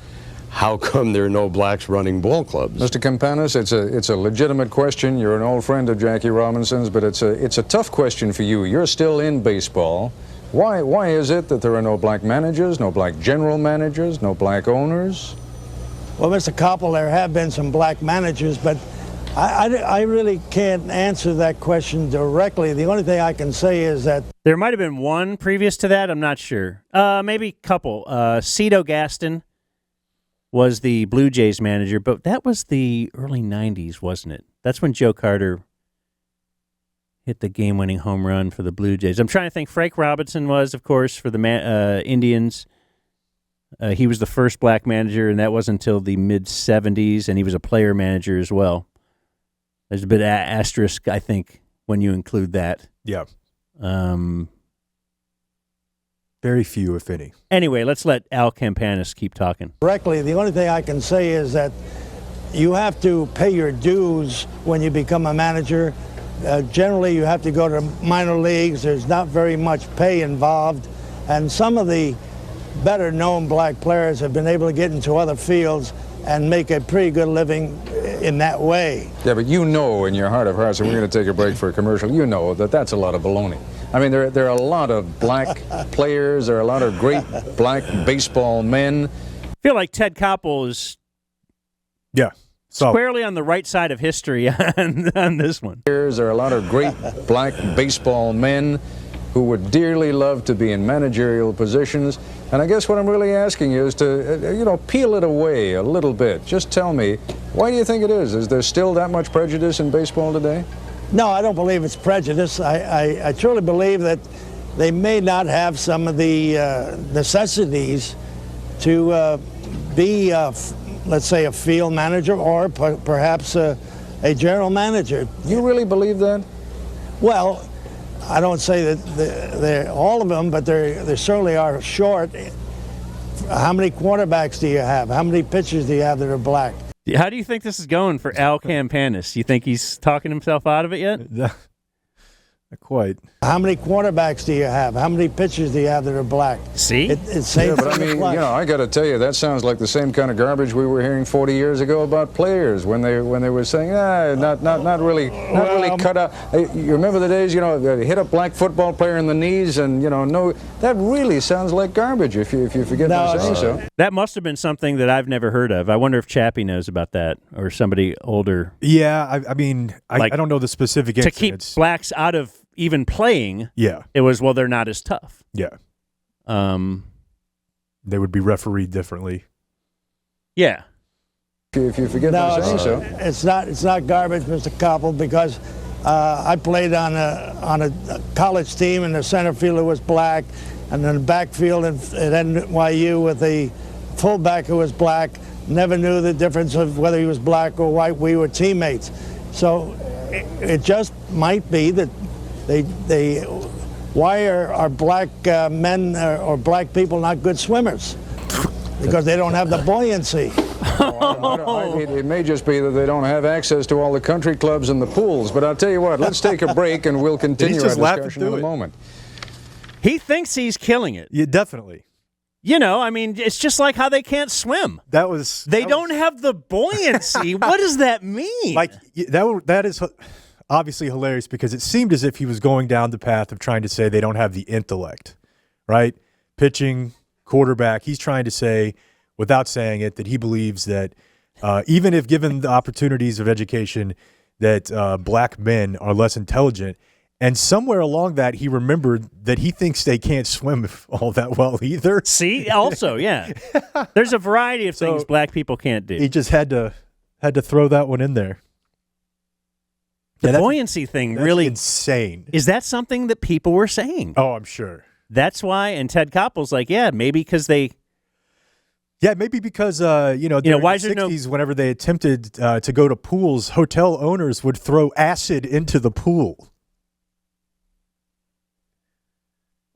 how come there are no blacks running ball clubs? Mr. Campanis, it's a legitimate question. You're an old friend of Jackie Robinson's, but it's a tough question for you. You're still in baseball. Why is it that there are no black managers, no black general managers, no black owners? Well, Mr. Koppel, there have been some black managers, but I really can't answer that question directly. The only thing I can say is that there might have been one previous to that. I'm not sure. Maybe a couple. Cito Gaston was the Blue Jays manager, but that was the early 90s, wasn't it? That's when Joe Carter hit the game-winning home run for the Blue Jays. I'm trying to think. Frank Robinson was, of course, for the Indians. He was the first black manager, and that wasn't until the mid-'70s, and he was a player manager as well. There's a bit of asterisk, I think, when you include that. Yeah. Very few, if any. Anyway, let's let Al Campanis keep talking. Directly, the only thing I can say is that you have to pay your dues when you become a manager. Generally, you have to go to minor leagues. There's not very much pay involved. And some of the better-known black players have been able to get into other fields and make a pretty good living in that way. Yeah, but you know in your heart of hearts, and we're going to take a break for a commercial, you know that that's a lot of baloney. I mean, there are a lot of black players. There are a lot of great black baseball men. I feel like Ted Koppel is squarely on the right side of history on this one. There are a lot of great black baseball men who would dearly love to be in managerial positions. And I guess what I'm really asking you is to, peel it away a little bit. Just tell me, why do you think it is? Is there still that much prejudice in baseball today? No, I don't believe it's prejudice. I truly believe that they may not have some of the necessities to be, let's say, a field manager or perhaps a general manager. You really believe that? Well, I don't say that they're all of them, but they certainly are short. How many quarterbacks do you have? How many pitchers do you have that are black? How do you think this is going for Al Campanis? You think he's talking himself out of it yet? Not quite. How many quarterbacks do you have? How many pitchers do you have that are black? See? It's yeah, but I mean, I got to tell you, that sounds like the same kind of garbage we were hearing 40 years ago about players when they were saying, not really cut out. You remember the days, hit a black football player in the knees, and no, that really sounds like garbage if you forget to say so. That must have been something that I've never heard of. I wonder if Chappie knows about that or somebody older. Yeah, I mean, I don't know the specific incidents. To keep blacks out of even playing, it was, they're not as tough. Yeah. They would be refereed differently. Yeah. If you forget to say so. It's not garbage, Mr. Koppel, because I played on a college team, and the center fielder was black, and then the backfield at NYU with a fullback who was black. Never knew the difference of whether he was black or white. We were teammates. So it just might be that why are black men or black people not good swimmers? Because they don't have the buoyancy. It may just be that they don't have access to all the country clubs and the pools. But I'll tell you what, let's take a break and we'll continue our discussion in a moment. He thinks he's killing it. Yeah, definitely. I mean, it's just like how they can't swim. They don't have the buoyancy. What does that mean? Like that is obviously hilarious, because it seemed as if he was going down the path of trying to say they don't have the intellect, right? Pitching, quarterback. He's trying to say, without saying it, that he believes that even if given the opportunities of education, that black men are less intelligent. And somewhere along that, he remembered that he thinks they can't swim all that well either. See, also, yeah. There's a variety of things black people can't do. He just had to throw that one in there. The buoyancy thing really insane. Is that something that people were saying? Oh, I'm sure. That's why, and Ted Koppel's like, maybe because they... Yeah, maybe because, during the 60s, whenever they attempted to go to pools, hotel owners would throw acid into the pool.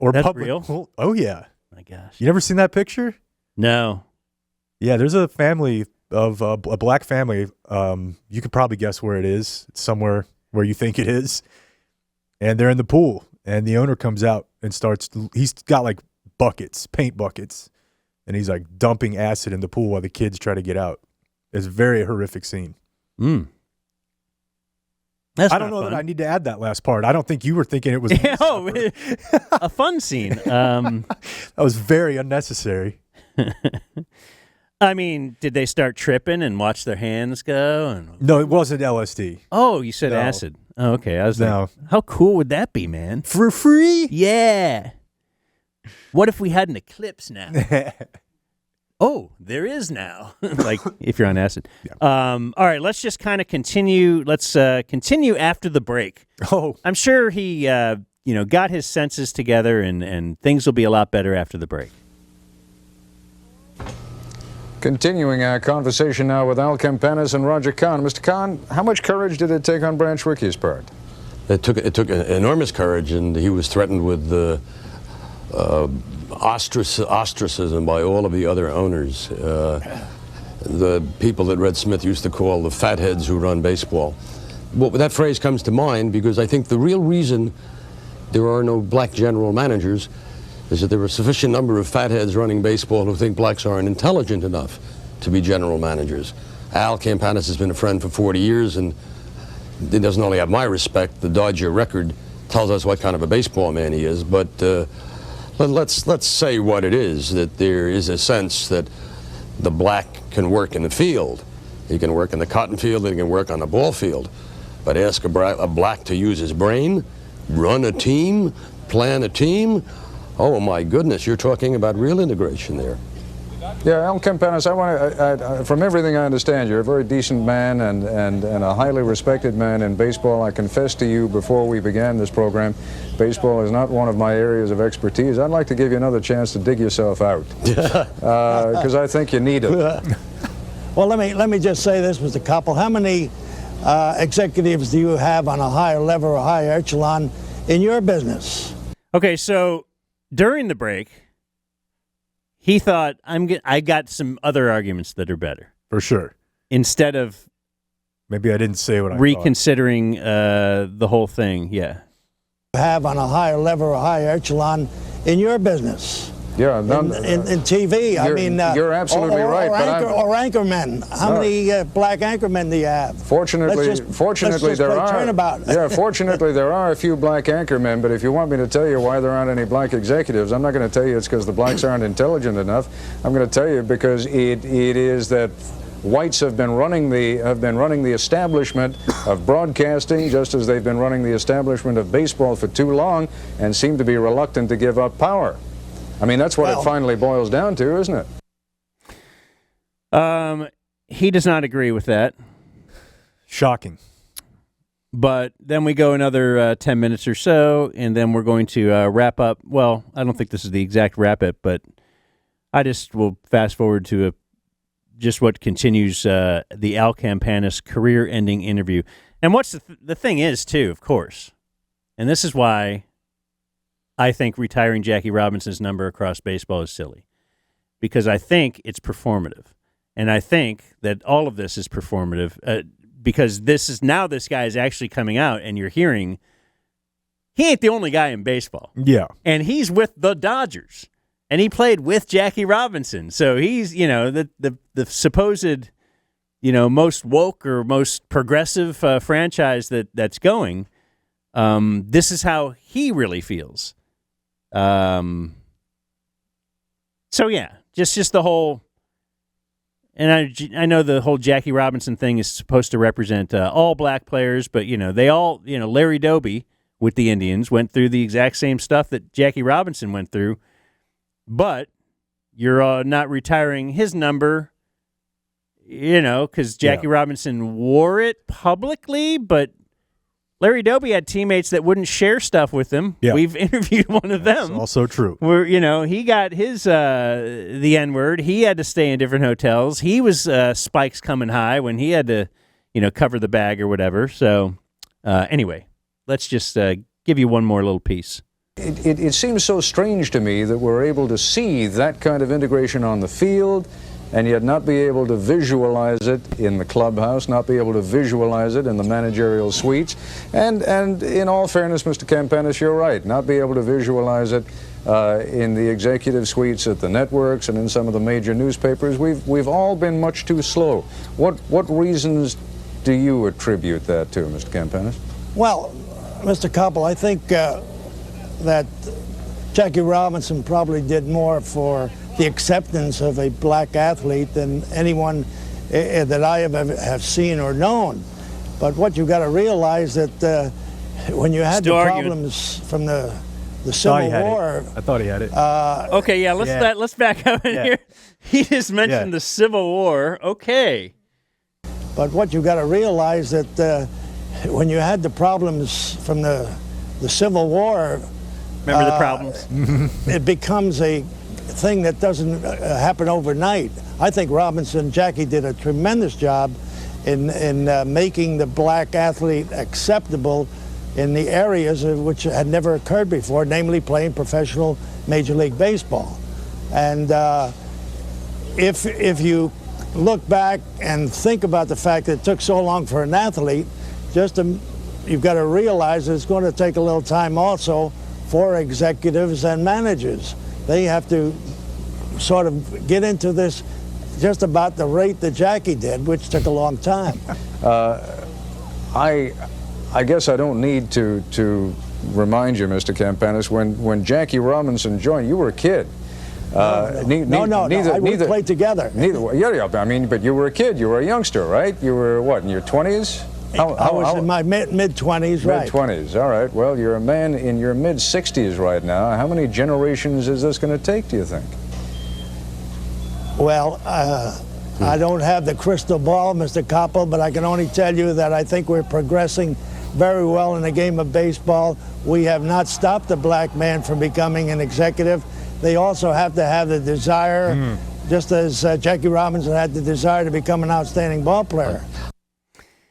or That's public real? pool. Oh yeah. My gosh. You never seen that picture? No. Yeah, there's a family of a black family. You could probably guess where it is. It's somewhere where you think it is. And they're in the pool, and the owner comes out and he's got like buckets, paint buckets, and he's like dumping acid in the pool while the kids try to get out. It's a very horrific scene. I don't know that I need to add that last part. I don't think you were thinking it was a fun scene. That was very unnecessary. I mean, did they start tripping and watch their hands go? No, it wasn't LSD. Oh, you said No. acid. Oh, okay. I was No. like, how cool would that be, man? For free? Yeah. What if we had an eclipse now? Oh, there is now. Like if you're on acid. All right, let's just kind of continue. Let's continue after the break. Oh, I'm sure he, got his senses together, and things will be a lot better after the break. Continuing our conversation now with Al Campanis and Roger Kahn. Mr. Kahn, how much courage did it take on Branch Rickey's part? It took enormous courage, and he was threatened with ostracism by all of the other owners. The people that Red Smith used to call the fatheads who run baseball. Well, that phrase comes to mind because I think the real reason there are no black general managers is that there are a sufficient number of fatheads running baseball who think blacks aren't intelligent enough to be general managers. Al Campanis has been a friend for 40 years, and he doesn't only have my respect. The Dodger record tells us what kind of a baseball man he is, but let's say what it is, that there is a sense that the black can work in the field. He can work in the cotton field, he can work on the ball field, but ask a black to use his brain, run a team, plan a team. Oh my goodness, you're talking about real integration there. Yeah, Al Campanis, from everything I understand, you're a very decent man and a highly respected man in baseball. I confessed to you before we began this program, baseball is not one of my areas of expertise. I'd like to give you another chance to dig yourself out, because I think you need it. Well, let me just say this, Mr. Koppel. How many executives do you have on a higher level or higher echelon in your business? Okay, so during the break, he thought, I got some other arguments that are better. For sure. Instead of maybe I didn't say what I reconsidering the whole thing. Yeah. Have on a higher level or higher echelon in your business. Yeah, in TV. You're absolutely right. Or anchormen. How many black anchormen do you have? Fortunately, there are. Yeah, fortunately there are a few black anchormen. But if you want me to tell you why there aren't any black executives, I'm not going to tell you it's because the blacks aren't intelligent enough. I'm going to tell you because it is that whites have been running the establishment of broadcasting, just as they've been running the establishment of baseball for too long, and seem to be reluctant to give up power. I mean, that's what it finally boils down to, isn't it? He does not agree with that. Shocking. But then we go another 10 minutes or so, and then we're going to wrap up. Well, I don't think this is the exact wrap-up, but I just will fast forward to just what continues the Al Campanis career-ending interview. And what's the thing is, too, of course, and this is why I think retiring Jackie Robinson's number across baseball is silly, because I think it's performative. And I think that all of this is performative because this guy is actually coming out and you're hearing he ain't the only guy in baseball. Yeah. And he's with the Dodgers and he played with Jackie Robinson. So he's, the supposed, most woke or most progressive franchise that's going. This is how he really feels. So yeah, just the whole, and I know the whole Jackie Robinson thing is supposed to represent all black players, but they all, Larry Doby with the Indians went through the exact same stuff that Jackie Robinson went through, but you're not retiring his number, because Jackie Robinson wore it publicly, but Larry Doby had teammates that wouldn't share stuff with him. Yeah. We've interviewed one of them. That's also true. Where, he got his, the N-word. He had to stay in different hotels. He was spikes coming high when he had to, cover the bag or whatever. So, anyway, let's just give you one more little piece. It seems so strange to me that we're able to see that kind of integration on the field and yet not be able to visualize it in the clubhouse, not be able to visualize it in the managerial suites. And in all fairness, Mr. Campanis, you're right, not be able to visualize it in the executive suites at the networks and in some of the major newspapers. We've all been much too slow. What reasons do you attribute that to, Mr. Campanis? Well, Mr. Koppel, I think that Jackie Robinson probably did more for the acceptance of a black athlete than anyone that I have seen or known. But what you've got to realize that when you had Still the arguing. problems from the Civil War. I thought he had it. Okay, yeah, let's back up in here. He just mentioned the Civil War. Okay. But what you've got to realize that when you had the problems from the Civil War. Remember the problems? It becomes a thing that doesn't happen overnight. I think Jackie did a tremendous job in making the black athlete acceptable in the areas which had never occurred before, namely playing professional Major League Baseball. And if you look back and think about the fact that it took so long for an athlete, you've got to realize that it's going to take a little time also for executives and managers. They have to sort of get into this just about the rate that Jackie did, which took a long time. I guess I don't need to remind you, Mr. Campanis, when Jackie Robinson joined, you were a kid. No, we played together. Yeah, I mean, but you were a kid. You were a youngster, right? You were what, in your 20s? I was in my mid-20s, right. Mid-20s, all right. Well, you're a man in your mid-60s right now. How many generations is this going to take, do you think? Well, I don't have the crystal ball, Mr. Koppel, but I can only tell you that I think we're progressing very well in the game of baseball. We have not stopped the black man from becoming an executive. They also have to have the desire, just as Jackie Robinson had the desire to become an outstanding ball player.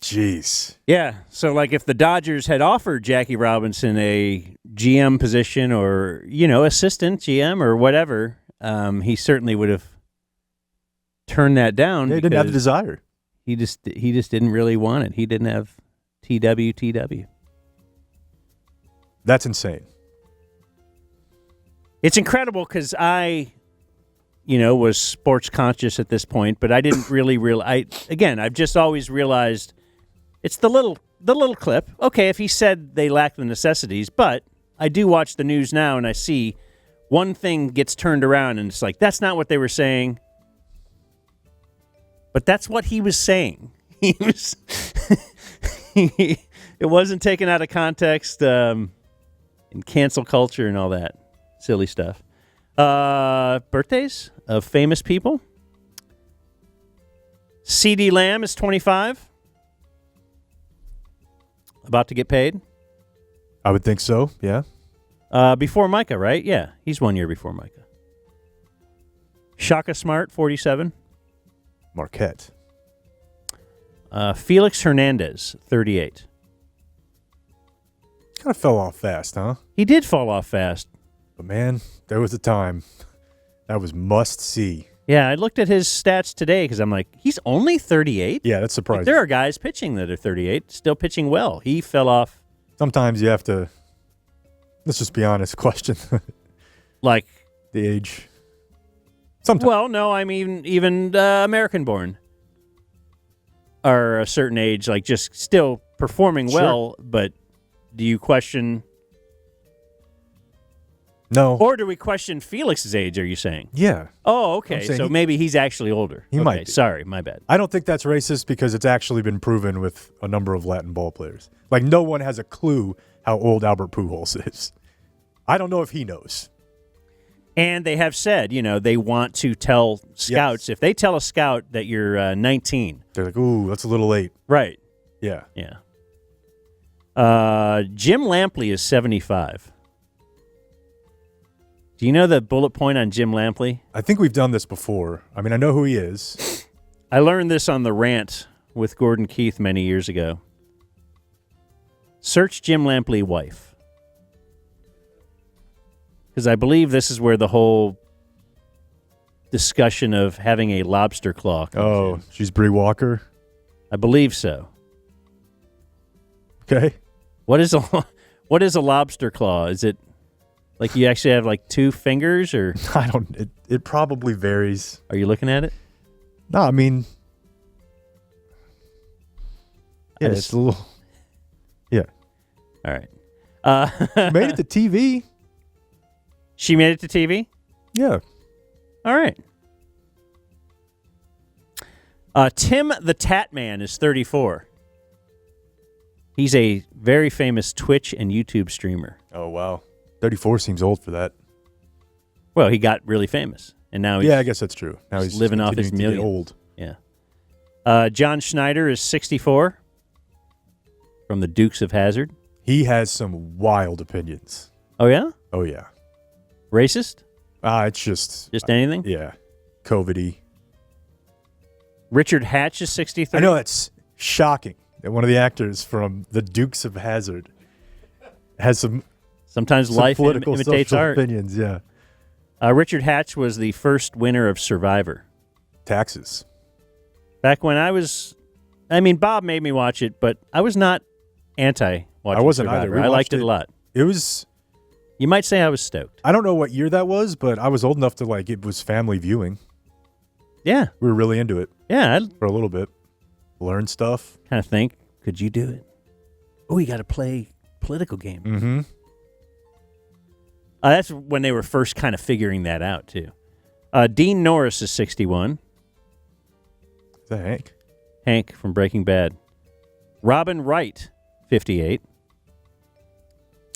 Jeez. Yeah, so like if the Dodgers had offered Jackie Robinson a GM position or, assistant GM or whatever, he certainly would have turned that down. He didn't have the desire. He just didn't really want it. He didn't have TW. That's insane. It's incredible because I, was sports conscious at this point, but I didn't really realize. I've just always realized it's the little clip. Okay, if he said they lack the necessities, but I do watch the news now and I see one thing gets turned around and it's like that's not what they were saying, but that's what he was saying. He was. It wasn't taken out of context and cancel culture and all that silly stuff. Birthdays of famous people. C.D. Lamb is 25. About to get paid. I would think so, yeah. Before Micah, right? Yeah, he's 1 year before Micah. Shaka Smart, 47. Marquette. Felix Hernandez, 38. Kind of fell off fast, huh? He did fall off fast. But man, there was a time that was must see. Yeah, I looked at his stats today because I'm like, he's only 38? Yeah, that's surprising. Like, there are guys pitching that are 38, still pitching well. He fell off. Sometimes you have to, let's just be honest, question. Like? The age. Sometimes. Well, no, I mean, even American-born are a certain age, like just still performing well, but do you question... No. Or do we question Felix's age, are you saying? Yeah. Oh, okay. So maybe he's actually older. He might be. Sorry, my bad. I don't think that's racist because it's actually been proven with a number of Latin ball players. Like, no one has a clue how old Albert Pujols is. I don't know if he knows. And they have said, they want to tell scouts, if they tell a scout that you're 19. They're like, ooh, that's a little late. Right. Yeah. Yeah. Jim Lampley is 75. Do you know the bullet point on Jim Lampley? I think we've done this before. I mean, I know who he is. I learned this on The Rant with Gordon Keith many years ago. Search Jim Lampley wife. Because I believe this is where the whole discussion of having a lobster claw comes in. She's Bree Walker? I believe so. Okay. What is a lobster claw? Is it like you actually have like 2 fingers, or I don't. It probably varies. Are you looking at it? No, I mean, yeah, it's a little. Yeah. All right. Made it to TV. She made it to TV? Yeah. All right. Tim the Tat Man is 34. He's a very famous Twitch and YouTube streamer. Oh, wow. 34 seems old for that. Well, he got really famous, and now he's... Yeah, I guess that's true. Now he's living off his continuing to million. get old. Yeah. John Schneider is 64 from the Dukes of Hazzard. He has some wild opinions. Oh, yeah? Oh, yeah. Racist? It's just... Just anything? Yeah. COVID-y. Richard Hatch is 63. I know, it's shocking that one of the actors from the Dukes of Hazzard has some... Sometimes life political imitates social art. opinions, yeah. Richard Hatch was the first winner of Survivor. Taxes. Back when I was... I mean, Bob made me watch it, but I was not anti-watching I wasn't Survivor. either. I liked it a lot. It was... You might say I was stoked. I don't know what year that was, but I was old enough to, like, it was family viewing. Yeah. We were really into it. Yeah. For a little bit. Learn stuff. Kind of think, could you do it? Oh, you got to play political game. Mm-hmm. That's when they were first kind of figuring that out, too. Dean Norris is 61. Is that Hank? Hank from Breaking Bad. Robin Wright, 58.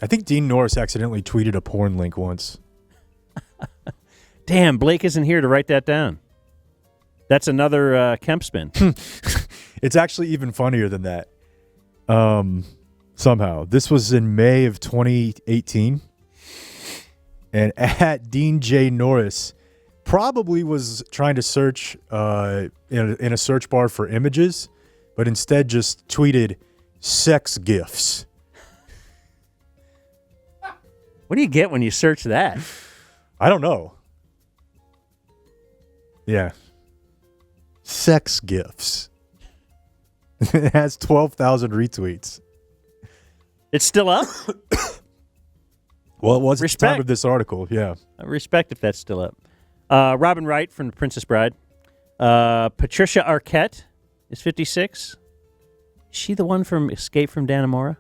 I think Dean Norris accidentally tweeted a porn link once. Damn, Blake isn't here to write that down. That's another Kemp spin. It's actually even funnier than that. Somehow. This was in May of 2018. And at Dean J. Norris probably was trying to search in a search bar for images, but instead just tweeted sex gifs. What do you get when you search that? I don't know. Yeah. Sex gifs. It has 12,000 retweets. It's still up? Well, it was at the time of this article, yeah. Respect if that's still up. Robin Wright from The Princess Bride. Patricia Arquette is 56. Is she the one from Escape from Dannemora?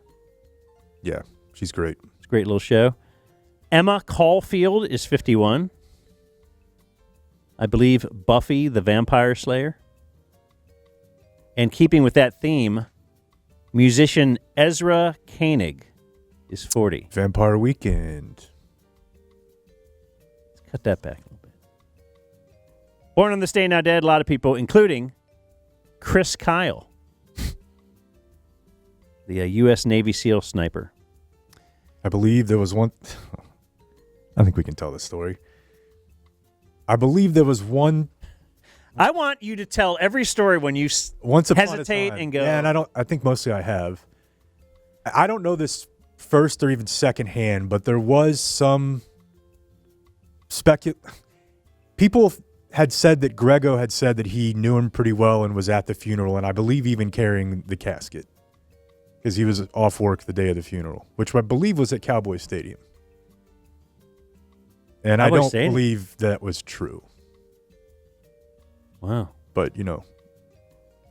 Yeah, she's great. It's a great little show. Emma Caulfield is 51. I believe Buffy the Vampire Slayer. And keeping with that theme, musician Ezra Koenig is 40. Vampire Weekend. Let's cut that back a little bit. Born on this day, now dead, a lot of people, including Chris Kyle, the U.S. Navy SEAL sniper. I believe there was one... I think we can tell this story. I believe there was one... I want you to tell every story when you once upon hesitate a time, and go... Yeah, and I think mostly I have. I don't know this first or even second hand, but there was some people had said that Grego had said that he knew him pretty well and was at the funeral, and I believe even carrying the casket because he was off work the day of the funeral, which I believe was at Cowboy Stadium. And I don't believe that was true. Wow. But, you know,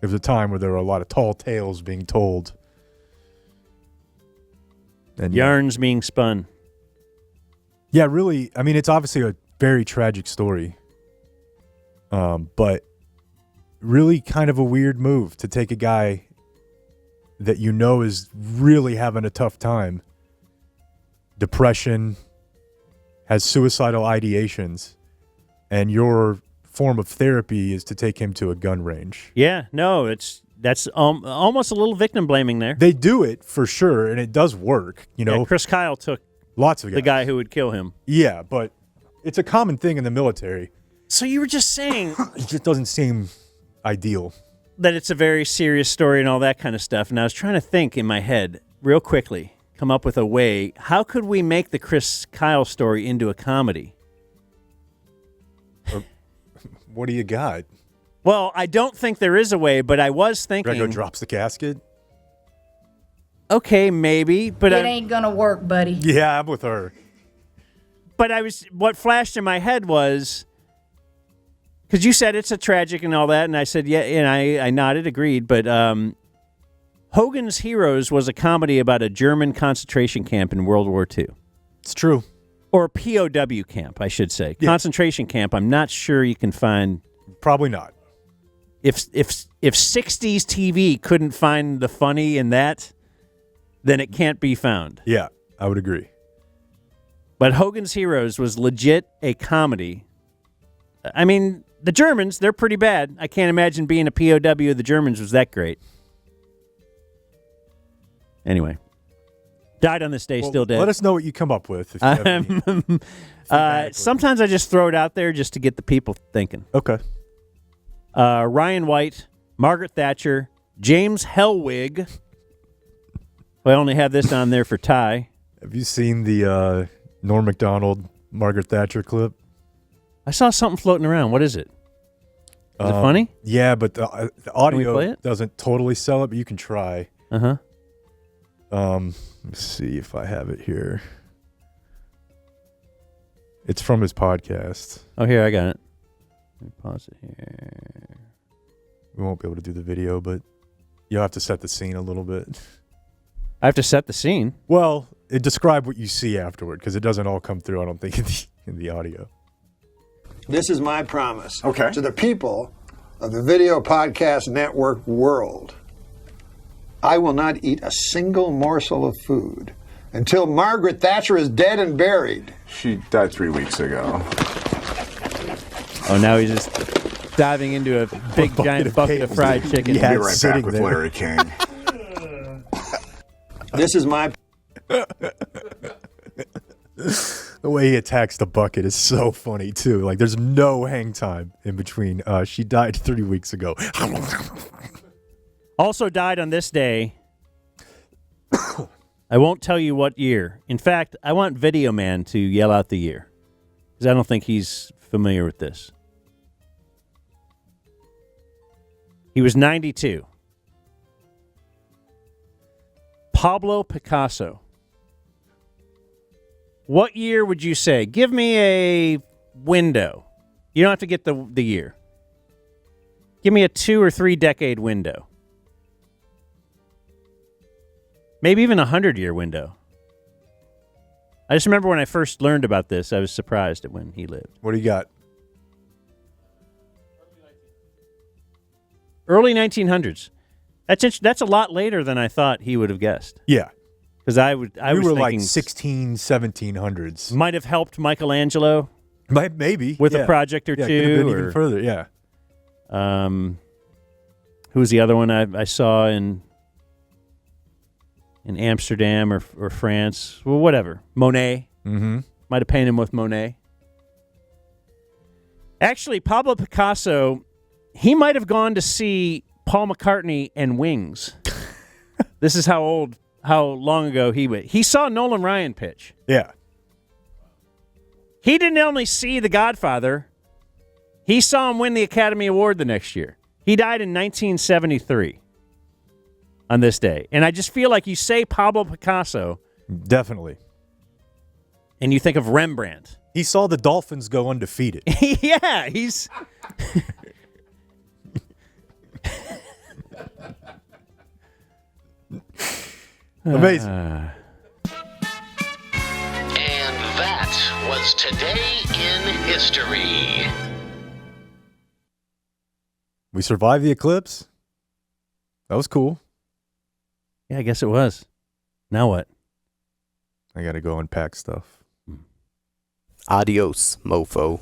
it was a time where there were a lot of tall tales being told. And yarns being spun. Yeah, really. I mean, it's obviously a very tragic story. But really kind of a weird move to take a guy that you know is really having a tough time. Depression, has suicidal ideations, and your form of therapy is to take him to a gun range. Yeah, no, that's almost a little victim blaming there. They do it for sure, and it does work. You know, Chris Kyle took lots of guys. The guy who would kill him. Yeah, but it's a common thing in the military. So you were just saying it just doesn't seem ideal. That it's a very serious story and all that kind of stuff. And I was trying to think in my head real quickly come up with a way. How could we make the Chris Kyle story into a comedy? What do you got? Well, I don't think there is a way, but I was thinking. Grego drops the casket? Okay, maybe, but it ain't gonna work, buddy. Yeah, I'm with her. But what flashed in my head was, because you said it's a tragic and all that, and I said, yeah, and I nodded, agreed, but Hogan's Heroes was a comedy about a German concentration camp in World War II. It's true. Or POW camp, I should say. Yeah. Concentration camp, I'm not sure you can find. Probably not. If 60s TV couldn't find the funny in that, then it can't be found. Yeah, I would agree. But Hogan's Heroes was legit a comedy. I mean, the Germans, they're pretty bad. I can't imagine being a POW of the Germans was that great. Anyway. Died on this day, still dead. Let us know what you come up with. If you have any sometimes I just throw it out there just to get the people thinking. Okay. Ryan White, Margaret Thatcher, James Hellwig. I only have this on there for Ty. Have you seen the Norm Macdonald, Margaret Thatcher clip? I saw something floating around. What is it? Is it funny? Yeah, but the audio doesn't totally sell it, but you can try. Uh-huh. Let's see if I have it here. It's from his podcast. Oh, here, I got it. Let me pause it here. We won't be able to do the video, but you'll have to set the scene a little bit. I have to set the scene? Well, describe what you see afterward, because it doesn't all come through, I don't think, in the audio. This is my promise to the people of the Video Podcast Network world. I will not eat a single morsel of food until Margaret Thatcher is dead and buried. She died 3 weeks ago. Oh, now he's just diving into a big giant bucket of fried chicken. We'll be right back with Larry King. This is my... The way he attacks the bucket is so funny, too. Like, there's no hang time in between. She died 3 weeks ago. Also died on this day. I won't tell you what year. In fact, I want Video Man to yell out the year, because I don't think he's familiar with this. He was 92. Pablo Picasso. What year would you say? Give me a window. You don't have to get the year. Give me a 2 or 3 decade window. Maybe even a 100-year window. I just remember when I first learned about this, I was surprised at when he lived. What do you got? Early 1900s. That's a lot later than I thought he would have guessed. Yeah. Because I we was were thinking like 1700s. Might have helped Michelangelo. Maybe. With a project or two. Could have been even further, yeah. Who was the other one I saw in Amsterdam or France? Well, whatever. Monet. Mm-hmm. Might have painted him with Monet. Actually, Pablo Picasso, he might have gone to see Paul McCartney and Wings. This is how long ago he went. He saw Nolan Ryan pitch. Yeah. He didn't only see The Godfather, he saw him win the Academy Award the next year. He died in 1973 on this day. And I just feel like you say Pablo Picasso. Definitely. And you think of Rembrandt. He saw the Dolphins go undefeated. Yeah, he's... Amazing. And that was Today in History. We survived the eclipse. That was cool. Yeah, I guess it was. Now what? I got to go unpack stuff. Adios, mofo.